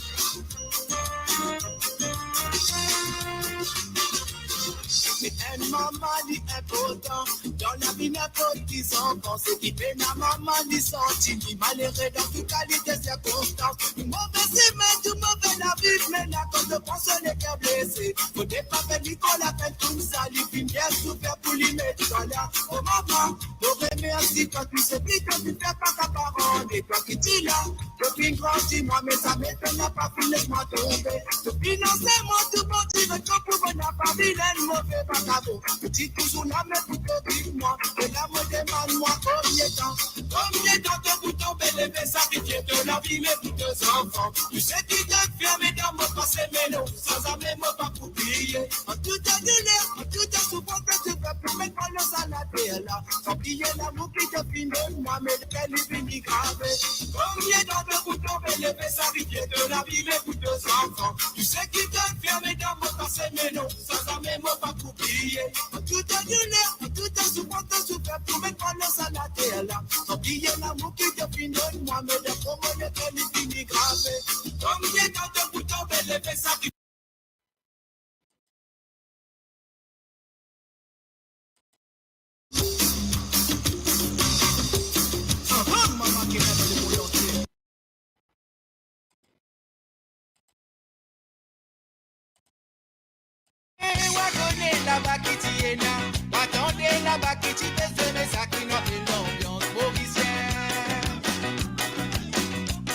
peine, maman dit important. Dans la vie, n'importe qui s'enfant, c'est qui peine à maman dit senti, qui malheureux dans toute qualité circonstance. Une mauvaise semaine, tout mauvais la vie, mais là, quand je pense à les cœurs blessés, faut des papels, Nicolas fait tout ça, lui, puis bien souffert pour lui mettre dans la. Oh maman, j'aurais merci quand tu sais plus que tu fais pas ta parole, et toi qui dis là, depuis grandi, moi, mais ça m'étonne, n'a pas pu laisse-moi tomber. Depuis lancez-moi tout bon, tu veux que pour moi, n'a pas vilaine, mauvais vagabond. Tu dis toujours la même pour te dire moi, et là, me demande moi, combien de temps de vous tomber, lever, sacrifier de la vie, mes tous deux enfants. Tu sais, tu t'es fermé dans mon passé, mais non, sans amener mon pas pour prier. En tout annulé, en tout souvent que tu peux plus mettre pas le salade là. Sans plier l'amour qui te finit, moi, mais lequel il finit gravé. Combien de temps de vous tomber, lever, sacrifier de la vie, mes tous deux enfants. Tu sais, tu t'es fermé dans mon passé, mais non, sans amener mon pas pour prier. En tout annulé, en tout souvent que tu peux plus mettre pas le salade là. Sans plier l'amour qui te finit, moi, mais le promo, lequel il finit gravé. Combien de temps de vous tomber, lever, sacrifier. Là-bas qui t'y là, attendez là-bas qui t'y baisse, mais ça qui n'a plus l'ambiance mauricienne.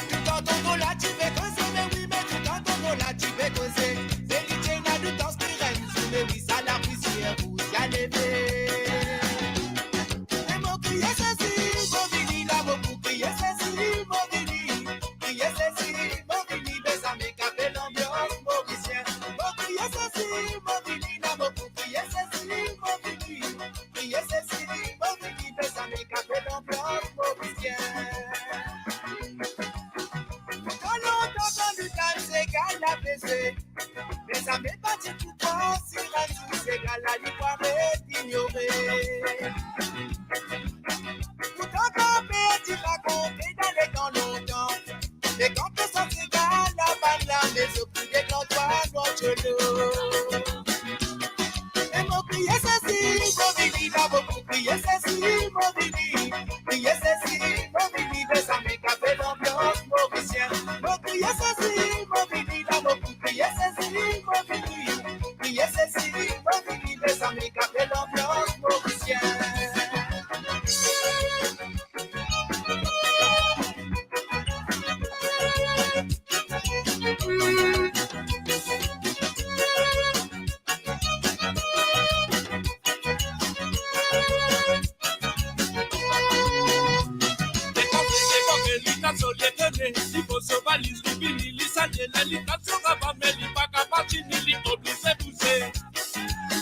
Tout en ton là, tu fais causer, mais oui, mais tout en ton là, tu fais causer. C'est l'idée là de temps qui règne, mais oui, ça la poussière, vous y allez. Et mon crier, c'est si, mon vini, là, beaucoup crier, c'est si, mon vini. Crier, c'est si, mon vini, mais ça m'écape l'ambiance mauricienne. Mon crier, c'est si, mon vini. Mais ça m'est pas dit tout temps, si Razou c'est qu'à la libre ignorer. Tout en campé, tu vas compter dans les temps longtemps. Et quand tu sens c'est qu'à la banane, les autres des grands toits, notre lot. Et mon crier c'est si, mon vini, là, beaucoup crier c'est si, mon vini. Crier c'est si, mon vini, mais ça m'est capé l'ambiance mauricienne. Mon crier c'est si, mon vini, là, beaucoup crier c'est si, mon vini. Crier c'est si, mon vini, mais ça m'est capé l'ambiance mauricienne. Il faut se valise, il finit, il s'allie, il casse, il va mais il va capaciter, il oblige pousser.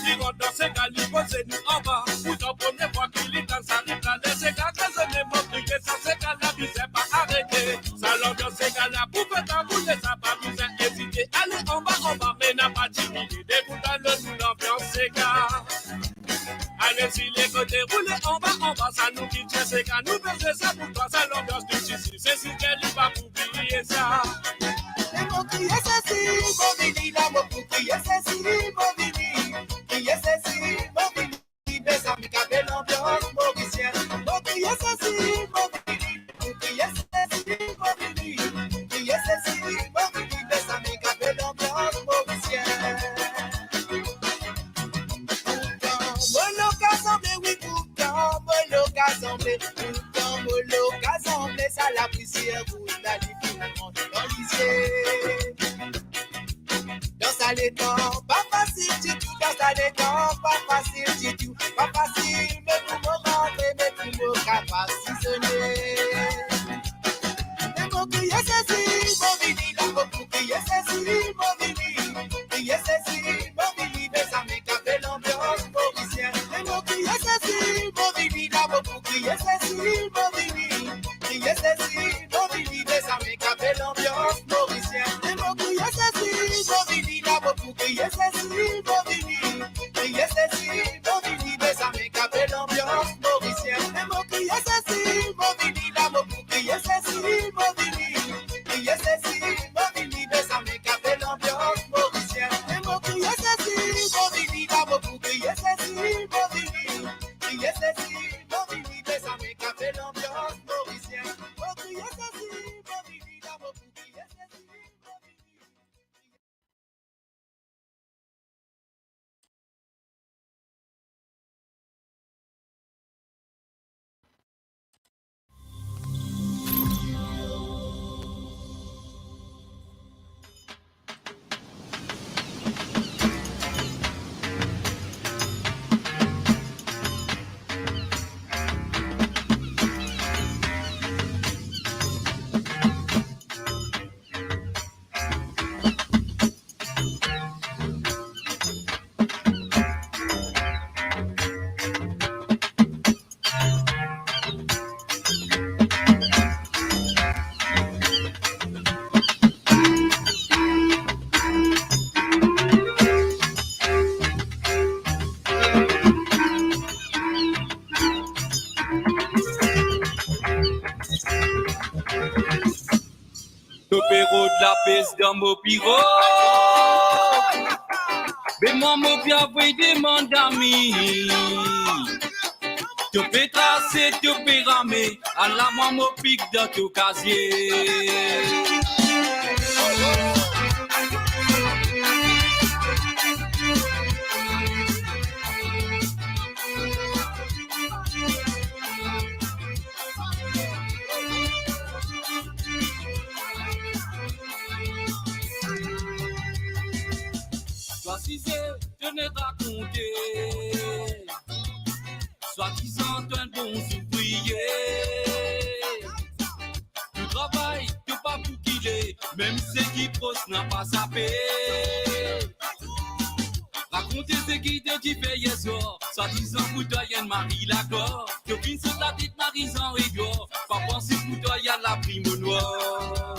Il rentre dans ses gars, il pose nous en bas. Pour la première fois qu'il est dans sa rive, là, ses gars, quand on est mort, ça, c'est qu'à la vie, c'est pas arrêté. Ça l'ambiance, c'est qu'à la bouffe, t'as boulé, ça pas besoin hésiter. Allez en bas, mais n'a pas timidé. Déboule dans le nous, l'ambiance, c'est qu'à. Allez, si les côtés roulés en bas, ça nous quitte, c'est qu'à nous baiser ça pour toi, ça l'ambiance du tissu, c'est si qu'elle y va pour oublier ça. Et mon crier c'est si, mon vini, là, mon crier c'est si, mon vini. Crier c'est si, mon vini, mais ça me cabe l'ambiance mauricienne. Mon crier c'est si, mon vini, crier c'est si, mon vini. Crier c'est si, mon vini, mais ça me cabe l'ambiance mauricienne. Moloc assemblé, ça la poussière roule, la différence dans l'isier. Dans ça les temps, pas facile du tout, dans ça les temps, pas facile du tout, pas facile, mais pour me rentrer, mais pour me capaciter. Et mon crier c'est si, mon vini, là, mon crier c'est si, mon vini, crier c'est si, mon vini, mais ça m'écape l'ambiance mauricienne. Et mon crier c'est si, mon vini, là, mon crier c'est si, mon vini, crier c'est si, mon vini, mais ça m'écape l'ambiance mauricienne. Et mon crier c'est si, mon vini, là, mon crier c'est si, mon vini, crier c'est si, mon vini. Topéro de la peste dans mon bureau. Mais moi, mon bien, vous demande d'amis. Tu peux tracer, tu peux ramer. À la moi, mon pic dans ton casier. Soit cisé, je n'ai raconté. Soit disant un bon ouvrier. Tu travailles, tu pas pour qu'il est. Même ceux qui prosent n'a pas sapé. Racontez ce qui te dit fait hier soir. Soit disant pour toi y'a une Marie l'accord. Tu finis sur la petite Marie en rigor. Pas penser pour toi y'a la prime au noir.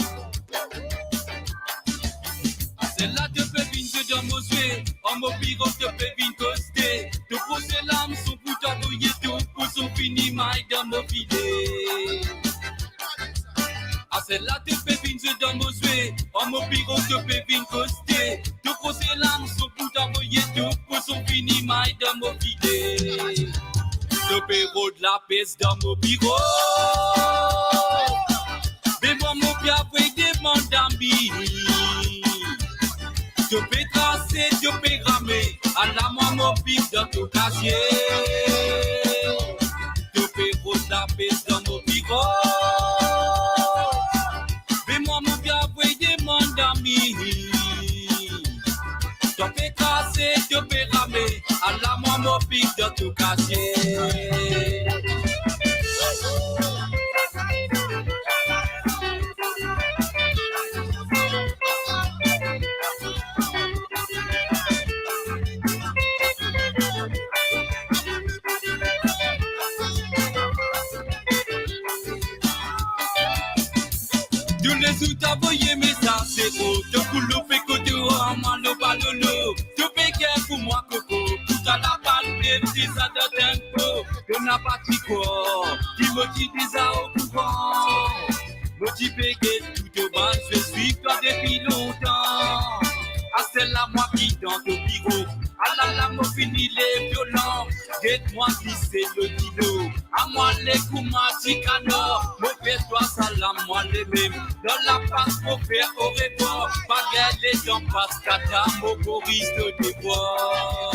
Celle-là te fait venir de mon souhait. En mon bureau te fait venir coster. Te poser l'âme son pour toi douiller tout. Pour son fini maille dans mon filet. Ah celle-là te fait venir de mon souhait. En mon bureau te fait venir coster. Te poser l'âme son pour toi douiller tout. Pour son fini maille dans mon filet. Te péro de la peste dans mon bureau. Mais moi mon pied après demande d'amis. Tu peux tracer, tu peux ramer. À la moi mon pic dans ton casier. Tu peux rôder la peste dans mon bureau. Mais moi mon bien après demande d'amis. Tu peux tracer, tu peux ramer. À la moi mon pic dans ton casier. Sous ta voyé mais ça c'est beau. Te coulou pe côté ou en malo balolo. Tu peux pour moi coco. Tout à la balle c'est ça de tempo. On n'a pas de corps. Qui motive déjà au courant. Motivé que tout au bas. Je suis toi depuis longtemps. Ah c'est là moi qui dans ton bureau. Ah là moi fini les violents. Dites-moi qui c'est le kilo. À moi les Koumatikano. Me fais-toi salam moi les mêmes. Dans la face pour faire au revoir. Baguette les gens passent kata. Mon choriste de bois.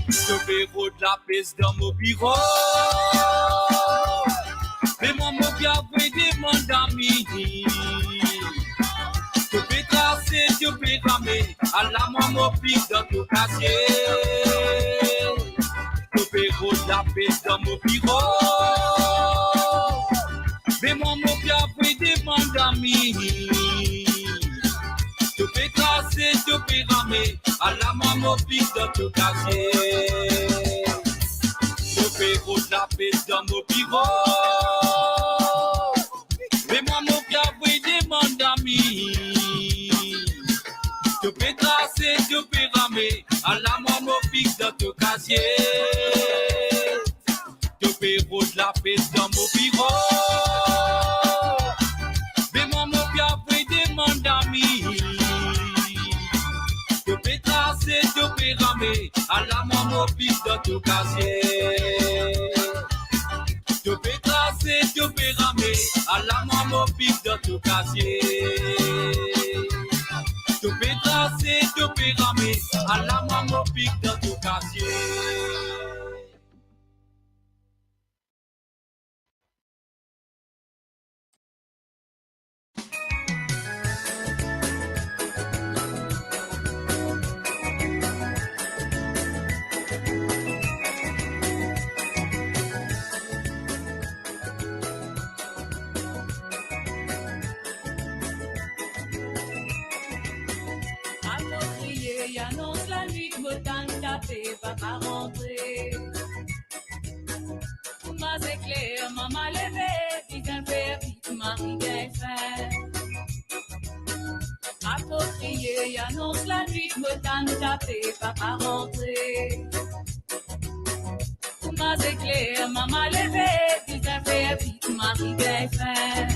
Je vais de la peste dans mon bureau. Mais moi mon bien vous demande d'amis. Tu peux tracer, tu peux ramer. À la moi mon pic dans ton casier. Tu peux de la peste dans mon bureau. Mais moi mon bien vous demande d'amis. Tu peux tracer, tu peux ramer. À la moi mon pic dans ton casier. Tu peux de la peste dans mon bureau. Mais moi mon bien vous demande d'amis. Tu peux tracer, tu peux ramer. À la moi mon pic dans ton casier. Tu peux de la peste dans mon bureau. Mais moi mon bien vous demande d'amis. Tu peux tracer, tu peux ramer. À la moi mon pic dans ton casier. Tu peux tracer, tu peux ramer. À la moi mon pic dans ton casier. Tu peux tracer, tu peux ramer. À la moi mon pic dans ton casier. Il annonce la nuit, Motan tapé, papa rentré. Ma c'est clair, maman levé, vite un peu vite, Marie bien fait. Approprié, il annonce la nuit, Motan tapé, papa rentré. Ma c'est clair, maman levé, vite un peu vite, Marie bien fait.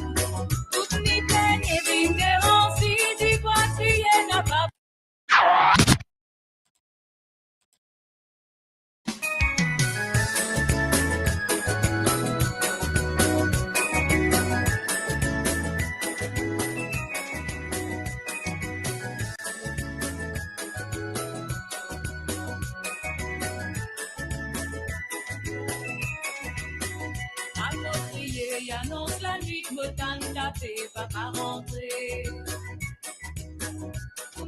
crié, annonce la nuit, me t'en tapé, papa rentré.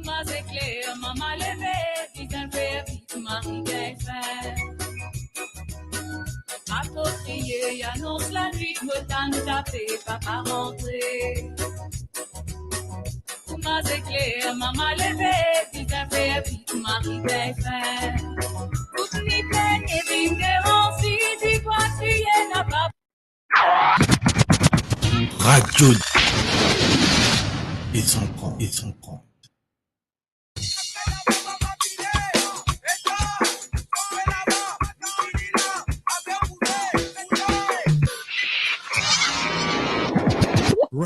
Ma éclair, maman levé, vite un peu vite, Marie bien fait. A trop crié, annonce la nuit, me t'en tapé, papa rentré. Ma éclair, maman levé, vite un peu vite, Marie bien fait. Toute nuit pleine et vive de si tu crois que tu es n'a pas. Radio Décentrant.